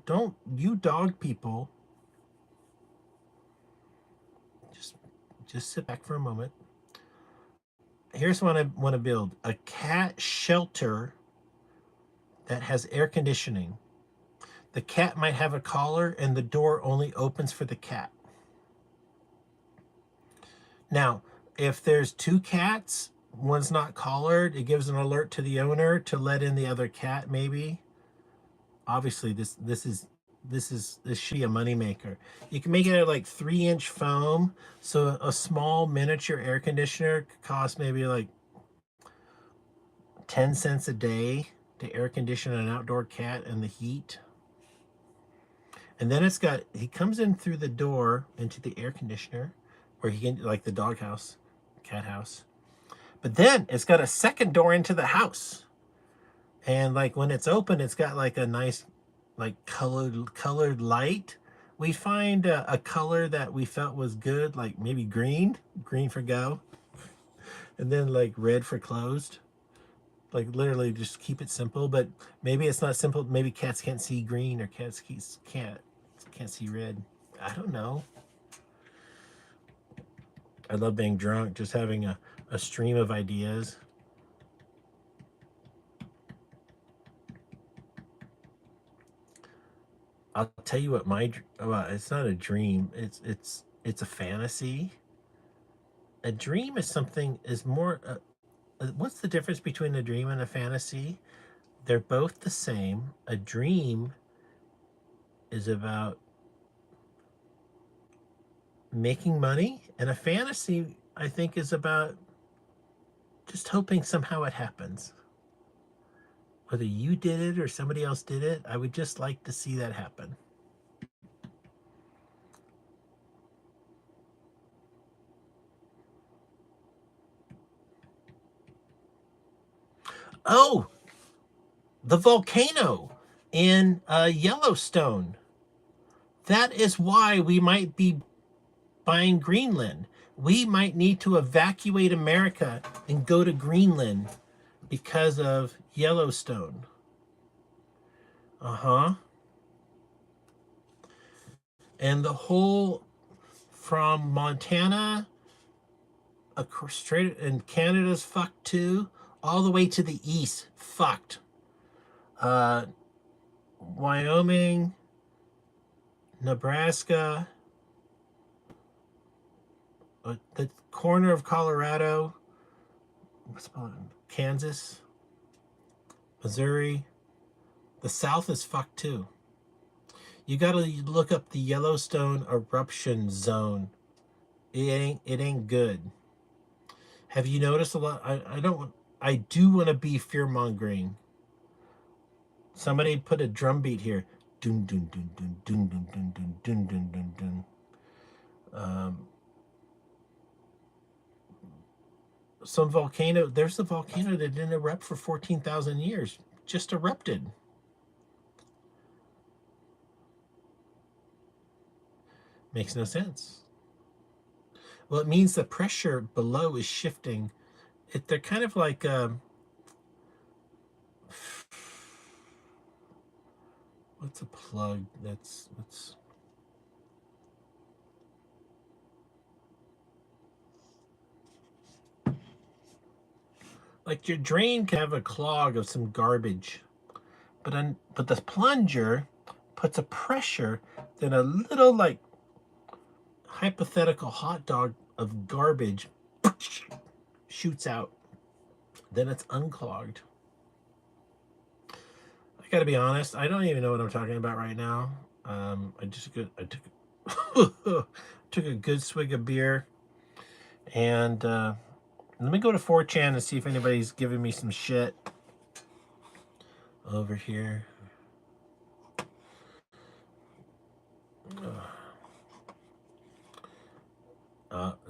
don't you dog people just sit back for a moment. Here's what I want to build: a cat shelter that has air conditioning. The cat might have a collar and the door only opens for the cat. Now, if there's 2 cats, one's not collared, it gives an alert to the owner to let in the other cat, maybe. Obviously, this should be a moneymaker. You can make it like 3-inch foam, so a small miniature air conditioner could cost maybe like 10 cents a day to air condition an outdoor cat in the heat. And then he comes in through the door into the air conditioner where he can, like the doghouse, cat house. But then it's got a second door into the house. And like when it's open, it's got like a nice, like colored light. We find a color that we felt was good, like maybe green for go. And then like red for closed. Like literally just keep it simple, but maybe it's not simple. Maybe cats can't see green or cats can't see red. I don't know. I love being drunk, just having a stream of ideas. I'll tell you what well, it's not a dream. It's a fantasy. A dream is more. What's the difference between a dream and a fantasy? They're both the same. A dream is about making money, and a fantasy, I think, is about just hoping somehow it happens. Whether you did it or somebody else did it, I would just like to see that happen. Oh, the volcano in Yellowstone. That is why we might be buying Greenland. We might need to evacuate America and go to Greenland because of Yellowstone. And the whole from Montana straight, and Canada's fucked too, all the way to the east, fucked. Wyoming, Nebraska, the corner of Colorado, Kansas, Missouri. The South is fucked too. You got to look up the Yellowstone eruption zone. It ain't good. Have you noticed a lot? I do want to be fear mongering. Somebody put a drum beat here. Dun dun dun dun dun dun dun dun dun dun dun dun. Some volcano. There's a volcano that didn't erupt for 14,000 years. Just erupted. Makes no sense. Well, it means the pressure below is shifting. They're kind of like what's a plug? That's like your drain can have a clog of some garbage, but the plunger puts a pressure that a little like hypothetical hot dog of garbage shoots out. Then it's unclogged. I got to be honest. I don't even know what I'm talking about right now. I took a good swig of beer, and let me go to 4chan and see if anybody's giving me some shit over here.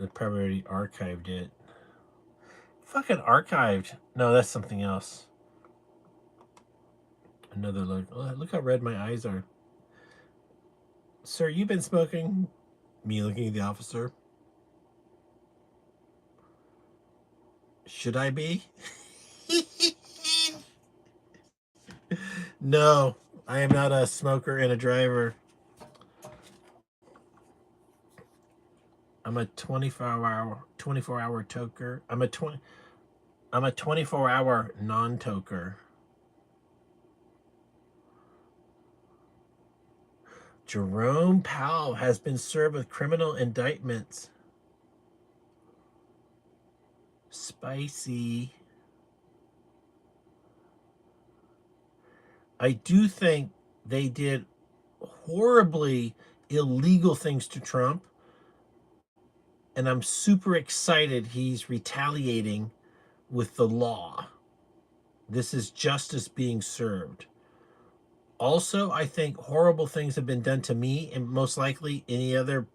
They probably already archived it. Fucking archived. No, that's something else. Another look. Oh, look how red my eyes are. Sir, you've been smoking. Me looking at the officer. Should I be? No, I am not a smoker and a driver. I'm a 24-hour toker. I'm a 24-hour non-toker. Jerome Powell has been served with criminal indictments. Spicy. I do think they did horribly illegal things to Trump, and I'm super excited he's retaliating with the law. This is justice being served. Also, I think horrible things have been done to me and most likely any other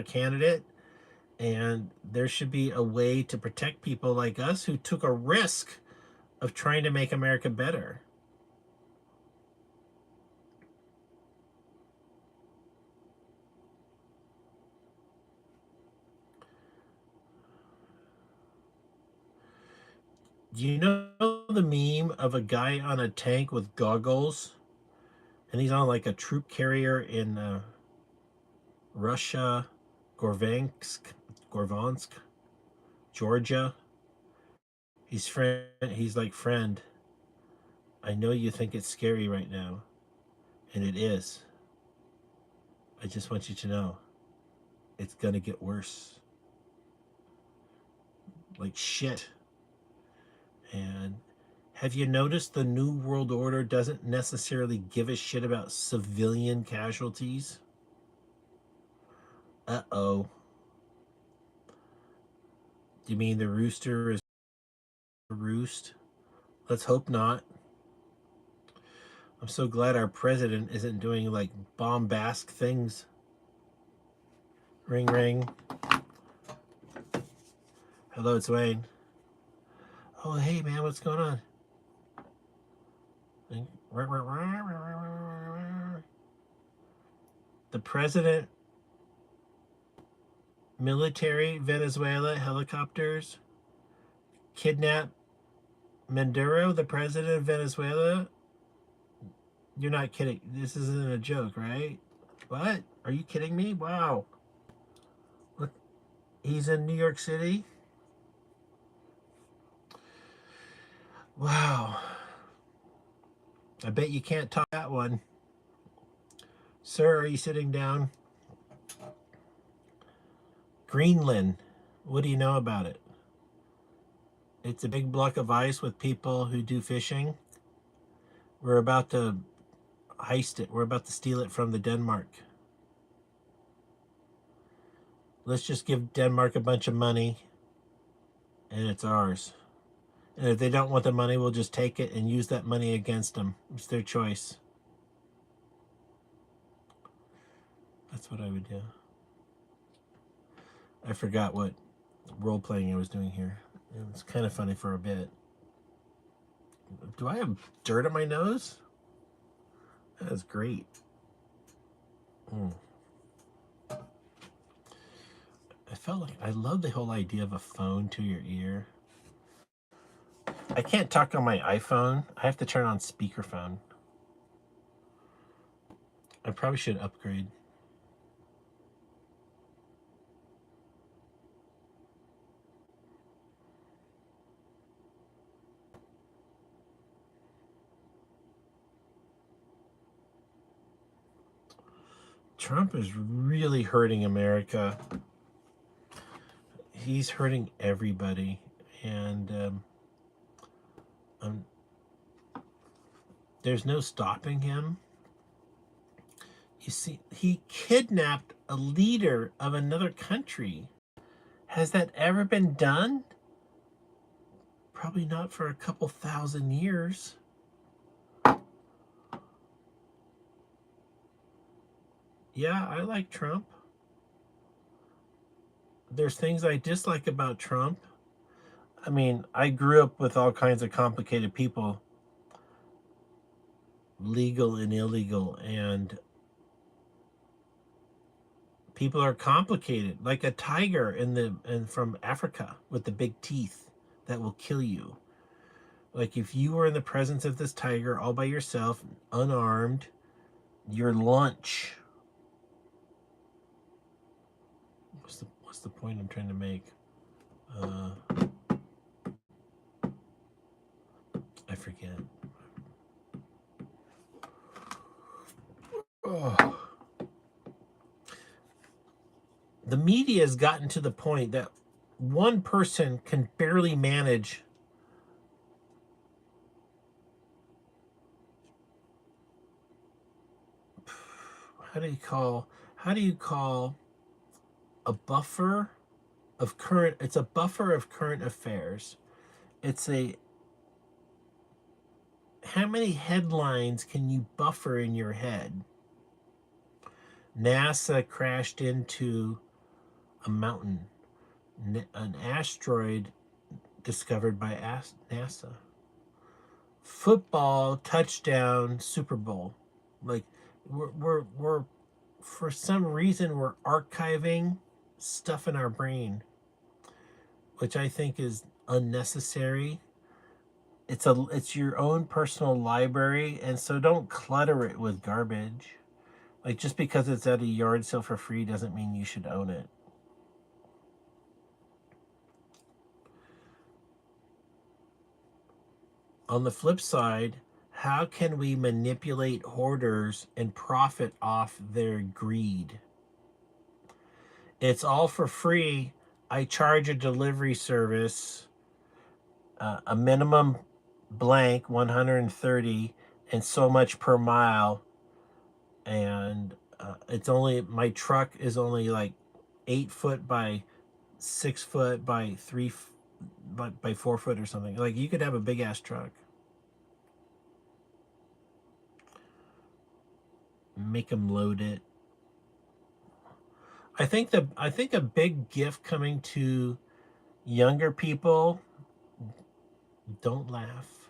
candidate. And there should be a way to protect people like us who took a risk of trying to make America better. Do you know the meme of a guy on a tank with goggles? And he's on like a troop carrier in Russia, Gorvansk, Georgia. He's like, friend, I know you think it's scary right now, and it is. I just want you to know it's gonna get worse. Like shit. And have you noticed the New World Order doesn't necessarily give a shit about civilian casualties? Uh-oh. Do you mean the rooster is a roost? Let's hope not. I'm so glad our president isn't doing like bombastic things. Ring, ring. Hello, it's Wayne. Oh, hey, man, what's going on? The president, military, Venezuela, helicopters, kidnap Maduro, the president of Venezuela. You're not kidding. This isn't a joke, right? What? Are you kidding me? Wow. Look, he's in New York City. Wow. I bet you can't talk that one. Sir, are you sitting down? Greenland. What do you know about it? It's a big block of ice with people who do fishing. We're about to heist it. We're about to steal it from the Denmark. Let's just give Denmark a bunch of money and it's ours. And if they don't want the money, we'll just take it and use that money against them. It's their choice. That's what I would do. I forgot what role playing I was doing here. It was kind of funny for a bit. Do I have dirt on my nose? That is great. Mm. I felt like I love the whole idea of a phone to your ear. I can't talk on my iPhone. I have to turn on speakerphone. I probably should upgrade. Trump is really hurting America. He's hurting everybody. And there's no stopping him. You see, he kidnapped a leader of another country. Has that ever been done? Probably not for a couple thousand years. Yeah, I like Trump. There's things I dislike about Trump. I mean, I grew up with all kinds of complicated people, legal and illegal, and people are complicated, like a tiger and from Africa with the big teeth that will kill you. Like if you were in the presence of this tiger all by yourself, unarmed, your lunch. What's the point I'm trying to make? I forget. Oh. The media has gotten to the point that one person can barely manage how do you call a buffer of current it's a buffer of current affairs. It's a how many headlines can you buffer in your head? NASA crashed into a mountain. An asteroid discovered by NASA. Football touchdown Super Bowl. Like we're for some reason we're archiving stuff in our brain, which I think is unnecessary. It's your own personal library, and so don't clutter it with garbage. Like just because it's at a yard sale for free doesn't mean you should own it. On the flip side, how can we manipulate hoarders and profit off their greed? It's all for free. I charge a delivery service a minimum blank 130 and so much per mile, and it's only my truck is only like 8 foot by 6 foot by by 4 foot or something. Like you could have a big ass truck. Make them load it. I think a big gift coming to younger people, don't laugh,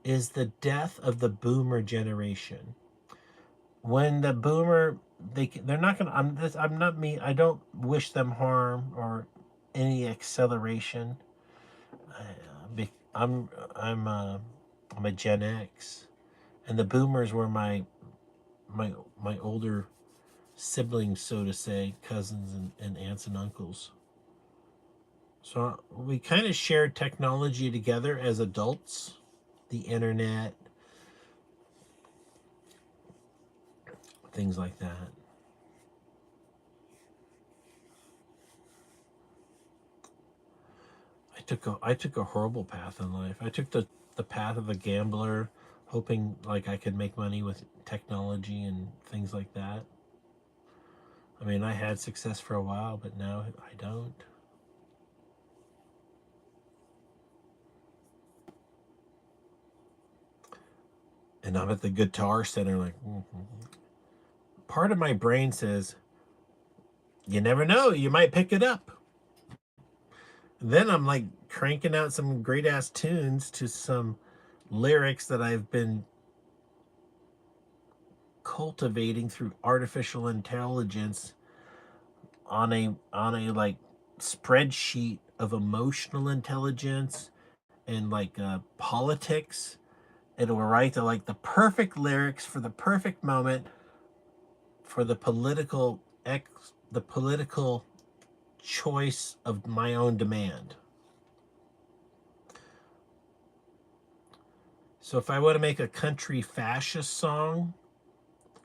is the death of the boomer generation. When the boomer they're not gonna I'm not me I don't wish them harm or any acceleration. I'm I'm uh, I'm a Gen X, and the boomers were my my older siblings, so to say, cousins and aunts and uncles. So we kind of shared technology together as adults, the internet, things like that. I took a horrible path in life. I took the path of a gambler, hoping like I could make money with technology and things like that. I mean, I had success for a while, but now I don't. And I'm at the Guitar Center, like part of my brain says, you never know, you might pick it up. Then I'm like cranking out some great ass tunes to some lyrics that I've been cultivating through artificial intelligence on a like spreadsheet of emotional intelligence and like politics. It'll write the perfect lyrics for the perfect moment for the political choice of my own demand. So if I want to make a country fascist song,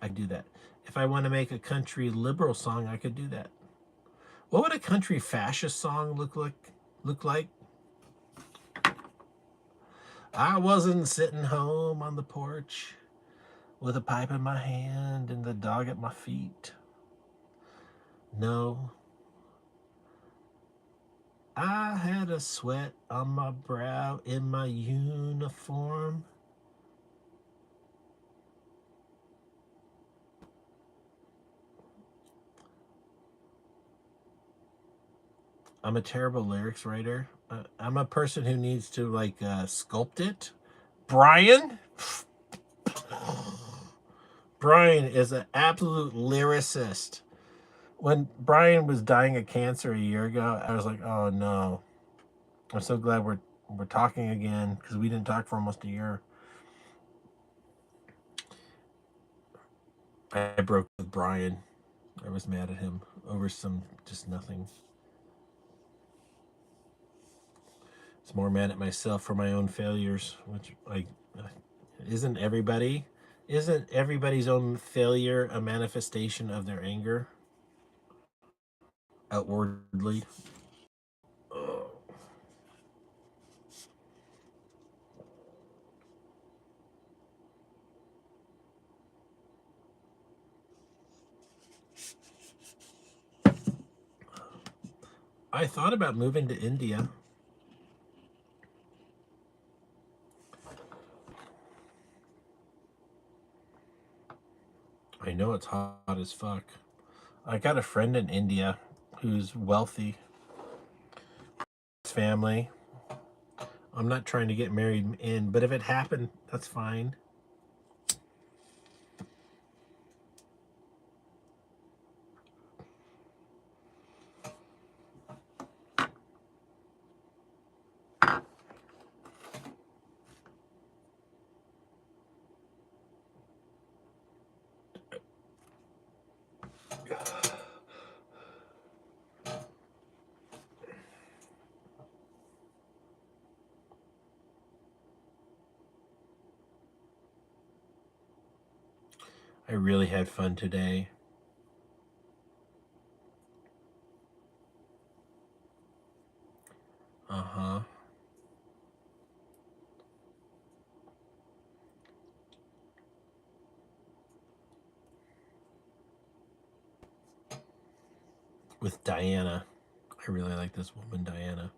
I do that. If I want to make a country liberal song, I could do that. What would a country fascist song look like? I wasn't sitting home on the porch with a pipe in my hand and the dog at my feet. No, I had a sweat on my brow in my uniform. I'm a terrible lyrics writer. I'm a person who needs to like sculpt it. Brian? Brian is an absolute lyricist. When Brian was dying of cancer a year ago, I was like, oh no. I'm so glad we're talking again because we didn't talk for almost a year. I broke with Brian. I was mad at him over some just nothing. It's more mad at myself for my own failures, which like isn't everybody's own failure a manifestation of their anger outwardly? Oh. I thought about moving to India. I know it's hot as fuck. I got a friend in India who's wealthy. His family. I'm not trying to get married in, but if it happened, that's fine. I really had fun today. Uh-huh. With Diana. I really like this woman, Diana.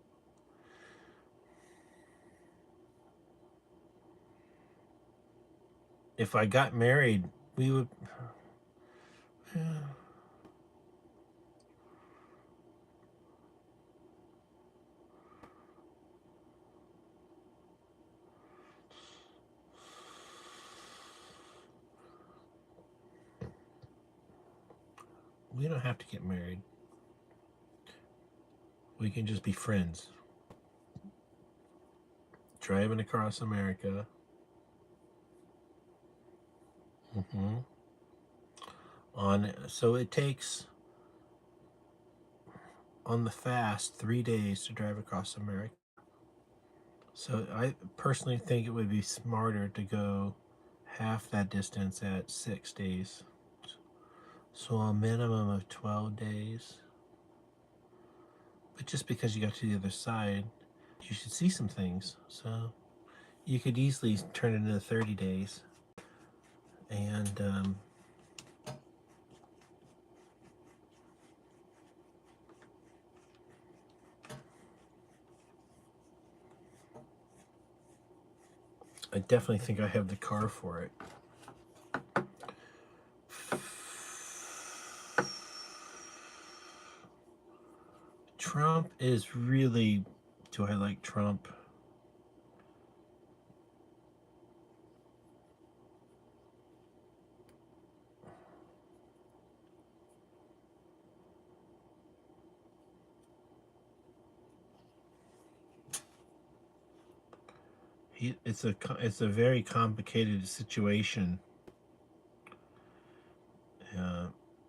If I got married, we would. We don't have to get married. We can just be friends. Driving across America. Mm-hmm. So it takes on the fast 3 days to drive across America. So I personally think it would be smarter to go half that distance at 6 days. So a minimum of 12 days. But just because you got to the other side, you should see some things. So you could easily turn it into 30 days. And I definitely think I have the car for it. is really, do I like Trump? It's a very complicated situation.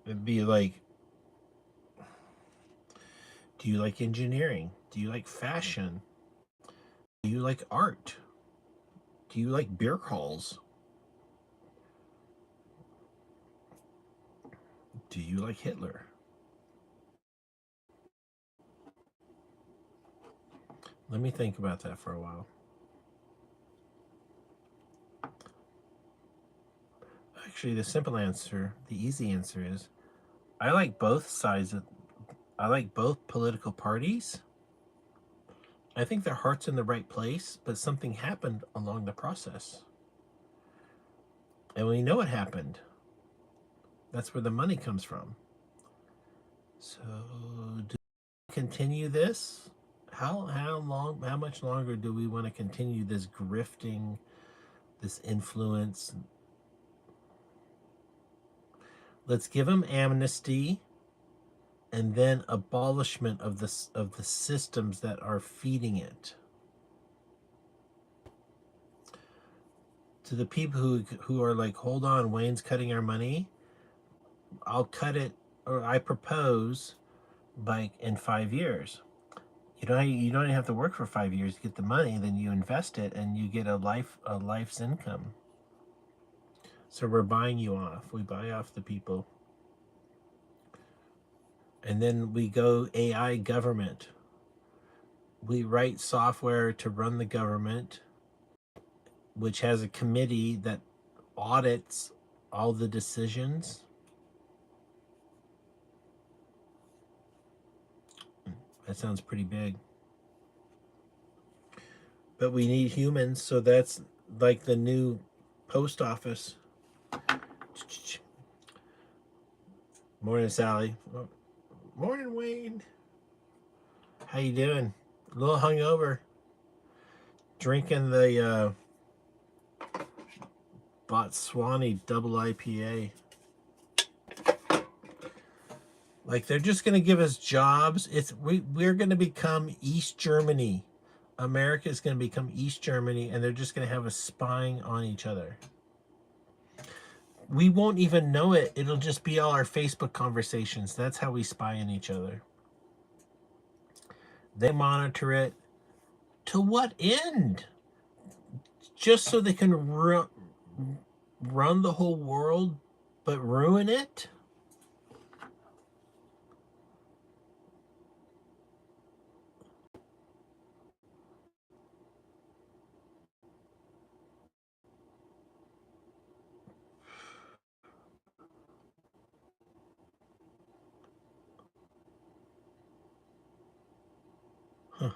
It'd be like, do you like engineering? Do you like fashion? Do you like art? Do you like beer calls? Do you like Hitler? Let me think about that for a while. Actually, the simple answer, the easy answer is I like both sides of, I like both political parties. I think their heart's in the right place, but something happened along the process. And we know what happened. That's where the money comes from. So, do we continue this? How much longer do we want to continue this grifting, this influence? Let's give them amnesty and then abolishment of the systems that are feeding it. To the people who are like, hold on, Wayne's cutting our money. I'll cut it, or I propose, like in 5 years. You don't have to work for 5 years to get the money. Then you invest it, and you get a life's income. So we're buying you off. We buy off the people, and then we go AI government. We write software to run the government, which has a committee that audits all the decisions. That sounds pretty big. But we need humans, so that's like the new post office. Morning, Sally. Morning, Wayne. How you doing? A little hungover. Drinking the Botswani double IPA. Like they're just going to give us jobs. We're going to become East Germany. America is going to become East Germany, and they're just going to have us spying on each other. We won't even know it. It'll just be all our Facebook conversations. That's how we spy on each other. They monitor it. To what end? Just so they can run the whole world, but ruin it? Huh.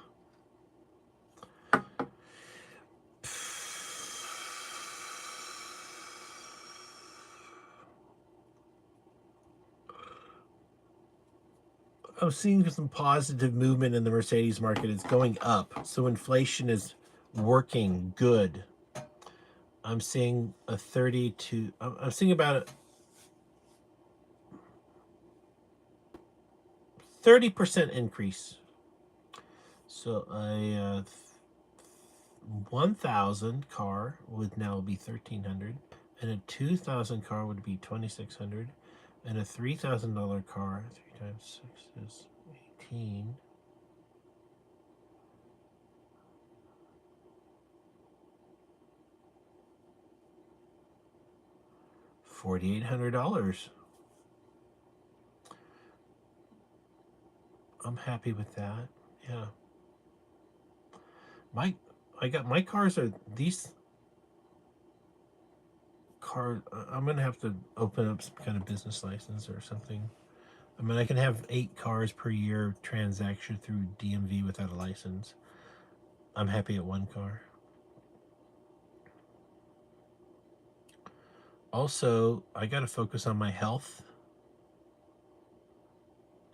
I'm seeing some positive movement in the Mercedes market. It's going up. So inflation is working good. I'm seeing a 32. I'm seeing about a 30% increase. So a 1,000 car would now be 1,300, and a 2,000 car would be 2,600, and a $3,000 car, 3 times 6 is 18. $4,800. I'm happy with that. Yeah. My cars are these car. I'm gonna have to open up some kind of business license or something. I mean, I can have 8 cars per year transaction through DMV without a license. I'm happy at 1 car. Also, I got to focus on my health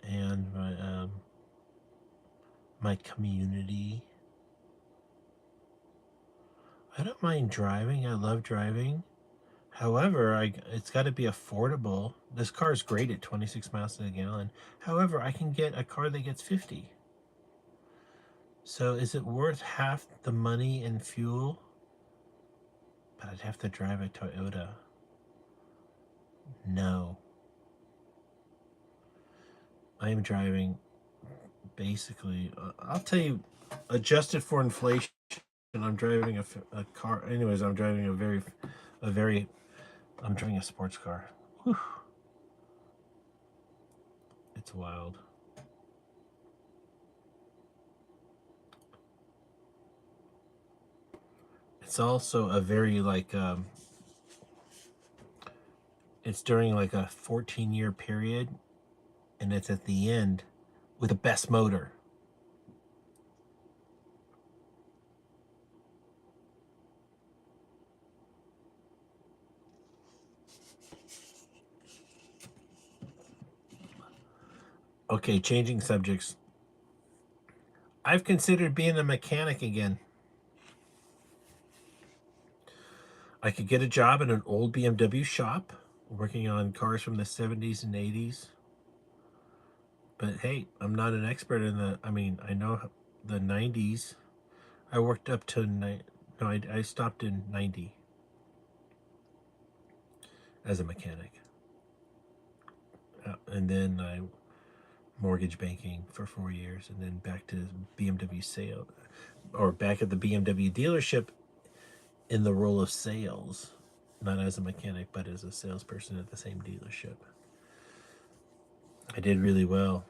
and my my community. I don't mind driving. I love driving. However, it's got to be affordable. This car is great at 26 miles to the gallon. However, I can get a car that gets 50. So is it worth half the money in fuel? But I'd have to drive a Toyota. No. I am driving basically, I'll tell you, adjusted for inflation, I'm driving a car. Anyways, I'm driving I'm driving a sports car. Whew. It's wild. It's also a very it's during like a 14-year period, and it's at the end with the best motor. Okay, changing subjects. I've considered being a mechanic again. I could get a job in an old BMW shop working on cars from the 70s and 80s. But hey, I'm not an expert in I know the 90s. I worked up to I stopped in 90 as a mechanic. And then I mortgage banking for 4 years, and then back to BMW sale, or back at the BMW dealership in the role of sales, not as a mechanic, but as a salesperson at the same dealership. I did really well.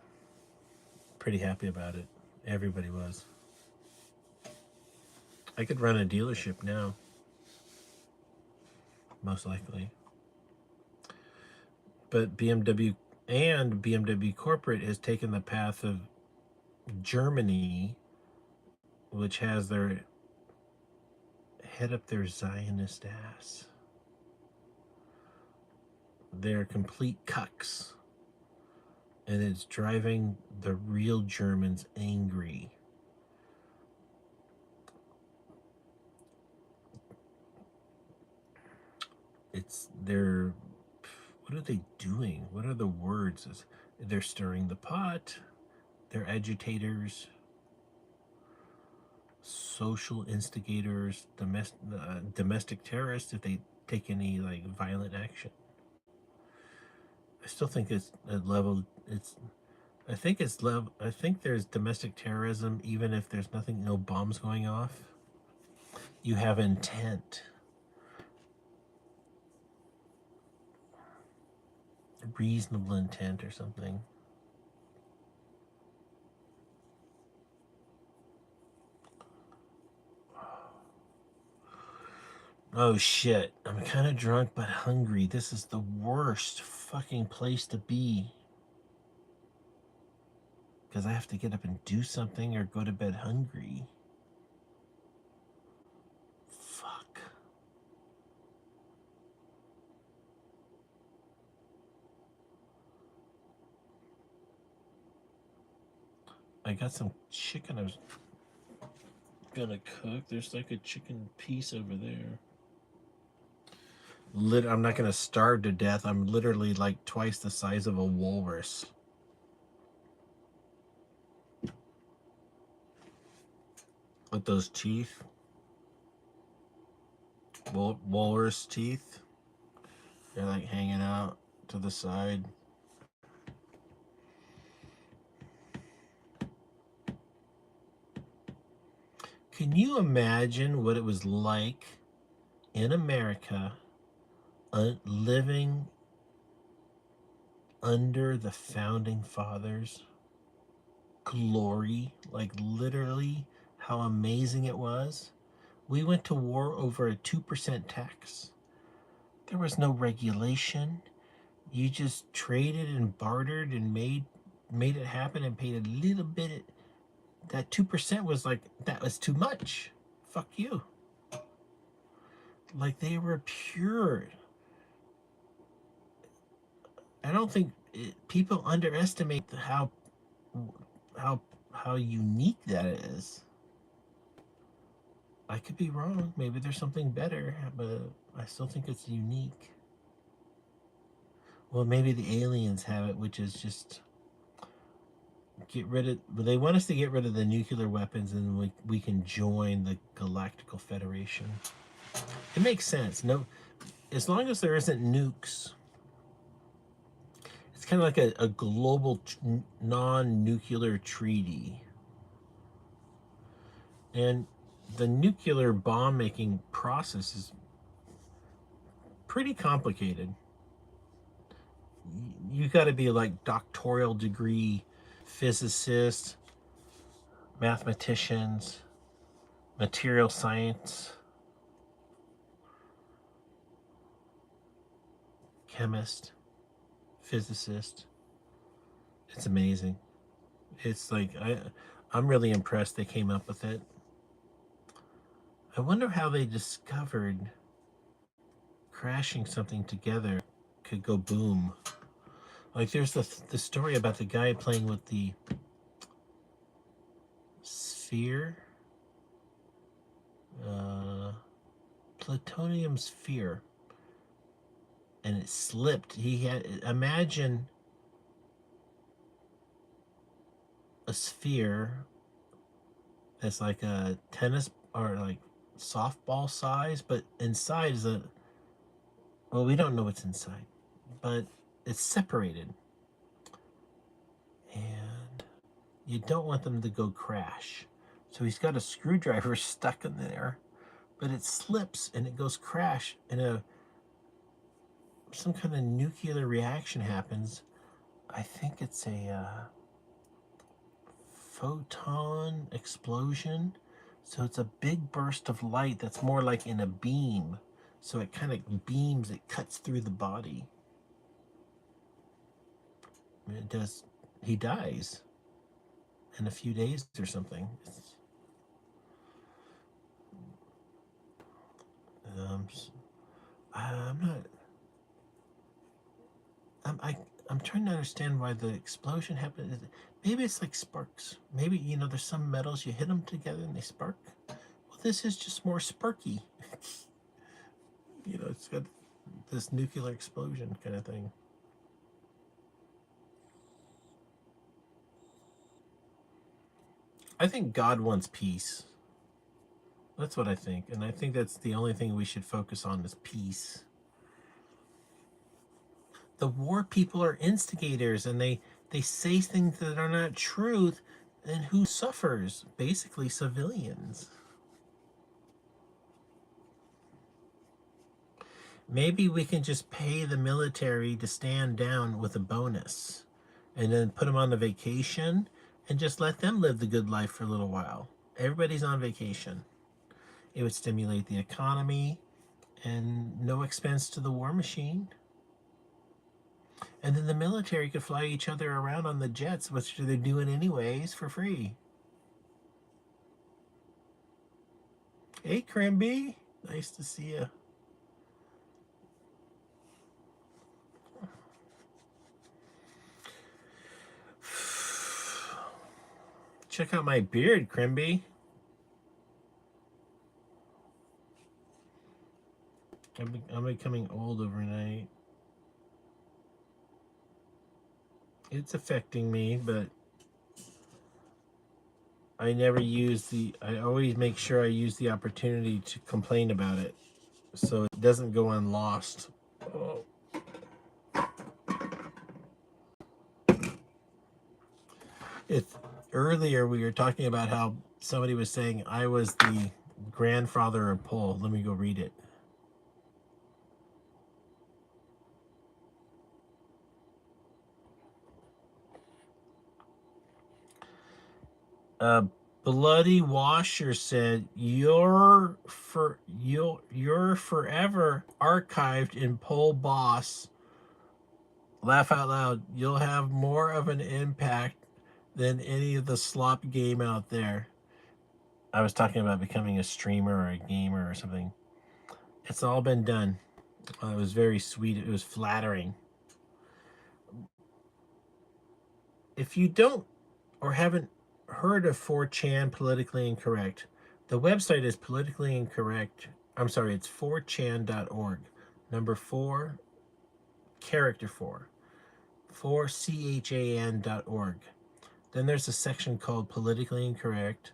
Pretty happy about it. Everybody was. I could run a dealership now, most likely. But BMW corporate has taken the path of Germany, which has their head up their Zionist ass. They're complete cucks. And it's driving the real Germans angry. What are they doing? What are the words? They're stirring the pot. They're agitators, social instigators, domestic terrorists if they take any like violent action. I still think it's a level. I think it's level. I think there's domestic terrorism even if there's no bombs going off. You have intent. Reasonable intent or something. Oh shit, I'm kind of drunk but hungry. This is the worst fucking place to be. Because I have to get up and do something or go to bed hungry. Fuck. I got some chicken I was gonna cook. There's like a chicken piece over there. I'm not gonna starve to death. I'm literally like twice the size of a walrus. With those teeth. Walrus teeth. They're like hanging out to the side. Can you imagine what it was like in America living under the founding fathers' glory? Like literally how amazing it was. We went to war over a 2% tax. There was no regulation. You just traded and bartered and made it happen and paid a little bit. That 2% was like, that was too much. Fuck you. Like they were pure. I don't think people underestimate how how unique that is. I could be wrong. Maybe there's something better, but I still think it's unique. Well, maybe the aliens have it, which is just get rid of. They want us to get rid of the nuclear weapons, and we can join the Galactical Federation. It makes sense. No, as long as there isn't nukes, it's kind of like a global non-nuclear treaty. And the nuclear bomb making process is pretty complicated. You got to be like doctoral degree physicists, mathematicians, material science, chemist, physicist. It's amazing. It's like I'm really impressed they came up with it. I wonder how they discovered crashing something together could go boom. Like there's the story about the guy playing with the sphere, plutonium sphere, and it slipped. He had imagine a sphere that's like a tennis or like softball size, but inside is a, well, we don't know what's inside, but it's separated. And you don't want them to go crash. So he's got a screwdriver stuck in there, but it slips and it goes crash, and some kind of nuclear reaction happens. I think it's a photon explosion. So it's a big burst of light that's more like in a beam. So it kind of beams, it cuts through the body. It does. He dies in a few days or something. I'm not. I'm trying to understand why the explosion happened. Maybe it's like sparks. Maybe there's some metals you hit them together and they spark. Well, this is just more sparky. It's got this nuclear explosion kind of thing. I think God wants peace. That's what I think. And I think that's the only thing we should focus on is peace. The war people are instigators, and they say things that are not truth, and who suffers? Basically civilians. Maybe we can just pay the military to stand down with a bonus and then put them on the vacation and just let them live the good life for a little while. Everybody's on vacation. It would stimulate the economy and no expense to the war machine. And then the military could fly each other around on the jets, which they're doing anyways, for free. Hey, Crimby. Nice to see you. Check out my beard, Crimby. I'm becoming old overnight. It's affecting me, but I always make sure I use the opportunity to complain about it so it doesn't go unlost. Oh. Earlier we were talking about how somebody was saying I was the grandfather of Paul. Let me go read it. Bloody Washer said, you're forever archived in Pole Boss. Laugh out loud. You'll have more of an impact than any of the slop game out there. I was talking about becoming a streamer or a gamer or something. It's all been done. It was very sweet. It was flattering. If you don't or haven't heard of 4chan, politically incorrect. The website is politically incorrect. I'm sorry, it's 4chan.org. Number 4, character 4. 4chan.org. Then there's a section called politically incorrect.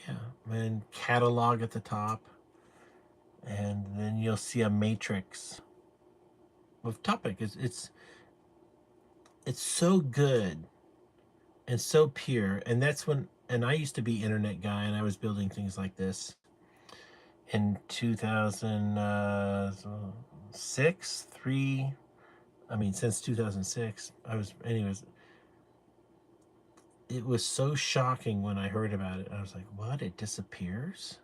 Yeah, and catalog at the top. And then you'll see a matrix of topic. It's so good and so pure. And that's when, and I used to be internet guy, and I was building things like this in 2006, 3. I mean, since 2006, I was, anyways. It was so shocking when I heard about it. I was like, what? It disappears?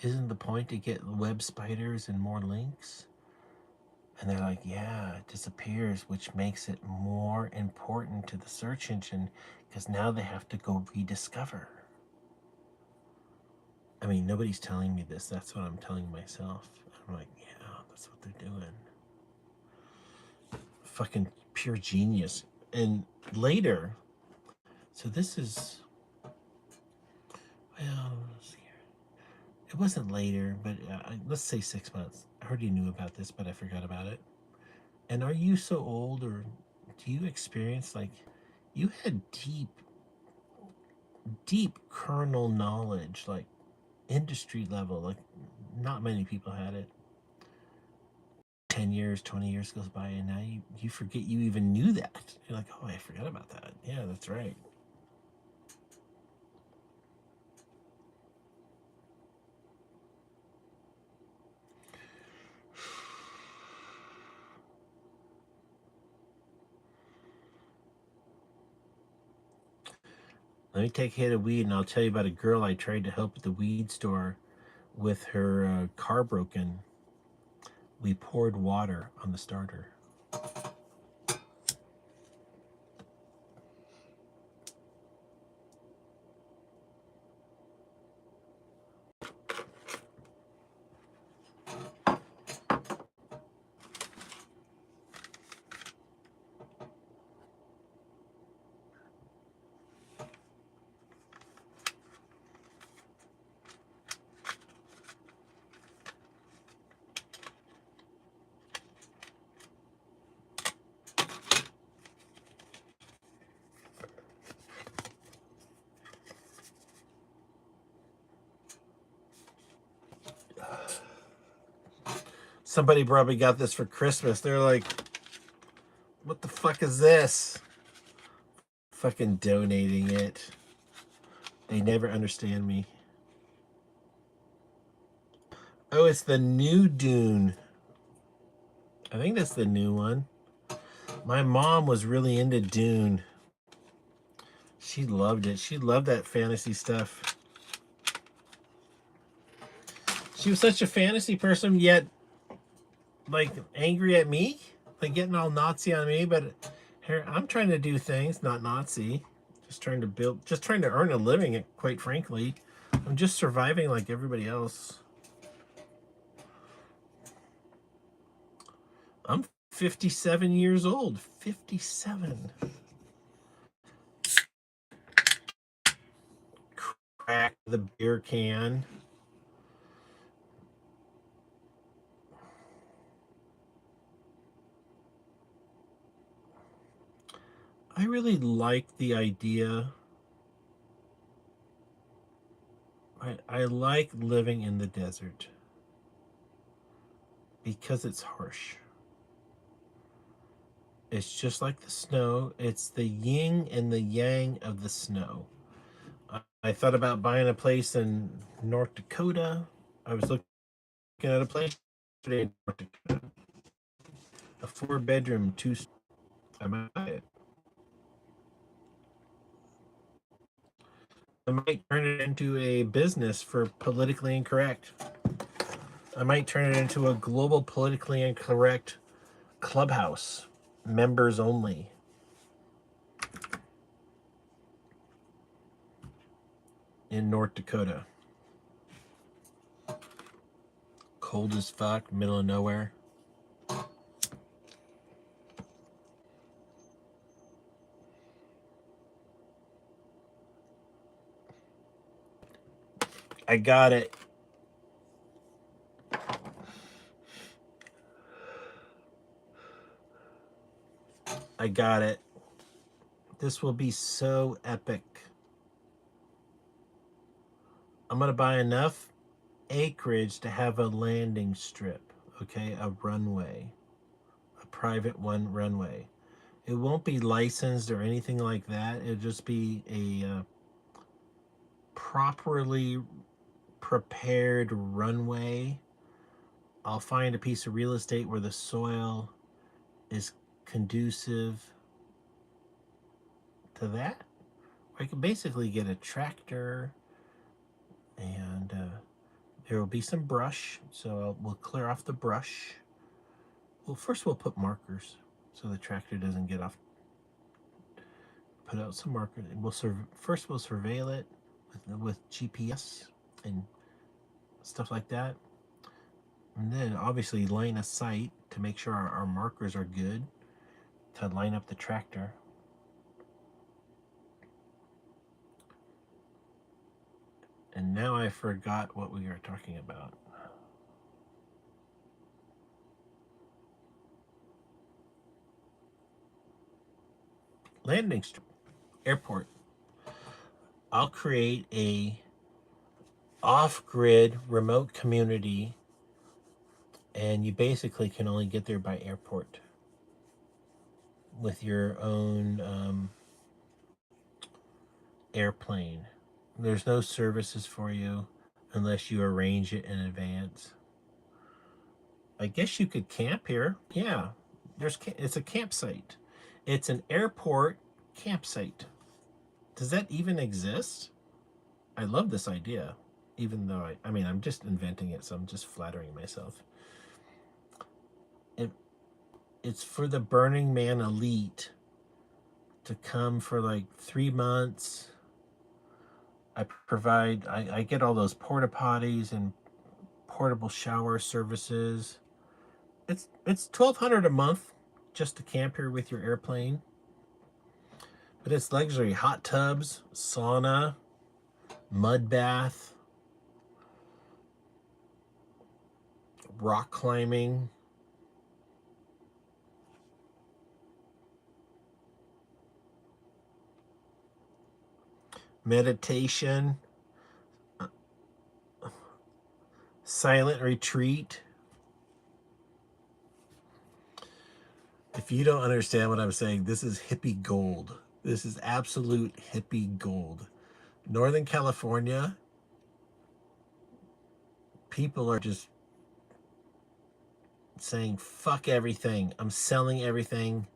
Isn't the point to get web spiders and more links? And they're like, yeah, it disappears, which makes it more important to the search engine because now they have to go rediscover. I mean, nobody's telling me this. That's what I'm telling myself. I'm like, yeah, that's what they're doing. Fucking pure genius. And later, so this is, well, it wasn't later, but let's say 6 months. I already knew about this, but I forgot about it. And are you so old, or do you experience, like, you had deep kernel knowledge, like industry level, like not many people had it. 10 years, 20 years goes by, and now you forget you even knew that. You're like, oh, I forgot about that. Yeah, that's right. Let me take a hit of weed, and I'll tell you about a girl I tried to help at the weed store with her car broken. We poured water on the starter. Somebody probably got this for Christmas. They're like, what the fuck is this? Fucking donating it. They never understand me. Oh, it's the new Dune. I think that's the new one. My mom was really into Dune. She loved it. She loved that fantasy stuff. She was such a fantasy person, yet like angry at me, like getting all Nazi on me. But here I'm trying to do things, not Nazi. Just trying to build, just trying to earn a living. Quite frankly, I'm just surviving like everybody else. I'm 57 years old. 57. Crack the beer can. I really like the idea. I like living in the desert because it's harsh. It's just like the snow. It's the yin and the yang of the snow. I thought about buying a place in North Dakota. I was looking at a place today in North Dakota. A 4-bedroom, 2. I might buy it. I might turn it into a business for politically incorrect. I might turn it into a global politically incorrect clubhouse, members only. In North Dakota. Cold as fuck, middle of nowhere. I got it. I got it. This will be so epic. I'm going to buy enough acreage to have a landing strip, okay? A runway, a private runway. It won't be licensed or anything like that. It'll just be a properly prepared runway. I'll find a piece of real estate where the soil is conducive to that. I can basically get a tractor, and there will be some brush, so we'll clear off the brush. Well, first we'll put markers so the tractor doesn't get off. Put out some markers. First we'll surveil it with GPS and stuff like that, and then obviously line a sight to make sure our markers are good to line up the tractor. And now I forgot what we were talking about. Landing strip, airport. I'll create a off-grid remote community, and you basically can only get there by airport with your own airplane. There's no services for you unless you arrange it in advance. I guess you could camp here. Yeah, it's a campsite. It's an airport campsite. Does that even exist? I love this idea, even though I mean, I'm just inventing it, so I'm just flattering myself. It's for the Burning Man elite to come for like 3 months. I get all those porta potties and portable shower services. It's $1,200 a month just to camp here with your airplane. But it's luxury: hot tubs, sauna, mud bath, rock climbing, meditation, silent retreat. If you don't understand what I'm saying, this is hippie gold. This is absolute hippie gold. Northern California, people are just saying, fuck everything. I'm selling everything.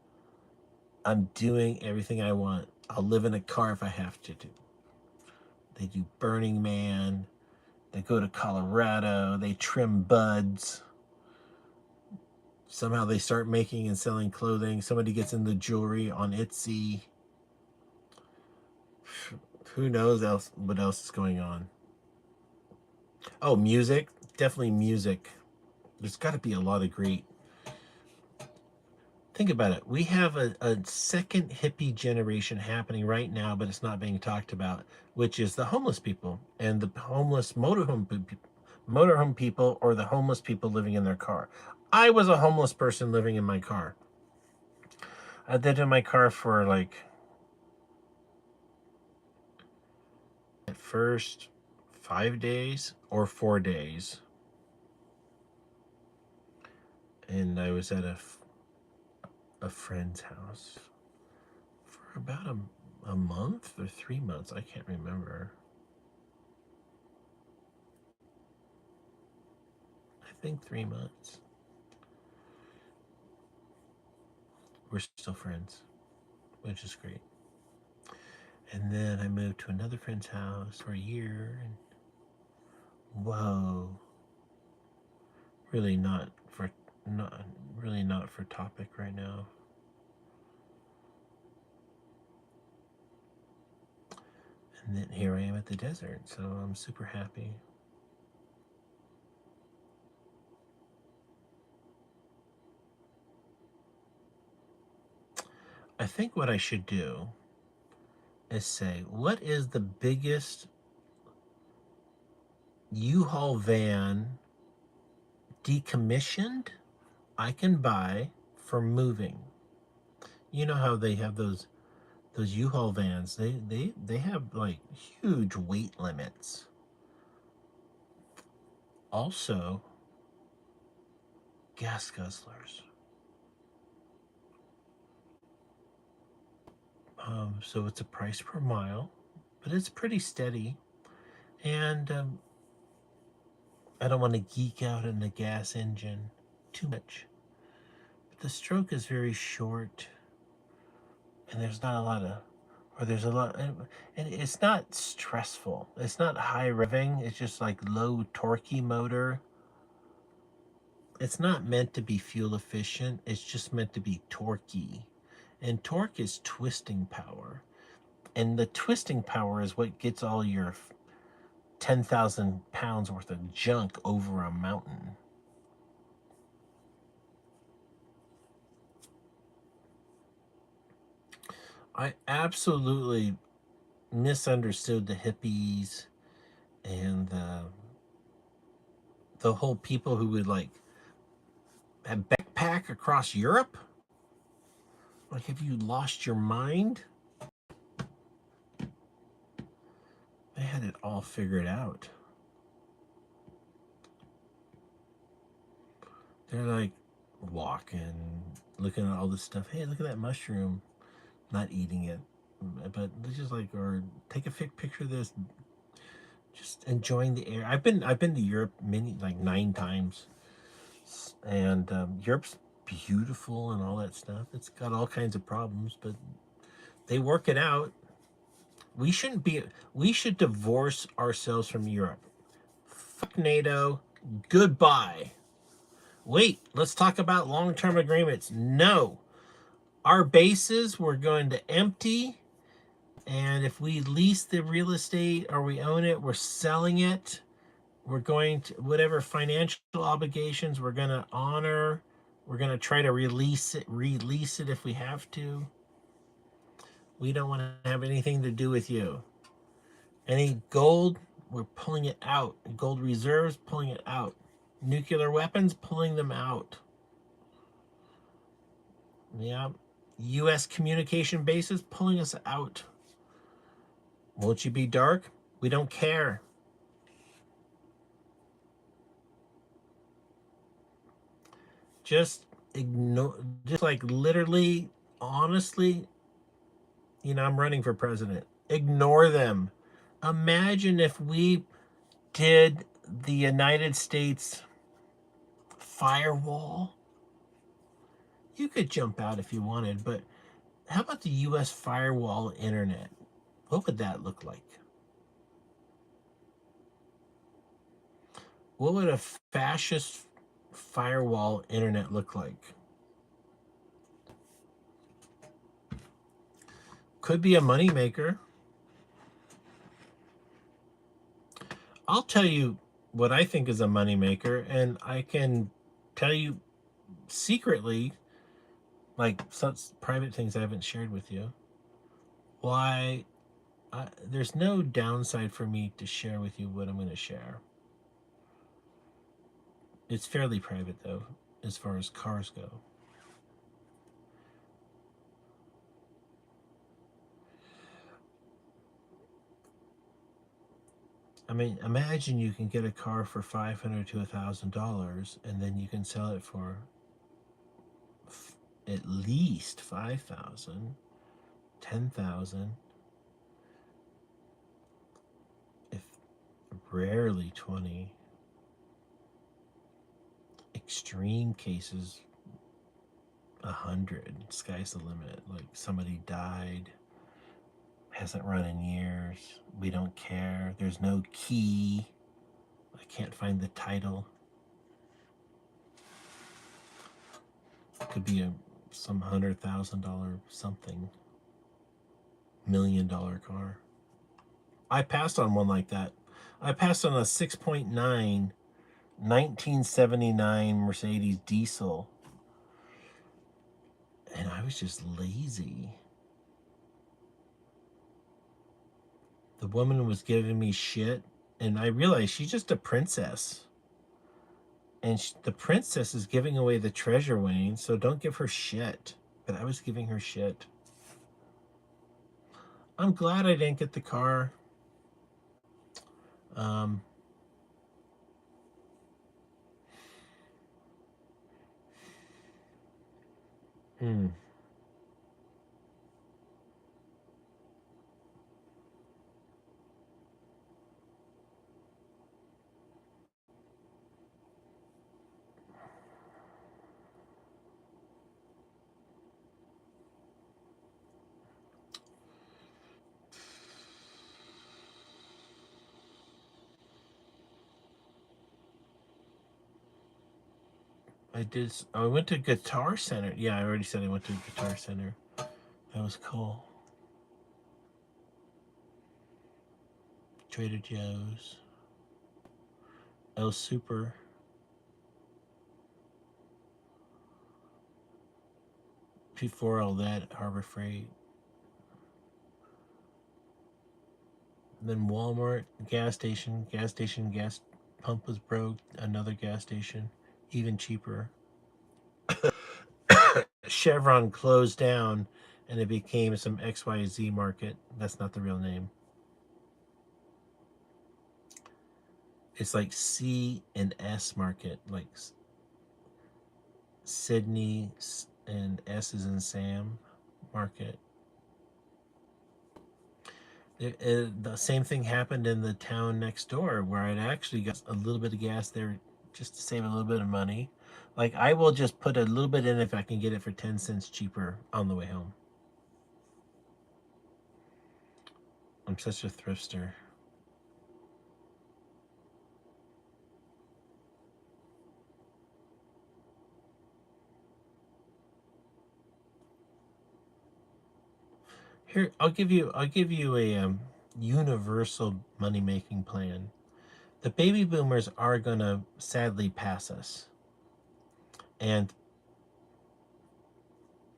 I'm doing everything I want. I'll live in a car if I have to. They do Burning Man. They go to Colorado. They trim buds. Somehow they start making and selling clothing. Somebody gets into jewelry on Etsy. Who knows what else is going on? Oh, music. Definitely music. There's got to be a lot of great. Think about it. We have a second hippie generation happening right now, but it's not being talked about, which is the homeless people and the homeless motorhome people, or the homeless people living in their car. I was a homeless person living in my car. I lived in my car for like, at first, 5 days or 4 days. And I was at a friend's house for about a month or 3 months. I can't remember. I think 3 months. We're still friends, which is great. And then I moved to another friend's house for a year, and whoa, really not for topic right now. And then here I am at the desert, so I'm super happy. I think what I should do is say, what is the biggest U-Haul van decommissioned I can buy for moving. You know how they have those U-Haul vans, they have like huge weight limits. Also, gas guzzlers. So it's a price per mile, but it's pretty steady. And I don't want to geek out on the gas engine too much. But the stroke is very short, and there's not a lot of, or there's a lot, and it's not stressful. It's not high revving. It's just like low torquey motor. It's not meant to be fuel efficient. It's just meant to be torquey. And torque is twisting power. And the twisting power is what gets all your 10,000 pounds worth of junk over a mountain. I absolutely misunderstood the hippies and the whole people who would like backpack across Europe. Like, have you lost your mind? They had it all figured out. They're like walking, looking at all this stuff. Hey, look at that mushroom. Not eating it, but just like, or take a picture of this. Just enjoying the air. I've been to Europe like 9 times, and Europe's beautiful and all that stuff. It's got all kinds of problems, but they work it out. We shouldn't be. We should divorce ourselves from Europe. Fuck NATO. Goodbye. Wait, let's talk about long-term agreements. No. Our bases we're going to empty, and if we lease the real estate or we own it, we're selling it. We're going to, whatever financial obligations we're going to honor, we're going to try to release it if we have to. We don't want to have anything to do with you. Any gold, we're pulling it out. Gold reserves, pulling it out. Nuclear weapons, pulling them out. Yeah. U.S. communication bases, pulling us out. Won't you be dark? We don't care. Just ignore, just like literally, honestly, I'm running for president. Ignore them. Imagine if we did the United States firewall. You could jump out if you wanted, but how about the U.S. firewall internet? What would that look like? What would a fascist firewall internet look like? Could be a moneymaker. I'll tell you what I think is a moneymaker, and I can tell you secretly, like some private things I haven't shared with you, why there's no downside for me to share with you what I'm going to share. It's fairly private, though, as far as cars go. I mean, imagine you can get a car for $500 to $1,000, and then you can sell it for at least 5,000, 10,000, if rarely 20. Extreme cases, 100. Sky's the limit. Like somebody died, hasn't run in years. We don't care. There's no key. I can't find the title. It could be some $100,000 something, $1 million car. I passed on one like that. I passed on a 6.9 1979 Mercedes diesel, and I was just lazy. The woman was giving me shit And I realized she's just a princess. And the princess is giving away the treasure, Wayne, so don't give her shit. But I was giving her shit. I'm glad I didn't get the car. Um, hmm. I did. I went to Guitar Center. Yeah, I already said I went to Guitar Center. That was cool. Trader Joe's. El Super. Before all that, Harbor Freight. Then Walmart, gas station, gas pump was broke. Another gas station, even cheaper. Chevron closed down and it became some XYZ market. That's not the real name. It's like C and S market, like Sydney and S is in Sam market. The same thing happened in the town next door where I'd actually got a little bit of gas there just to save a little bit of money. Like I will just put a little bit in if I can get it for 10 cents cheaper on the way home. I'm such a thrifter. Here, I'll give you a universal money making plan. The baby boomers are gonna sadly pass us. And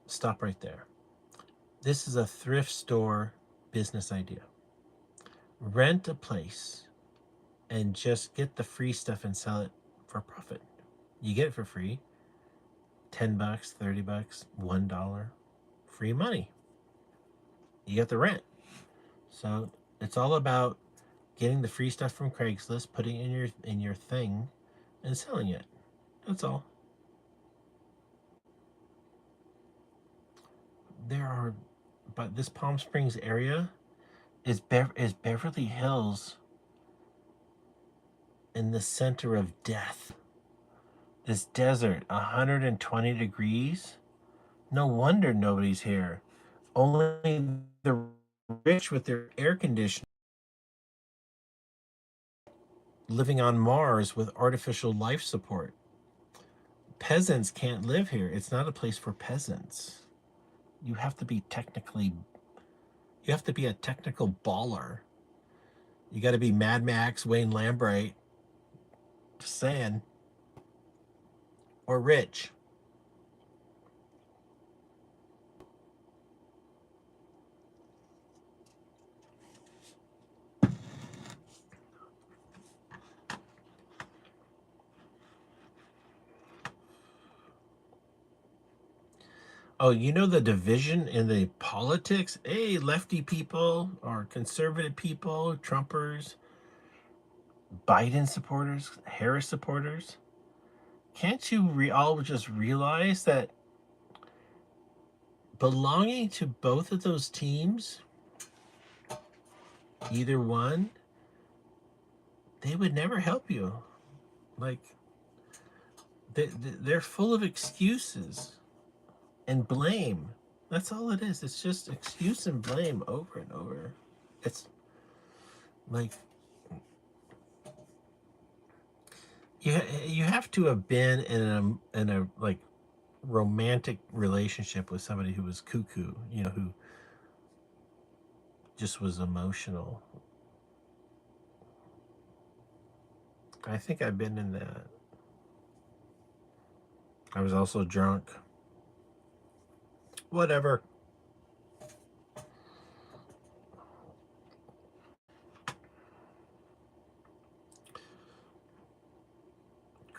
stop right there. This is a thrift store business idea. Rent a place and just get the free stuff and sell it for a profit. You get it for free. $10, $30, $1. Free money. You get the rent. So it's all about getting the free stuff from Craigslist, putting it in your thing, and selling it. That's all. There are, but this Palm Springs area is Beverly Hills in the center of death. This desert, 120 degrees. No wonder nobody's here. Only the rich with their air conditioning living on Mars with artificial life support. Peasants can't live here. It's not a place for peasants. You have to be technically, you have to be a technical baller. You got to be Mad Max, Wayne Lambright, just saying, or rich. Oh, you know the division in the politics? Hey, lefty people or conservative people, Trumpers, Biden supporters, Harris supporters. Can't you all just realize that belonging to both of those teams, either one, they would never help you. Like, they're full of excuses and blame. That's all it is. It's just excuse and blame over and over. It's like you have to have been in a like romantic relationship with somebody who was cuckoo, who just was emotional. I think I've been in that. I was also drunk. Whatever.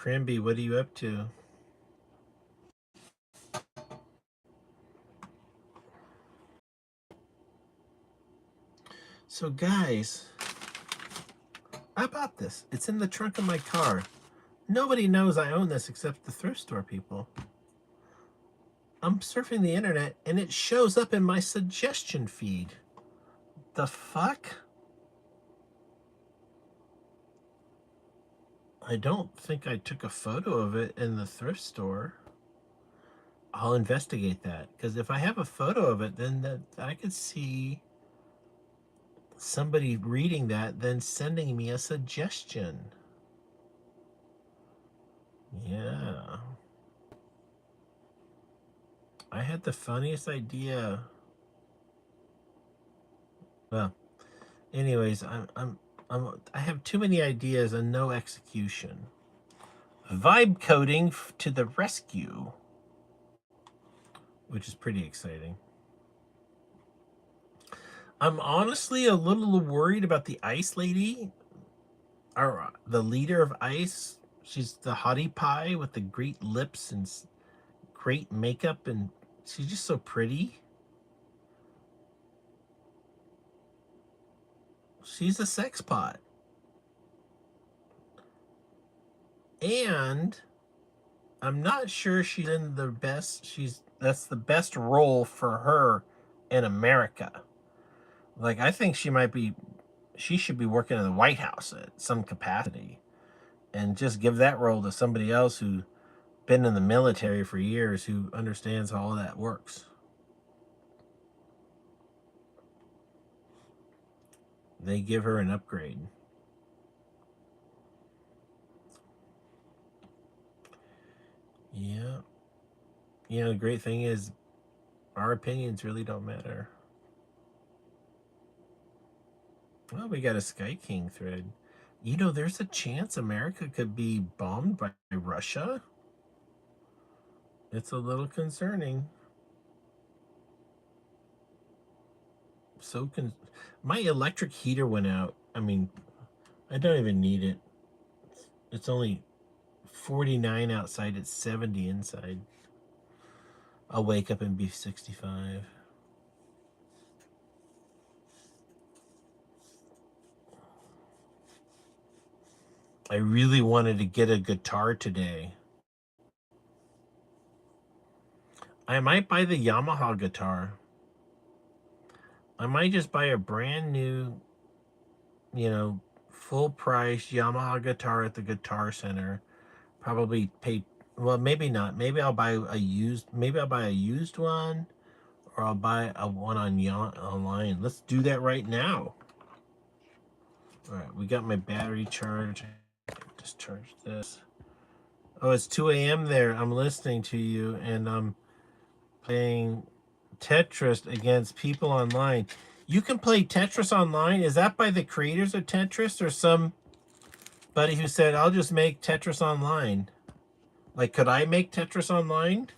Crimby, what are you up to? So guys, I bought this. It's in the trunk of my car. Nobody knows I own this except the thrift store people. I'm surfing the internet and it shows up in my suggestion feed. The fuck? I don't think I took a photo of it in the thrift store. I'll investigate that, because if I have a photo of it, then I could see somebody reading that, then sending me a suggestion. Yeah. I had the funniest idea. Well, anyways, I have too many ideas and no execution. Vibe coding to the rescue, which is pretty exciting. I'm honestly a little worried about the ice lady, or the leader of ice. She's the hottie pie with the great lips and great makeup, and she's just so pretty. She's a sex pot. And I'm not sure she's in the best, that's the best role for her in America. Like, I think she should be working in the White House at some capacity, and just give that role to somebody else who's been in the military for years, who understands how all that works. They give her an upgrade. Yeah. You know, the great thing is our opinions really don't matter. Well, we got a Sky King thread. You know, there's a chance America could be bombed by Russia. It's a little concerning. My electric heater went out. I mean, I don't even need it. It's only 49 outside. It's 70 inside. I'll wake up and be 65. I really wanted to get a guitar today. I might buy the Yamaha guitar. I might just buy a brand new, full price Yamaha guitar at the Guitar Center. Probably pay, well, maybe not. Maybe I'll buy a used one, or I'll buy a one online. Let's do that right now. All right, we got my battery charged. Just charge this. Oh, it's 2 a.m. there. I'm listening to you, and I'm playing Tetris against people online. You can play Tetris online. Is that by the creators of Tetris, or somebody who said, I'll just make Tetris online? Like, could I make Tetris online?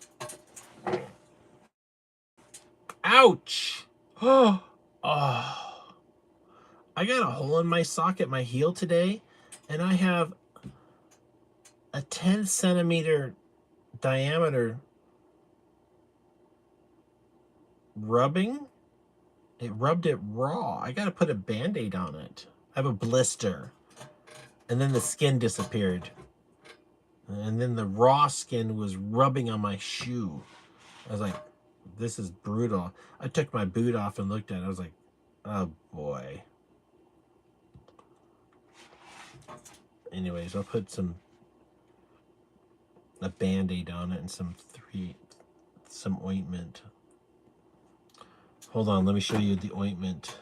Ouch! Oh, I got a hole in my socket, my heel today, and I have a 10 centimeter diameter rubbing. It rubbed it raw. I got to put a Band-Aid on it. I have a blister. And then the skin disappeared. And then the raw skin was rubbing on my shoe. I was like, this is brutal. I took my boot off and looked at it. I was like, oh boy. Anyways, I'll put a Band-Aid on it and some ointment. Hold on, let me show you the ointment.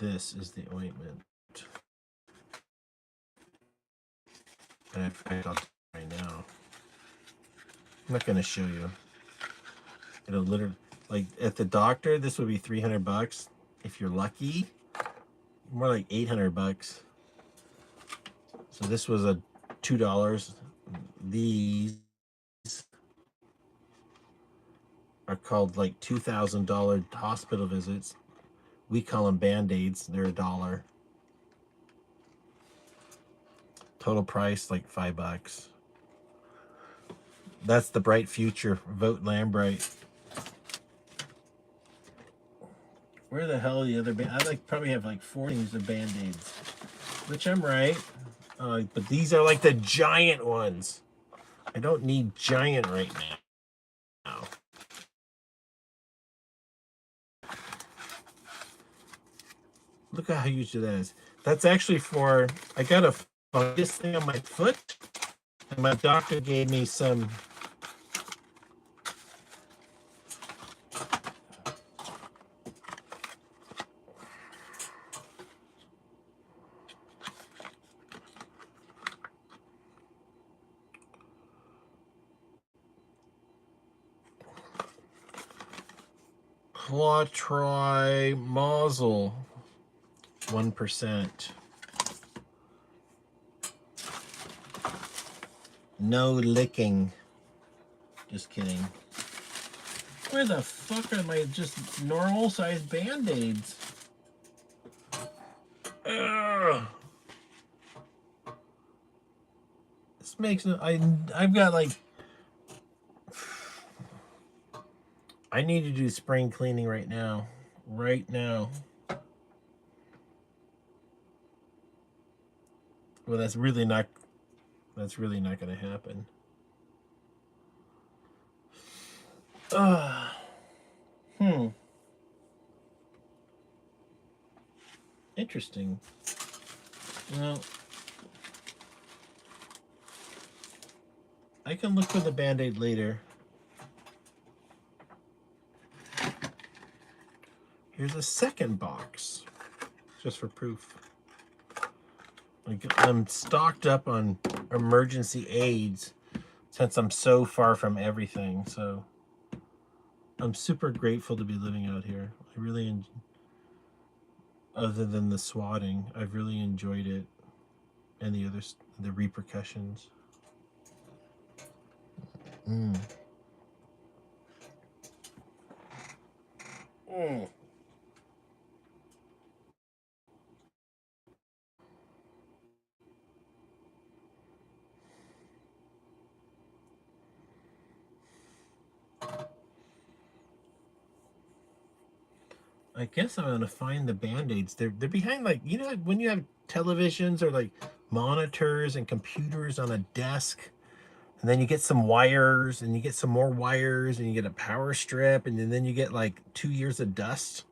This is the ointment. And I'll do it right now. I'm not gonna show you. It'll literally, like, at the doctor, this would be $300 if you're lucky. More like $800. So this was a $2. These are called like $2,000 hospital visits. We call them Band-Aids. They're $1. Total price like $5. That's the bright future. Vote Lambright. Where the hell are the other I probably have like 40 of Band-Aids, which I'm right. But these are like the giant ones. I don't need giant right now. Look at how huge that is. That's actually for, I got a fungus thing on my foot, and my doctor gave me some clotrimazole, 1%. No licking. Just kidding. Where the fuck are my just normal sized Band-Aids? This makes no. I've got like. I need to do spring cleaning right now. Right now. Well, that's really not going to happen. Interesting. Well, I can look for the Band-Aid later. Here's a second box, just for proof. I'm stocked up on emergency aids since I'm so far from everything. So I'm super grateful to be living out here. I really, other than the swatting, I've really enjoyed it, and the repercussions. I guess I'm gonna find the Band-Aids. They're behind, like, you know, when you have televisions or like monitors and computers on a desk, and then you get some wires and you get some more wires and you get a power strip, and then you get like 2 years of dust,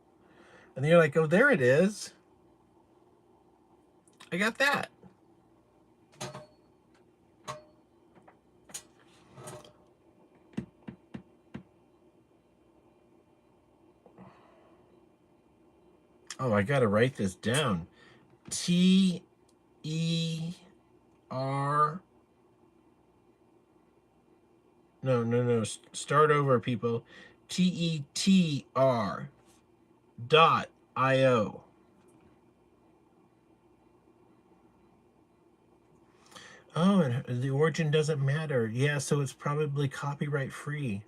and then you're like, oh, there it is. I got that. Oh, I gotta write this down. T-E-R. No. Start over, people. TETR.io. Oh, and the origin doesn't matter. Yeah, so it's probably copyright free.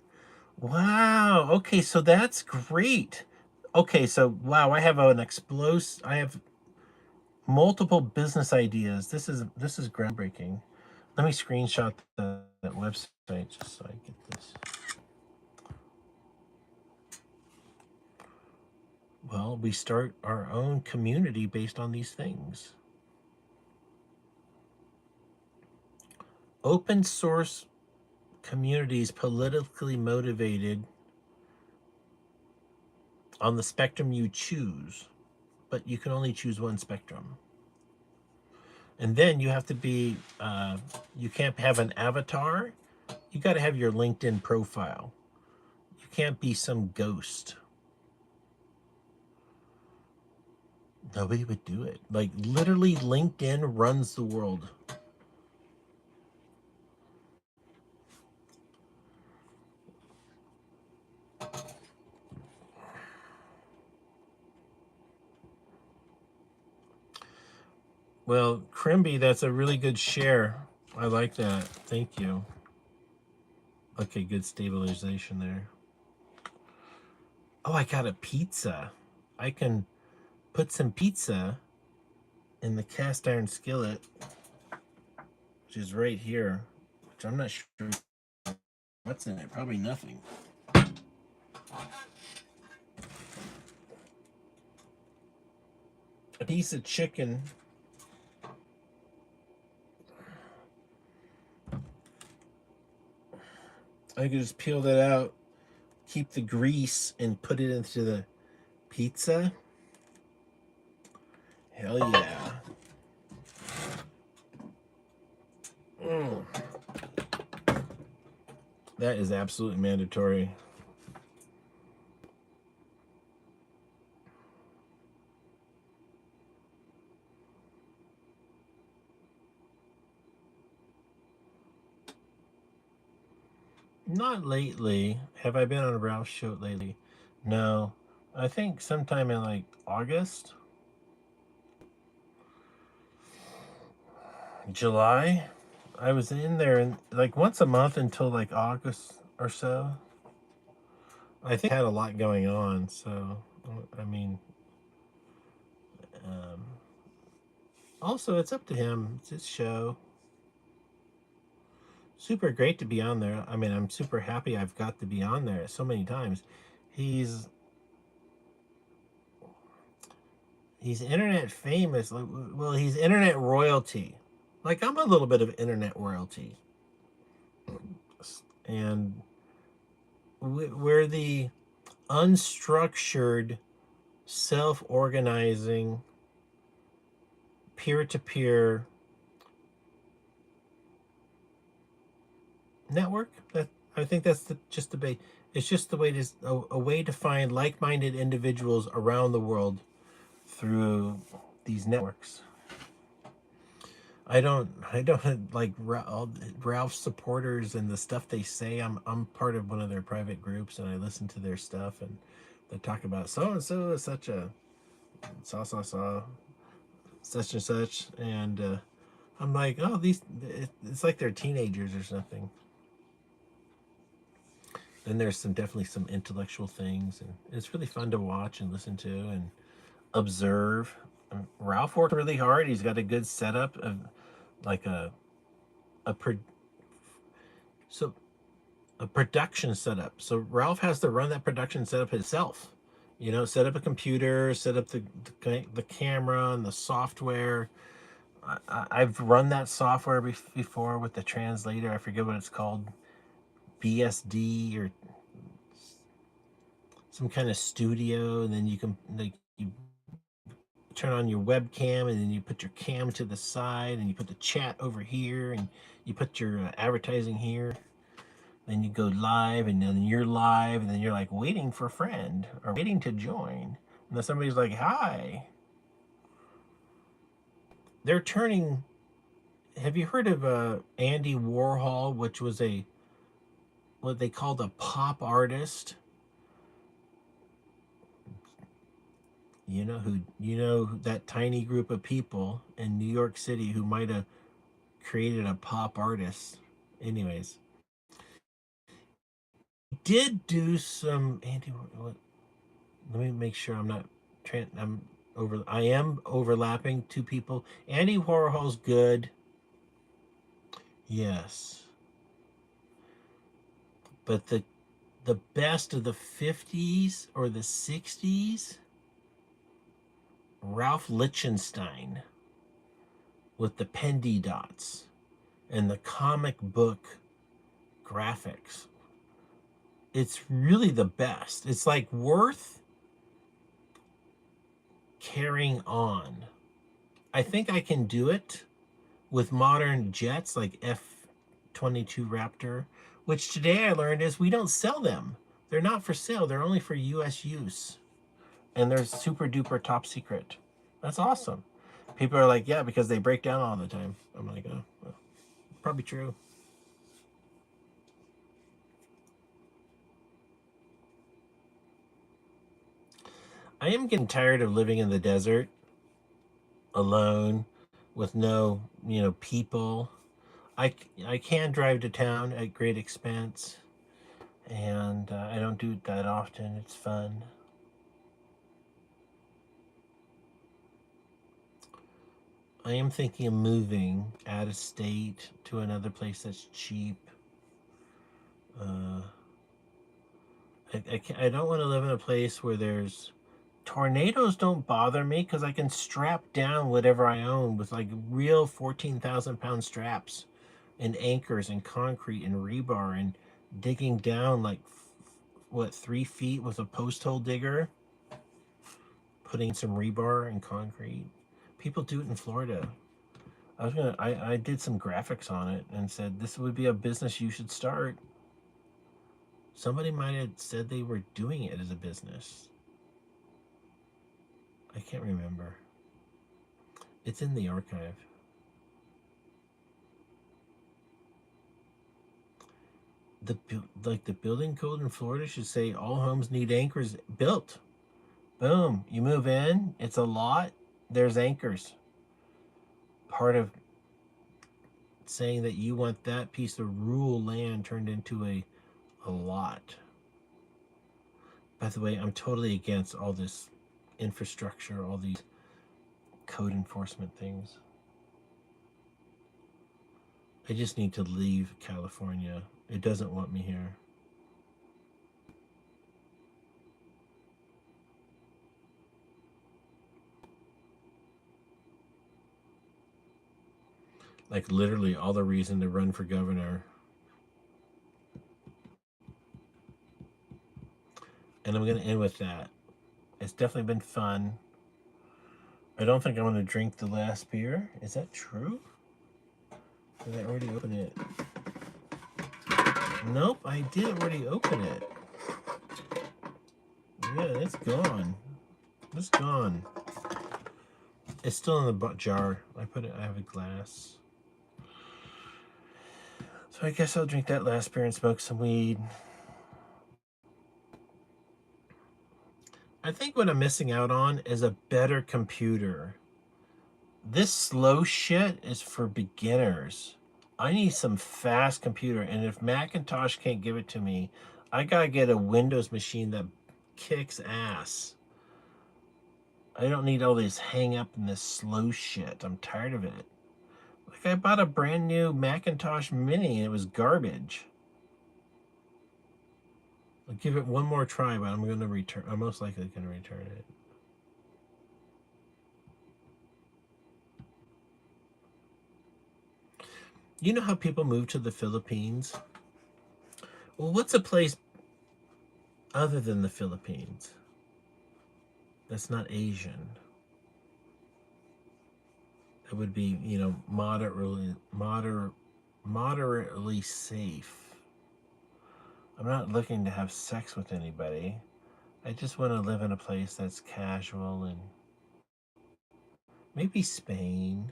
Wow. Okay, so that's great. Okay, so wow, I have I have multiple business ideas. This is groundbreaking. Let me screenshot that website just so I get this. Well, we start our own community based on these things. Open source communities politically motivated on the spectrum you choose, but you can only choose one spectrum. And then you have to be, you can't have an avatar. You got to have your LinkedIn profile. You can't be some ghost. Nobody would do it. Like, literally, LinkedIn runs the world. Well, Crimby, that's a really good share. I like that. Thank you. Okay, good stabilization there. Oh, I got a pizza. I can put some pizza in the cast iron skillet. which is right here, which I'm not sure what's in it. Probably nothing. A piece of chicken. I could just peel that out, keep the grease, and put it into the pizza. Hell yeah. Mm. That is absolutely mandatory. Not lately. Have I been on a Ralph show lately? No. I think sometime in like August, July. I was in there and like once a month until like August or so. I think I had a lot going on, so I mean, um, also it's up to him. It's his show. Super great to be on there. I mean, I'm super happy I've got to be on there so many times. He's he's internet famous. Like, well, he's internet royalty. Like I'm a little bit of internet royalty, and we're the unstructured, self-organizing, peer-to-peer network. That I think that's just the base. It's just the way to a way to find like-minded individuals around the world through these networks. I don't like Ralph's supporters and the stuff they say. I'm part of one of their private groups and I listen to their stuff and they talk about so and so is such a saw such and such and I'm like, oh, it's like they're teenagers or something. Then there's definitely some intellectual things and it's really fun to watch and listen to and observe. Ralph worked really hard. He's got a good setup of like a pro, so a production setup. So Ralph has to run that production setup himself. You know, set up a computer, set up the camera and the software. I've run that software before with the translator. I forget what it's called, BSD or some kind of studio. And then you can like you turn on your webcam and then you put your cam to the side and you put the chat over here and you put your advertising here. Then you go live and then you're live and then you're like waiting for a friend or waiting to join. And then somebody's like, hi. They're turning. Have you heard of Andy Warhol, which was what they called a pop artist? You know that tiny group of people in New York City who might have created a pop artist. Anyways, did do some Andy. Let me make sure I'm not. I am overlapping two people. Andy Warhol's good. Yes, but the best of the 50s or the 60s, Ralph Lichtenstein with the pendy dots and the comic book graphics. It's really the best. It's like worth carrying on. I think I can do it with modern jets like F-22 Raptor, which today I learned is we don't sell them. They're not for sale. They're only for U.S. use. And they're super duper top secret. That's awesome. People are like, yeah, because they break down all the time. I'm like, oh, well, probably true. I am getting tired of living in the desert alone with no, people. I can drive to town at great expense, and I don't do it that often. It's fun. I am thinking of moving out of state to another place that's cheap. Uh, I don't want to live in a place where there's tornadoes. Don't bother me because I can strap down whatever I own with like real 14,000-pound straps and anchors and concrete and rebar and digging down like what 3 feet with a post hole digger, putting some rebar and concrete. People do it in Florida. I did some graphics on it and said this would be a business you should start. Somebody might have said they were doing it as a business. I can't remember. It's in the archive. The building code in Florida should say all homes need anchors built. Boom, you move in, it's a lot, there's anchors. Part of saying that you want that piece of rural land turned into a lot. By the way, I'm totally against all this infrastructure, all these code enforcement things. I just need to leave California. It doesn't want me here. Like literally all the reason to run for governor. And I'm going to end with that. It's definitely been fun. I don't think I'm going to drink the last beer. Is that true? Did I already open it? Nope, I did already open it. Yeah, it's gone. It's gone. It's still in the jar. I have a glass. So I guess I'll drink that last beer and smoke some weed. I think what I'm missing out on is a better computer. This slow shit is for beginners. I need some fast computer, and if Macintosh can't give it to me, I gotta get a Windows machine that kicks ass. I don't need all this hang up and this slow shit. I'm tired of it. Like I bought a brand new Macintosh Mini and it was garbage. I'll give it one more try, but I'm most likely gonna return it. You know how people move to the Philippines? Well, what's a place other than the Philippines that's not Asian? That would be, moderately safe. I'm not looking to have sex with anybody. I just want to live in a place that's casual, and maybe Spain,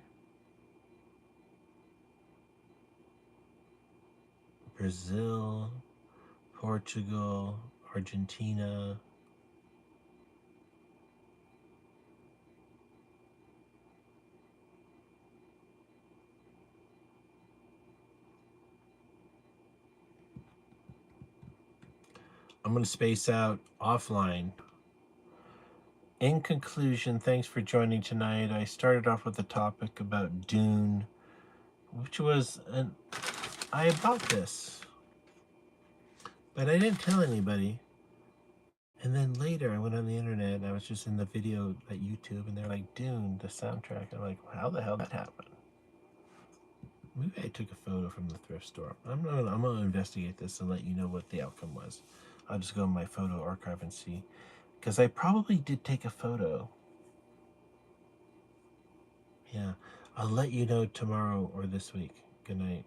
Brazil, Portugal, Argentina. I'm going to space out offline. In conclusion, thanks for joining tonight. I started off with a topic about Dune, which was I bought this, but I didn't tell anybody. And then later I went on the internet and I was just in the video at YouTube and they're like, Dune, the soundtrack. I'm like, how the hell did that happen? Maybe I took a photo from the thrift store. I'm gonna investigate this and let you know what the outcome was. I'll just go in my photo archive and see. Because I probably did take a photo. Yeah. I'll let you know tomorrow or this week. Good night.